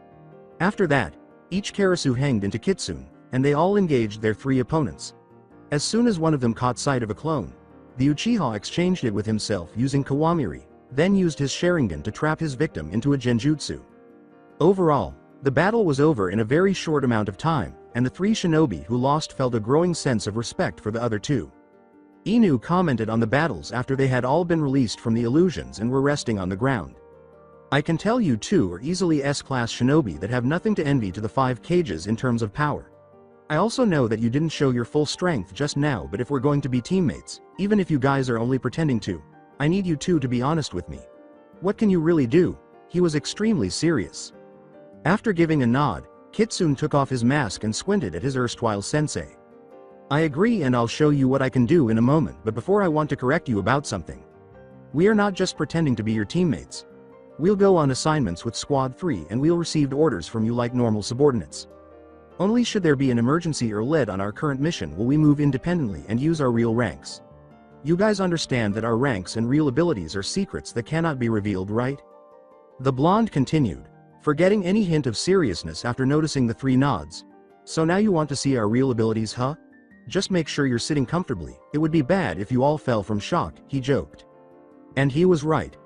After that, each Karasu hanged into Kitsune, and they all engaged their three opponents. As soon as one of them caught sight of a clone, the Uchiha exchanged it with himself using Kawamiri, then used his Sharingan to trap his victim into a genjutsu. Overall, the battle was over in a very short amount of time, and the three shinobi who lost felt a growing sense of respect for the other two. Inu commented on the battles after they had all been released from the illusions and were resting on the ground. "I can tell you two are easily S-class shinobi that have nothing to envy to the 5 cages in terms of power. I also know that you didn't show your full strength just now, but if we're going to be teammates, even if you guys are only pretending to, I need you two to be honest with me. What can you really do?" He was extremely serious. After giving a nod, Kitsune took off his mask and squinted at his erstwhile sensei. "I agree, and I'll show you what I can do in a moment, but before I want to correct you about something. We are not just pretending to be your teammates. We'll go on assignments with Squad 3 and we'll receive orders from you like normal subordinates. Only should there be an emergency or lead on our current mission will we move independently and use our real ranks. You guys understand that our ranks and real abilities are secrets that cannot be revealed, right? The blonde continued, forgetting any hint of seriousness after noticing the three nods. So now you want to see our real abilities, huh? Just make sure you're sitting comfortably, it would be bad if you all fell from shock, he joked. And he was right.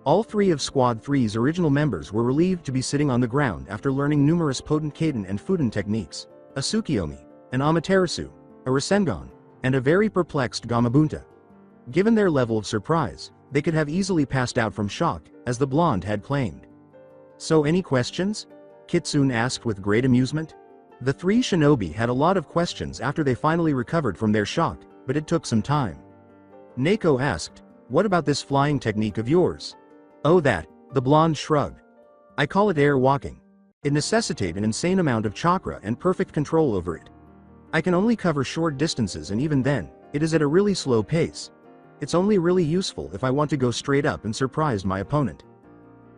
All three of Squad 3's original members were relieved to be sitting on the ground after learning numerous potent Kaden and Fuden techniques, a Tsukiyomi, an Amaterasu, a Rasengan, and a very perplexed Gamabunta. Given their level of surprise, they could have easily passed out from shock, as the blonde had claimed. So any questions? Kitsune asked with great amusement. The three shinobi had a lot of questions after they finally recovered from their shock, but it took some time. Neko asked, what about this flying technique of yours? Oh that, the blonde shrugged. I call it air walking. It necessitates an insane amount of chakra and perfect control over it. I can only cover short distances and even then, it is at a really slow pace. It's only really useful if I want to go straight up and surprise my opponent.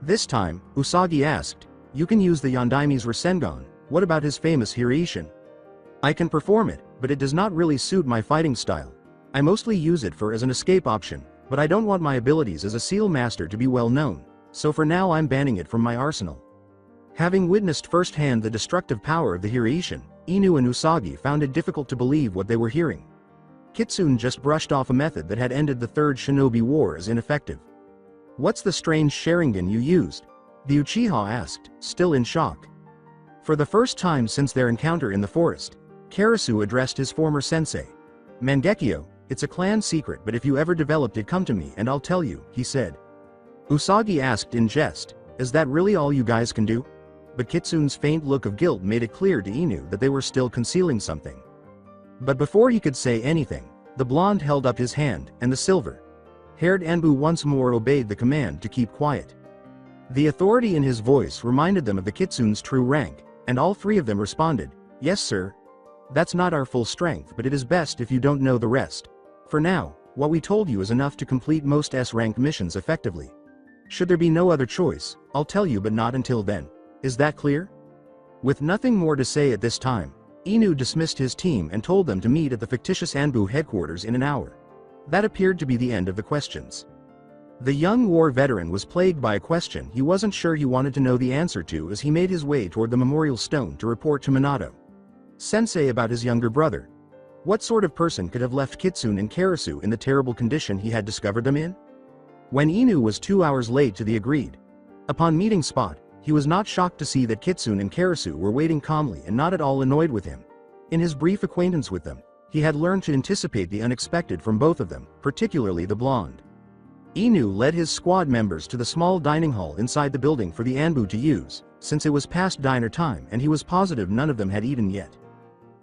This time, Usagi asked, you can use the Yondaimi's Rasengan, what about his famous Hireishin? I can perform it, but it does not really suit my fighting style. I mostly use it as an escape option, but I don't want my abilities as a seal master to be well known, so for now I'm banning it from my arsenal. Having witnessed firsthand the destructive power of the Hireishin, Inu and Usagi found it difficult to believe what they were hearing. Kitsune just brushed off a method that had ended the Third Shinobi War as ineffective. What's the strange Sharingan you used? The Uchiha asked, still in shock. For the first time since their encounter in the forest, Karasu addressed his former sensei. Mangekyo, it's a clan secret, but if you ever developed it, come to me and I'll tell you, he said. Usagi asked in jest, is that really all you guys can do? But Kitsune's faint look of guilt made it clear to Inu that they were still concealing something. But before he could say anything, the blonde held up his hand, and the silver-haired ANBU once more obeyed the command to keep quiet. The authority in his voice reminded them of the Kitsune's true rank, and all three of them responded, yes sir. That's not our full strength, but it is best if you don't know the rest. For now, what we told you is enough to complete most S-ranked missions effectively. Should there be no other choice, I'll tell you, but not until then. Is that clear? With nothing more to say at this time, Inu dismissed his team and told them to meet at the fictitious ANBU headquarters in an hour. That appeared to be the end of the questions. The young war veteran was plagued by a question he wasn't sure he wanted to know the answer to as he made his way toward the memorial stone to report to Minato Sensei about his younger brother. What sort of person could have left Kitsune and Karasu in the terrible condition he had discovered them in? When Inu was 2 hours late to the agreed upon meeting spot, he was not shocked to see that Kitsune and Karasu were waiting calmly and not at all annoyed with him. In his brief acquaintance with them, he had learned to anticipate the unexpected from both of them, particularly the blonde. Inu led his squad members to the small dining hall inside the building for the ANBU to use, since it was past diner time and he was positive none of them had eaten yet.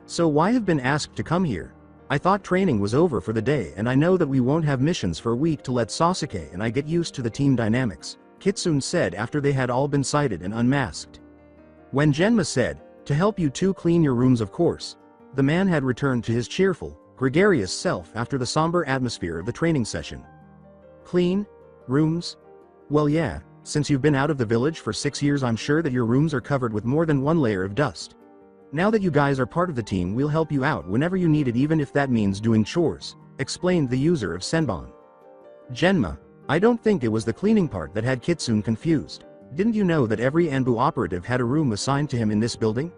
So why have been asked to come here? I thought training was over for the day and I know that we won't have missions for a week to let Sasuke and I get used to the team dynamics, Kitsune said after they had all been sighted and unmasked. When Genma said, to help you two clean your rooms of course, the man had returned to his cheerful, gregarious self after the somber atmosphere of the training session. Clean? Rooms? Well yeah, since you've been out of the village for 6 years I'm sure that your rooms are covered with more than one layer of dust. Now that you guys are part of the team we'll help you out whenever you need it even if that means doing chores, explained the user of Senbon. Genma, I don't think it was the cleaning part that had Kitsune confused. Didn't you know that every ANBU operative had a room assigned to him in this building?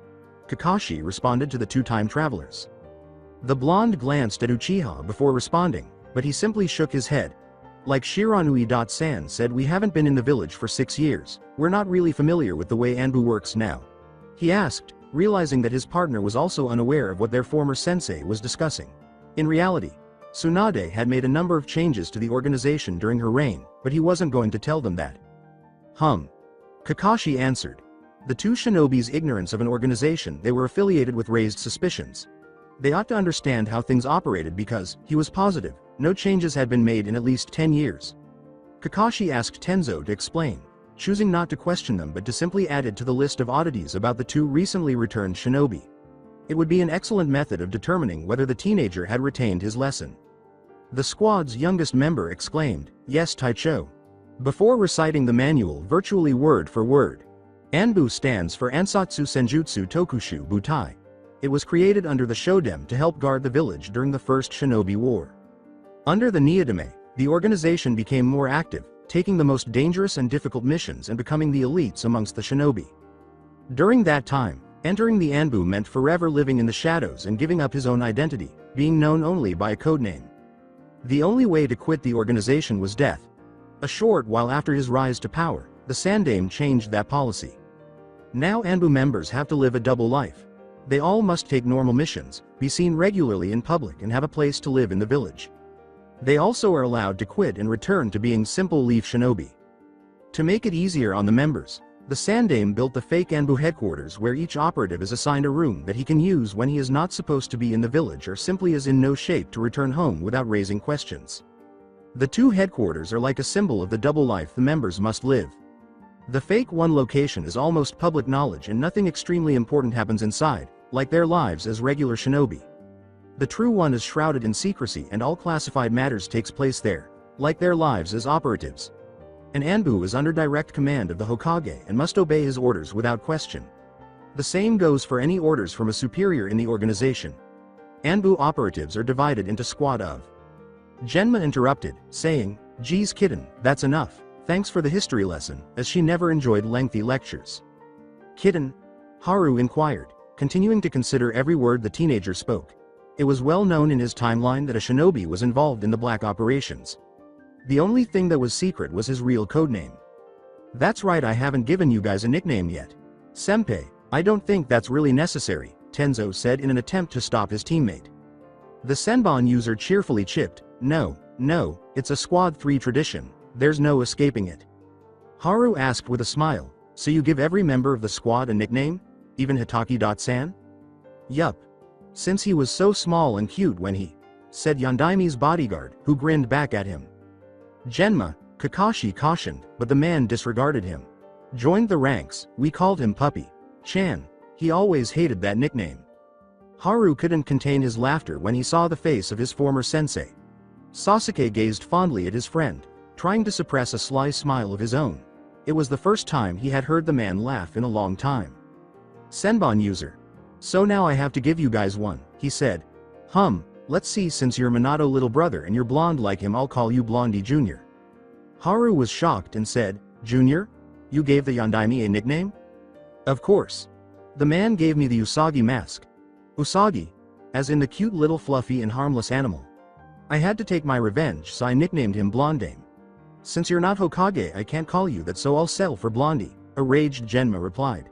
Kakashi responded to the two time travelers. The blonde glanced at Uchiha before responding, but he simply shook his head. Like Shiranui.san said, we haven't been in the village for 6 years, we're not really familiar with the way ANBU works now. He asked, realizing that his partner was also unaware of what their former sensei was discussing. In reality, Tsunade had made a number of changes to the organization during her reign, but he wasn't going to tell them that. Kakashi answered. The two shinobi's ignorance of an organization they were affiliated with raised suspicions. They ought to understand how things operated because, he was positive, no changes had been made in at least 10 years. Kakashi asked Tenzo to explain, choosing not to question them but to simply add it to the list of oddities about the two recently returned shinobi. It would be an excellent method of determining whether the teenager had retained his lesson. The squad's youngest member exclaimed, yes Taicho. Before reciting the manual virtually word for word. ANBU stands for Ansatsu Senjutsu Tokushu Butai, It was created under the Shoden to help guard the village during the First Shinobi War. Under the Niodame, the organization became more active, taking the most dangerous and difficult missions and becoming the elites amongst the shinobi. During that time, entering the ANBU meant forever living in the shadows and giving up his own identity, being known only by a codename. The only way to quit the organization was death. A short while after his rise to power, the Sandaime changed that policy. Now ANBU members have to live a double life. They all must take normal missions, be seen regularly in public and have a place to live in the village. They also are allowed to quit and return to being simple leaf shinobi. To make it easier on the members, the Sandaime built the fake ANBU headquarters where each operative is assigned a room that he can use when he is not supposed to be in the village or simply is in no shape to return home without raising questions. The two headquarters are like a symbol of the double life the members must live. The fake one location is almost public knowledge and nothing extremely important happens inside, like their lives as regular shinobi. The true one is shrouded in secrecy and all classified matters takes place there, like their lives as operatives. An ANBU is under direct command of the Hokage and must obey his orders without question. The same goes for any orders from a superior in the organization. ANBU operatives are divided into squad of. Genma interrupted, saying, "Geez kitten, that's enough, thanks for the history lesson," as she never enjoyed lengthy lectures. "Kitten?" Haru inquired, continuing to consider every word the teenager spoke. It was well known in his timeline that a shinobi was involved in the black operations. The only thing that was secret was his real codename. "That's right, I haven't given you guys a nickname yet. Senpai, I don't think that's really necessary," Tenzo said in an attempt to stop his teammate. The Senbon user cheerfully chipped, No, it's a Squad 3 tradition, there's no escaping it." Haru asked with a smile, "So you give every member of the squad a nickname? Even Hitaki-san?" "Yup. Since he was so small and cute when he," said Yondaime's bodyguard, who grinned back at him. Genma, Kakashi cautioned, but the man disregarded him. "Joined the ranks, we called him Puppy Chan. He always hated that nickname." Haru couldn't contain his laughter when he saw the face of his former sensei. Sasuke gazed fondly at his friend, trying to suppress a sly smile of his own. It was the first time he had heard the man laugh in a long time. Senbon user. "So now I have to give you guys one," he said. Let's see, since you're Minato little brother and you're blonde like him, I'll call you Blondie Jr." Haru was shocked and said, "Junior? You gave the Yondaime a nickname?" "Of course. The man gave me the Usagi mask. Usagi, as in the cute little fluffy and harmless animal. I had to take my revenge, so I nicknamed him Blondame. Since you're not Hokage, I can't call you that, so I'll settle for Blondie," a raged Genma replied.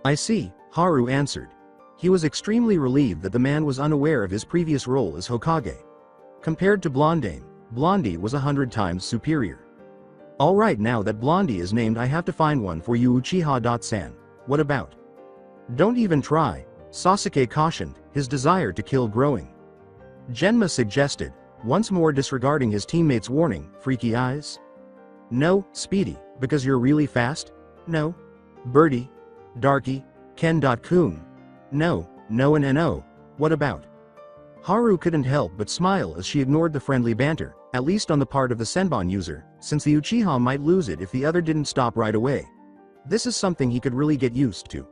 "I see," Haru answered. He was extremely relieved that the man was unaware of his previous role as Hokage. Compared to Blondame, Blondie was 100 times superior. "Alright, now that Blondie is named, I have to find one for you, Uchiha-san. What about?" "Don't even try," Sasuke cautioned, his desire to kill growing. Genma suggested, once more disregarding his teammate's warning, "Freaky eyes?" "No, Speedy, because you're really fast?" "No." "Birdie? Darky? Ken.kun?" "No, and no. What about?" Haru couldn't help but smile as she ignored the friendly banter, at least on the part of the Senbon user, since the Uchiha might lose it if the other didn't stop right away. This is something he could really get used to.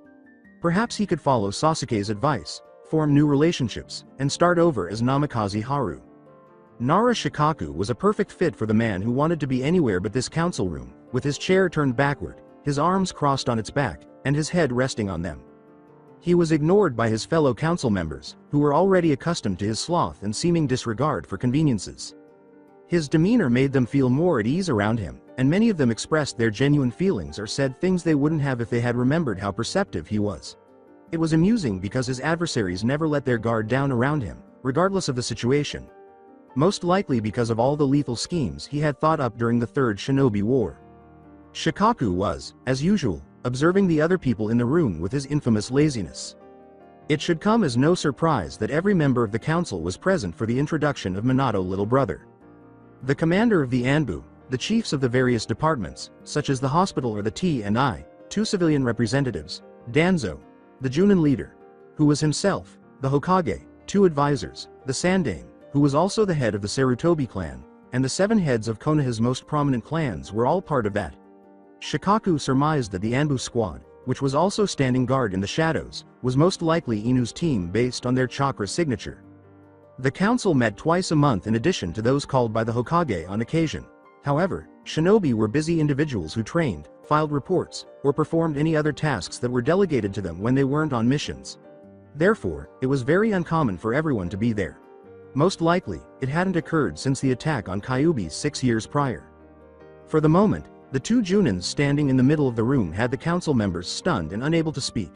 Perhaps he could follow Sasuke's advice, form new relationships, and start over as Namikaze Haru. Nara Shikaku was a perfect fit for the man who wanted to be anywhere but this council room, with his chair turned backward, his arms crossed on its back, and his head resting on them. He was ignored by his fellow council members, who were already accustomed to his sloth and seeming disregard for conveniences. His demeanor made them feel more at ease around him, and many of them expressed their genuine feelings or said things they wouldn't have if they had remembered how perceptive he was. It was amusing because his adversaries never let their guard down around him, regardless of the situation. Most likely because of all the lethal schemes he had thought up during the Third Shinobi War. Shikaku was, as usual, observing the other people in the room with his infamous laziness. It should come as no surprise that every member of the council was present for the introduction of Minato little brother. The commander of the ANBU, the chiefs of the various departments, such as the hospital or the T&I, 2 civilian representatives, Danzo, the Junin leader, who was himself the Hokage, 2 advisors, the Sandaime, who was also the head of the Sarutobi clan, and the 7 heads of Konoha's most prominent clans were all part of that. Shikaku surmised that the ANBU squad, which was also standing guard in the shadows, was most likely Inu's team based on their chakra signature. The council met twice a month in addition to those called by the Hokage on occasion. However, shinobi were busy individuals who trained, filed reports, or performed any other tasks that were delegated to them when they weren't on missions. Therefore, it was very uncommon for everyone to be there. Most likely, it hadn't occurred since the attack on Kyuubi 6 years prior. For the moment, the two Junins standing in the middle of the room had the council members stunned and unable to speak.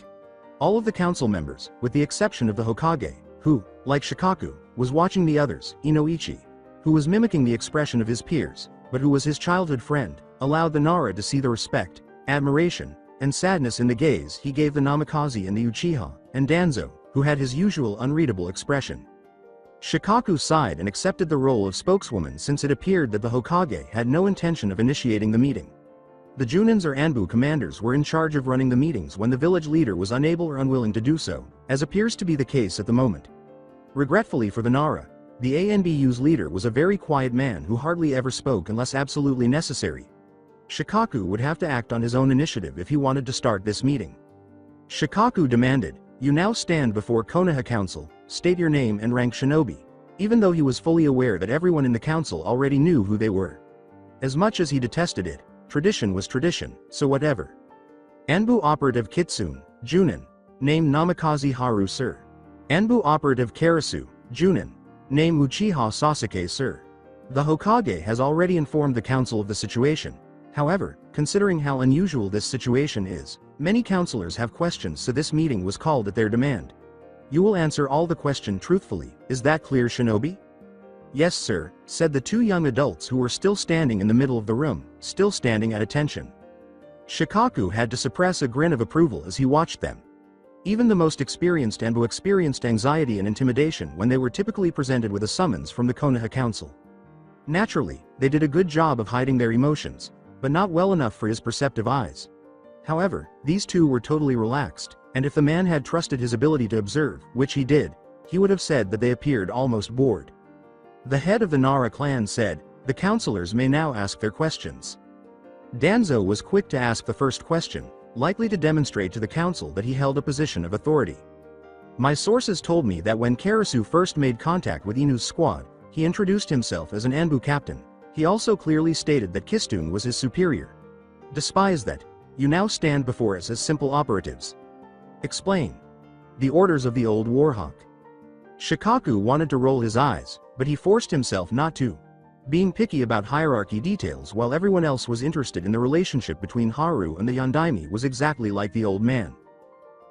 All of the council members, with the exception of the Hokage, who, like Shikaku, was watching the others, Inoichi, who was mimicking the expression of his peers, but who was his childhood friend, allowed the Nara to see the respect, admiration, and sadness in the gaze he gave the Namikaze and the Uchiha, and Danzo, who had his usual unreadable expression. Shikaku sighed and accepted the role of spokeswoman since it appeared that the Hokage had no intention of initiating the meeting. The Junins or ANBU commanders were in charge of running the meetings when the village leader was unable or unwilling to do so, as appears to be the case at the moment. Regretfully for the Nara, the ANBU's leader was a very quiet man who hardly ever spoke unless absolutely necessary. Shikaku would have to act on his own initiative if he wanted to start this meeting. Shikaku demanded, "You now stand before Konoha Council, state your name and rank shinobi," even though he was fully aware that everyone in the council already knew who they were. As much as he detested it, tradition was tradition, so whatever. ANBU Operative Kitsune, Junin, name Namikaze Haru Sir. ANBU Operative Karasu, Junin, name Uchiha Sasuke Sir. The Hokage has already informed the council of the situation. However, considering how unusual this situation is, many councillors have questions, so this meeting was called at their demand. You will answer all the question truthfully, is that clear, shinobi? Yes sir, said the two young adults who were still standing in the middle of the room, still standing at attention. Shikaku had to suppress a grin of approval as he watched them. Even the most experienced ANBU experienced anxiety and intimidation when they were typically presented with a summons from the Konoha Council. Naturally, they did a good job of hiding their emotions, but not well enough for his perceptive eyes. However, these two were totally relaxed, and if the man had trusted his ability to observe, which he did, he would have said that they appeared almost bored. The head of the Nara clan said, "The councillors may now ask their questions." Danzo was quick to ask the first question, likely to demonstrate to the council that he held a position of authority. My sources told me that when Karasu first made contact with Inu's squad, he introduced himself as an ANBU captain. He also clearly stated that Kitsune was his superior. Despise that. You now stand before us as simple operatives. Explain. The orders of the old Warhawk. Shikaku wanted to roll his eyes, but he forced himself not to. Being picky about hierarchy details while everyone else was interested in the relationship between Haru and the Yondaime was exactly like the old man.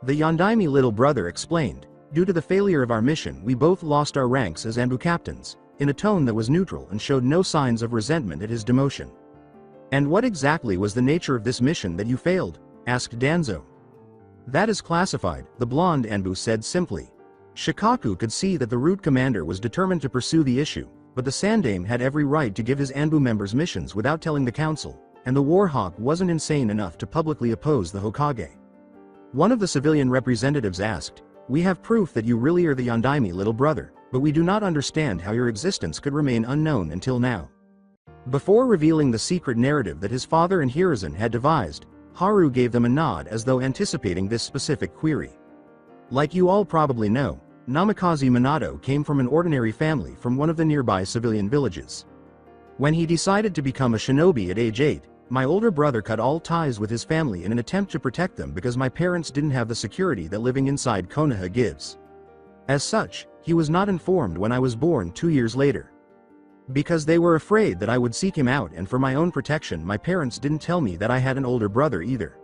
The Yondaime little brother explained, "Due to the failure of our mission, we both lost our ranks as ANBU captains," in a tone that was neutral and showed no signs of resentment at his demotion. "And what exactly was the nature of this mission that you failed?" asked Danzo. "That is classified," the blonde ANBU said simply. Shikaku could see that the root commander was determined to pursue the issue, but the Sandaime had every right to give his ANBU members missions without telling the council, and the Warhawk wasn't insane enough to publicly oppose the Hokage. One of the civilian representatives asked, "We have proof that you really are the Yondaime little brother, but we do not understand how your existence could remain unknown until now." Before revealing the secret narrative that his father and Hiruzen had devised, Haru gave them a nod as though anticipating this specific query. Like you all probably know, Namikaze Minato came from an ordinary family from one of the nearby civilian villages. When he decided to become a shinobi at age 8, my older brother cut all ties with his family in an attempt to protect them because my parents didn't have the security that living inside Konoha gives. As such, he was not informed when I was born 2 years later. Because they were afraid that I would seek him out, and for my own protection my parents didn't tell me that I had an older brother either.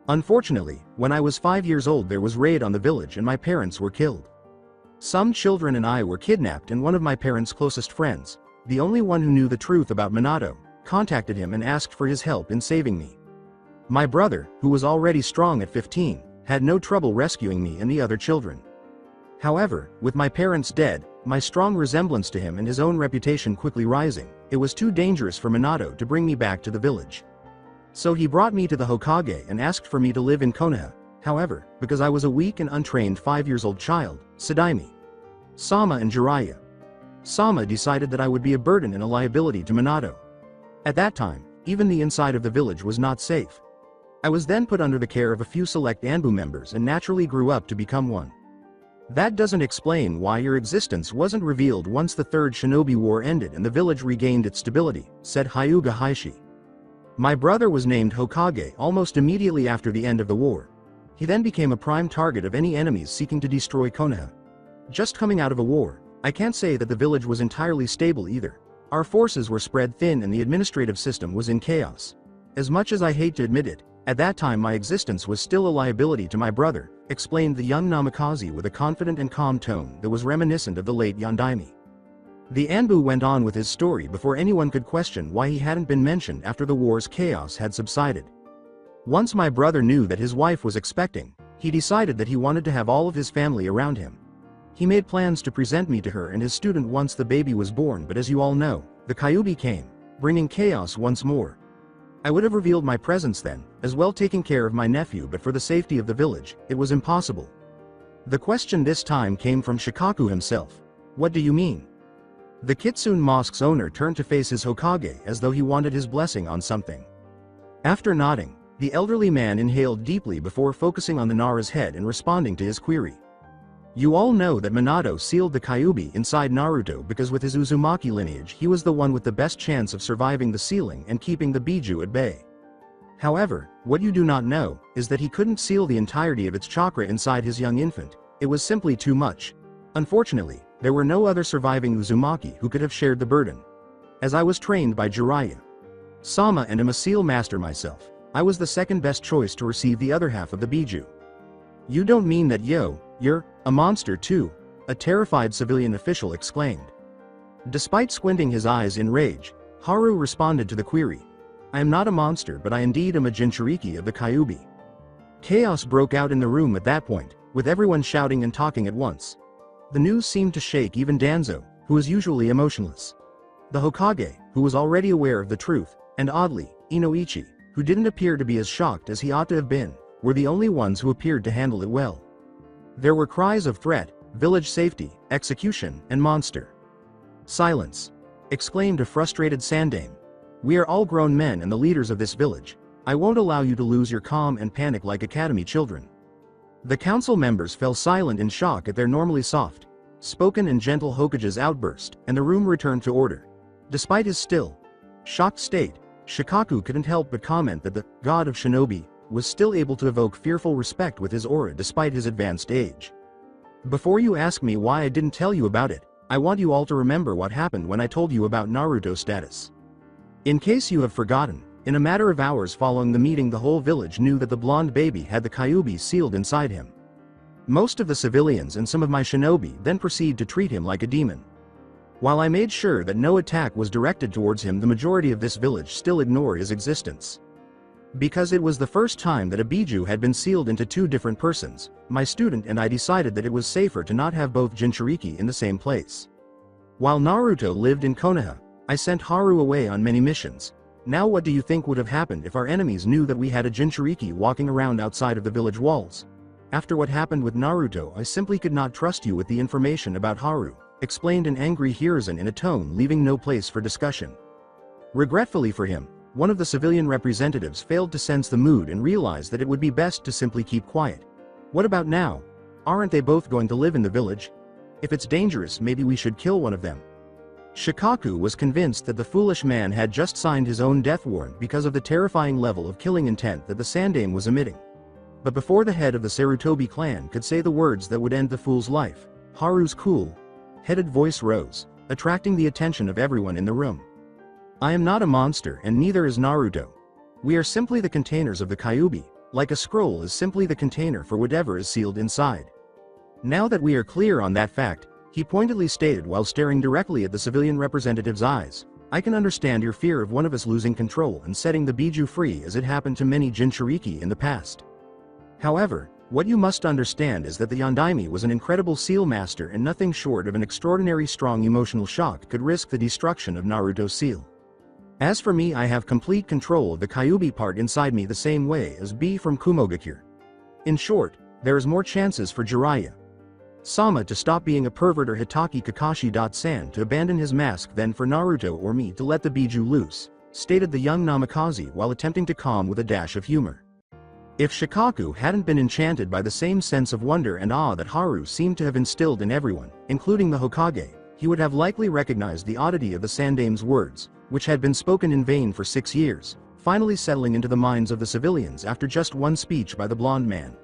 Unfortunately, when I was 5 years old there was raid on the village and my parents were killed. Some children and I were kidnapped, and one of my parents' closest friends, the only one who knew the truth about Minato, contacted him and asked for his help in saving me. My brother, who was already strong at 15, had no trouble rescuing me and the other children. However, with my parents dead, my strong resemblance to him and his own reputation quickly rising, it was too dangerous for Minato to bring me back to the village. So he brought me to the Hokage and asked for me to live in Konoha. However, because I was a weak and untrained 5-year-old child, Sadaime, Sama and Jiraiya, Sama decided that I would be a burden and a liability to Minato. At that time, even the inside of the village was not safe. I was then put under the care of a few select ANBU members and naturally grew up to become one. That doesn't explain why your existence wasn't revealed once the Third Shinobi War ended and the village regained its stability, said Hyuga Haishi. My brother was named Hokage almost immediately after the end of the war. He then became a prime target of any enemies seeking to destroy Konoha. Just coming out of a war, I can't say that the village was entirely stable either. Our forces were spread thin and the administrative system was in chaos. As much as I hate to admit it, at that time my existence was still a liability to my brother, explained the young Namikaze with a confident and calm tone that was reminiscent of the late Yondaime. The ANBU went on with his story before anyone could question why he hadn't been mentioned after the war's chaos had subsided. Once my brother knew that his wife was expecting, he decided that he wanted to have all of his family around him. He made plans to present me to her and his student once the baby was born, but as you all know, the Kyuubi came, bringing chaos once more. I would have revealed my presence then, as well taking care of my nephew, but for the safety of the village, it was impossible. The question this time came from Shikaku himself. What do you mean? The Kitsune Mosque's owner turned to face his Hokage as though he wanted his blessing on something. After nodding, the elderly man inhaled deeply before focusing on the Nara's head and responding to his query. You all know that Minato sealed the Kyuubi inside Naruto because with his Uzumaki lineage he was the one with the best chance of surviving the sealing and keeping the Biju at bay. However, what you do not know is that he couldn't seal the entirety of its chakra inside his young infant. It was simply too much. Unfortunately, there were no other surviving Uzumaki who could have shared the burden. As I was trained by Jiraiya Sama and am a seal master myself, I was the second best choice to receive the other half of the Biju. You don't mean that you're a monster too, a terrified civilian official exclaimed. Despite squinting his eyes in rage, Haru responded to the query. I am not a monster, but I indeed am a Jinchuriki of the Kyuubi. Chaos broke out in the room at that point, with everyone shouting and talking at once. The news seemed to shake even Danzo, who is usually emotionless. The Hokage, who was already aware of the truth, and oddly, Inoichi, who didn't appear to be as shocked as he ought to have been, were the only ones who appeared to handle it well. There were cries of threat, village safety, execution, and monster. Silence! Exclaimed a frustrated Sandame. We are all grown men and the leaders of this village. I won't allow you to lose your calm and panic like academy children. The council members fell silent in shock at their normally soft, spoken and gentle Hokage's outburst, and the room returned to order. Despite his still, shocked state, Shikaku couldn't help but comment that the god of shinobi was still able to evoke fearful respect with his aura despite his advanced age. Before you ask me why I didn't tell you about it, I want you all to remember what happened when I told you about Naruto's status. In case you have forgotten, in a matter of hours following the meeting the whole village knew that the blonde baby had the Kyuubi sealed inside him. Most of the civilians and some of my shinobi then proceeded to treat him like a demon. While I made sure that no attack was directed towards him, the majority of this village still ignored his existence. Because it was the first time that a Biju had been sealed into two different persons, my student and I decided that it was safer to not have both Jinchuriki in the same place. While Naruto lived in Konoha, I sent Haru away on many missions. Now what do you think would have happened if our enemies knew that we had a Jinchuriki walking around outside of the village walls? After what happened with Naruto, I simply could not trust you with the information about Haru, explained an angry Hiruzen in a tone leaving no place for discussion. Regretfully for him, one of the civilian representatives failed to sense the mood and realized that it would be best to simply keep quiet. What about now? Aren't they both going to live in the village? If it's dangerous, maybe we should kill one of them. Shikaku was convinced that the foolish man had just signed his own death warrant because of the terrifying level of killing intent that the Sandame was emitting. But before the head of the Sarutobi clan could say the words that would end the fool's life, Haru's cool-headed voice rose, attracting the attention of everyone in the room. I am not a monster and neither is Naruto. We are simply the containers of the Kyuubi, like a scroll is simply the container for whatever is sealed inside. Now that we are clear on that fact, he pointedly stated while staring directly at the civilian representative's eyes, I can understand your fear of one of us losing control and setting the Biju free as it happened to many Jinchuriki in the past. However, what you must understand is that the Yondaime was an incredible seal master and nothing short of an extraordinary strong emotional shock could risk the destruction of Naruto's seal. As for me, I have complete control of the Kyuubi part inside me the same way as B from Kumogakure. In short, there is more chances for Jiraiya Sama to stop being a pervert or Hitaki Kakashi.san to abandon his mask than for Naruto or me to let the Biju loose, stated the young Namikaze while attempting to calm with a dash of humor. If Shikaku hadn't been enchanted by the same sense of wonder and awe that Haru seemed to have instilled in everyone, including the Hokage, he would have likely recognized the oddity of the Sandame's words, which had been spoken in vain for 6 years, finally settling into the minds of the civilians after just one speech by the blonde man.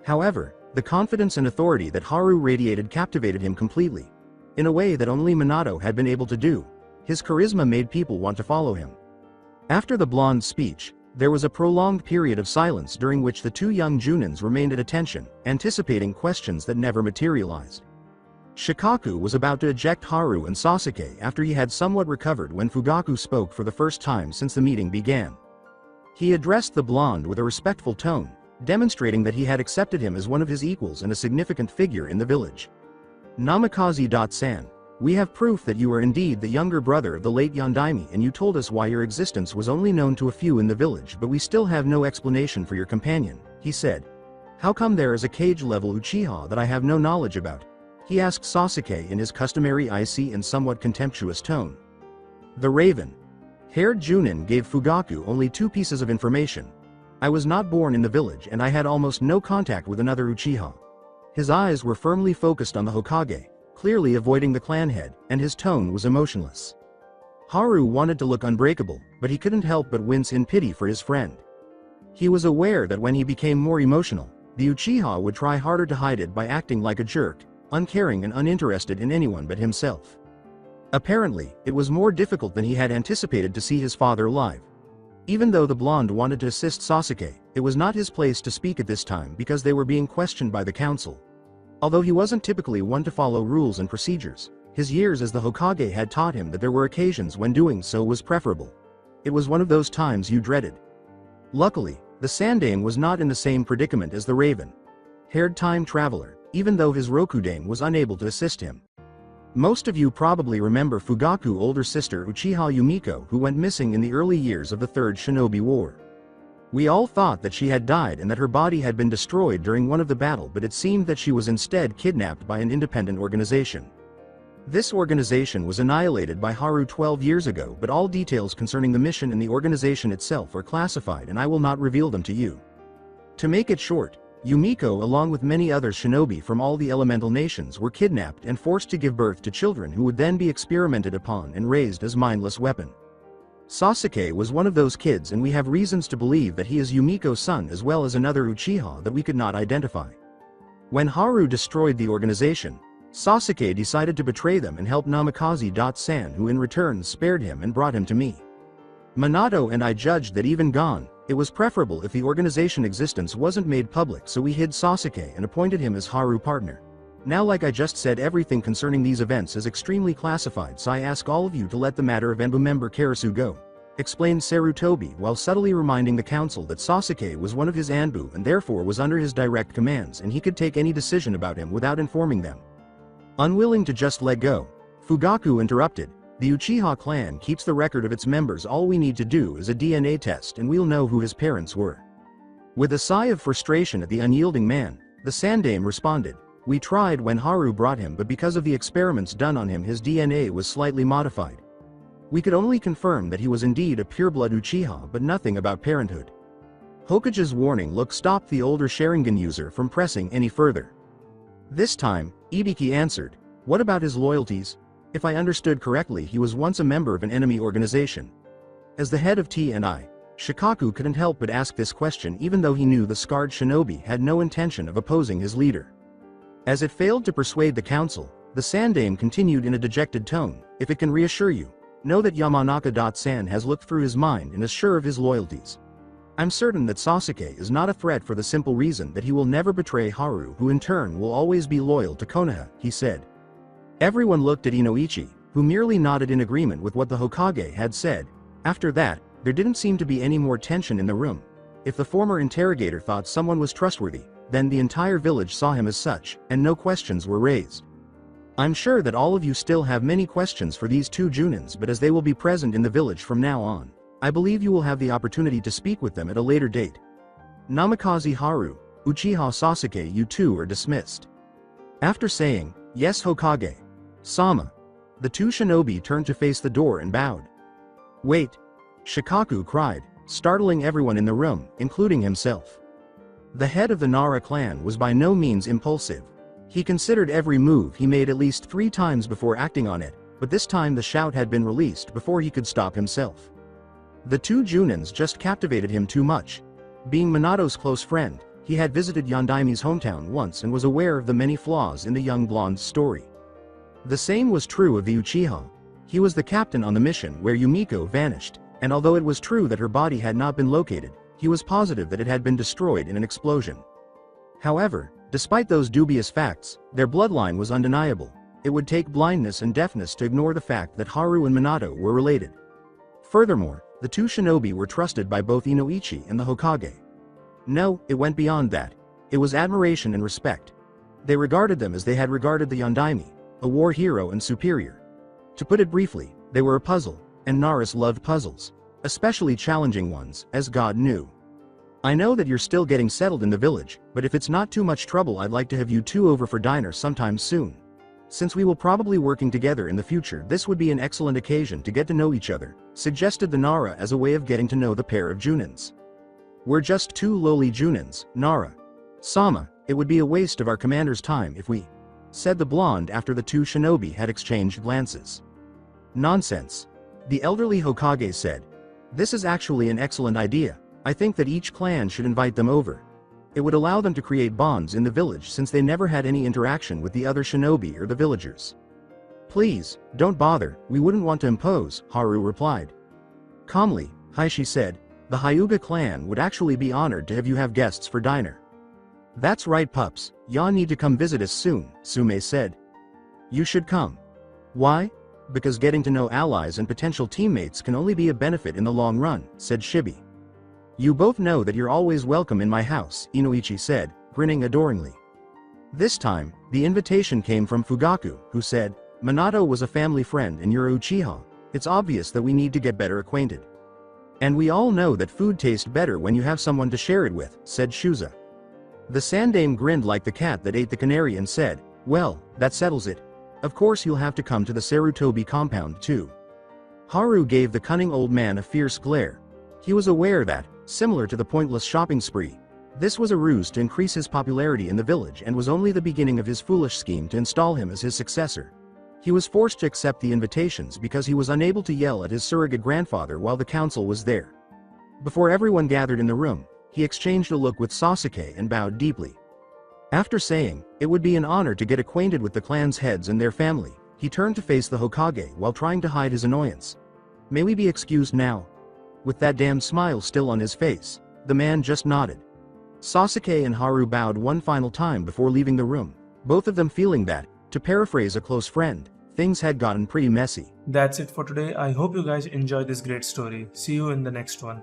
However, the confidence and authority that Haru radiated captivated him completely. In a way that only Minato had been able to do, his charisma made people want to follow him. After the blonde's speech, there was a prolonged period of silence during which the two young Junins remained at attention, anticipating questions that never materialized. Shikaku was about to eject Haru and Sasuke after he had somewhat recovered when Fugaku spoke for the first time since the meeting began. He addressed the blonde with a respectful tone, demonstrating that he had accepted him as one of his equals and a significant figure in the village. Namikaze-san, we have proof that you are indeed the younger brother of the late Yondaime, and you told us why your existence was only known to a few in the village, but we still have no explanation for your companion, he said. How come there is a cage-level Uchiha that I have no knowledge about? He asked Sasuke in his customary icy and somewhat contemptuous tone. The raven-haired Junin gave Fugaku only 2 pieces of information. I was not born in the village and I had almost no contact with another Uchiha. His eyes were firmly focused on the Hokage, clearly avoiding the clan head, and his tone was emotionless. Haru wanted to look unbreakable, but he couldn't help but wince in pity for his friend. He was aware that when he became more emotional, the Uchiha would try harder to hide it by acting like a jerk, uncaring and uninterested in anyone but himself. Apparently, it was more difficult than he had anticipated to see his father live. Even though the blonde wanted to assist Sasuke, it was not his place to speak at this time because they were being questioned by the council. Although he wasn't typically one to follow rules and procedures, his years as the Hokage had taught him that there were occasions when doing so was preferable. It was one of those times you dreaded. Luckily, the Sandane was not in the same predicament as the raven-haired time traveler, even though his Rokudane was unable to assist him. Most of you probably remember Fugaku's older sister Uchiha Yumiko, who went missing in the early years of the Third Shinobi War. We all thought that she had died and that her body had been destroyed during one of the battle, but it seemed that she was instead kidnapped by an independent organization. This organization was annihilated by Haru 12 years ago, but all details concerning the mission and the organization itself are classified and I will not reveal them to you. To make it short, Yumiko along with many other shinobi from all the elemental nations were kidnapped and forced to give birth to children who would then be experimented upon and raised as mindless weapons. Sasuke was one of those kids, and we have reasons to believe that he is Yumiko's son as well as another Uchiha that we could not identify. When Haru destroyed the organization, Sasuke decided to betray them and help Namikaze-san, who in return spared him and brought him to me. Minato and I judged that even gone, it was preferable if the organization existence wasn't made public, so we hid Sasuke and appointed him as Haru's partner. Now, like I just said, everything concerning these events is extremely classified, so I ask all of you to let the matter of ANBU member Karasu go, explained Sarutobi while subtly reminding the council that Sasuke was one of his ANBU and therefore was under his direct commands and he could take any decision about him without informing them. Unwilling to just let go, Fugaku interrupted. The Uchiha clan keeps the record of its members. All we need to do is a DNA test and we'll know who his parents were. With a sigh of frustration at the unyielding man, the Sandame responded. We tried when Haru brought him, but because of the experiments done on him his DNA was slightly modified. We could only confirm that he was indeed a pureblood Uchiha, but nothing about parenthood. Hokage's warning look stopped the older Sharingan user from pressing any further. This time, Ibiki answered, what about his loyalties? If I understood correctly, he was once a member of an enemy organization. As the head of TNI, Shikaku couldn't help but ask this question even though he knew the scarred shinobi had no intention of opposing his leader. As it failed to persuade the council, the Sandame continued in a dejected tone, if it can reassure you, know that Yamanaka-san has looked through his mind and is sure of his loyalties. I'm certain that Sasuke is not a threat for the simple reason that he will never betray Haru, who in turn will always be loyal to Konoha, he said. Everyone looked at Inoichi, who merely nodded in agreement with what the Hokage had said. After that, there didn't seem to be any more tension in the room. If the former interrogator thought someone was trustworthy, then the entire village saw him as such, and no questions were raised. I'm sure that all of you still have many questions for these two Junins, but as they will be present in the village from now on, I believe you will have the opportunity to speak with them at a later date. Namikaze Haru, Uchiha Sasuke, you two are dismissed. After saying, yes Hokage, Sama, the two shinobi turned to face the door and bowed. Wait! Shikaku cried, startling everyone in the room, including himself. The head of the Nara clan was by no means impulsive. He considered every move he made at least 3 times before acting on it, but this time the shout had been released before he could stop himself. The 2 Junins just captivated him too much. Being Minato's close friend, he had visited Yondaimi's hometown once and was aware of the many flaws in the young blonde's story. The same was true of the Uchiha. He was the captain on the mission where Yumiko vanished, and although it was true that her body had not been located, he was positive that it had been destroyed in an explosion. However, despite those dubious facts, their bloodline was undeniable. It would take blindness and deafness to ignore the fact that Haru and Minato were related. Furthermore, the 2 shinobi were trusted by both Inoichi and the Hokage. No, it went beyond that. It was admiration and respect. They regarded them as they had regarded the Yondaimi, a war hero and superior. To put it briefly, they were a puzzle, and Naruto loved puzzles, especially challenging ones, as God knew. I know that you're still getting settled in the village, but if it's not too much trouble, I'd like to have you 2 over for dinner sometime soon. Since we will probably working together in the future, this would be an excellent occasion to get to know each other, suggested the Nara as a way of getting to know the pair of Junins. We're just 2 lowly Junins, Nara. Sama, it would be a waste of our commander's time if we, said the blonde after the 2 shinobi had exchanged glances. Nonsense. The elderly Hokage said. This is actually an excellent idea. I think that each clan should invite them over. It would allow them to create bonds in the village since they never had any interaction with the other shinobi or the villagers. Please, don't bother, we wouldn't want to impose, Haru replied. Calmly, Heishi said, the Hyuga clan would actually be honored to have you have guests for dinner. That's right pups, y'all need to come visit us soon, Sume said. You should come. Why? Because getting to know allies and potential teammates can only be a benefit in the long run, said Shibi. You both know that you're always welcome in my house, Inoichi said, grinning adoringly. This time, the invitation came from Fugaku, who said, Minato was a family friend and you're Uchiha. It's obvious that we need to get better acquainted. And we all know that food tastes better when you have someone to share it with, said Shuza. The Sandame grinned like the cat that ate the canary and said, well, that settles it. Of course you'll have to come to the Sarutobi compound too. Haru gave the cunning old man a fierce glare. He was aware that, similar to the pointless shopping spree, this was a ruse to increase his popularity in the village and was only the beginning of his foolish scheme to install him as his successor. He was forced to accept the invitations because he was unable to yell at his surrogate grandfather while the council was there. Before everyone gathered in the room, he exchanged a look with Sasuke and bowed deeply. After saying, it would be an honor to get acquainted with the clan's heads and their family, he turned to face the Hokage while trying to hide his annoyance. May we be excused now? With that damn smile still on his face, the man just nodded. Sasuke and Haru bowed one final time before leaving the room, both of them feeling that, to paraphrase a close friend, things had gotten pretty messy. That's it for today. I hope you guys enjoyed this great story. See you in the next one.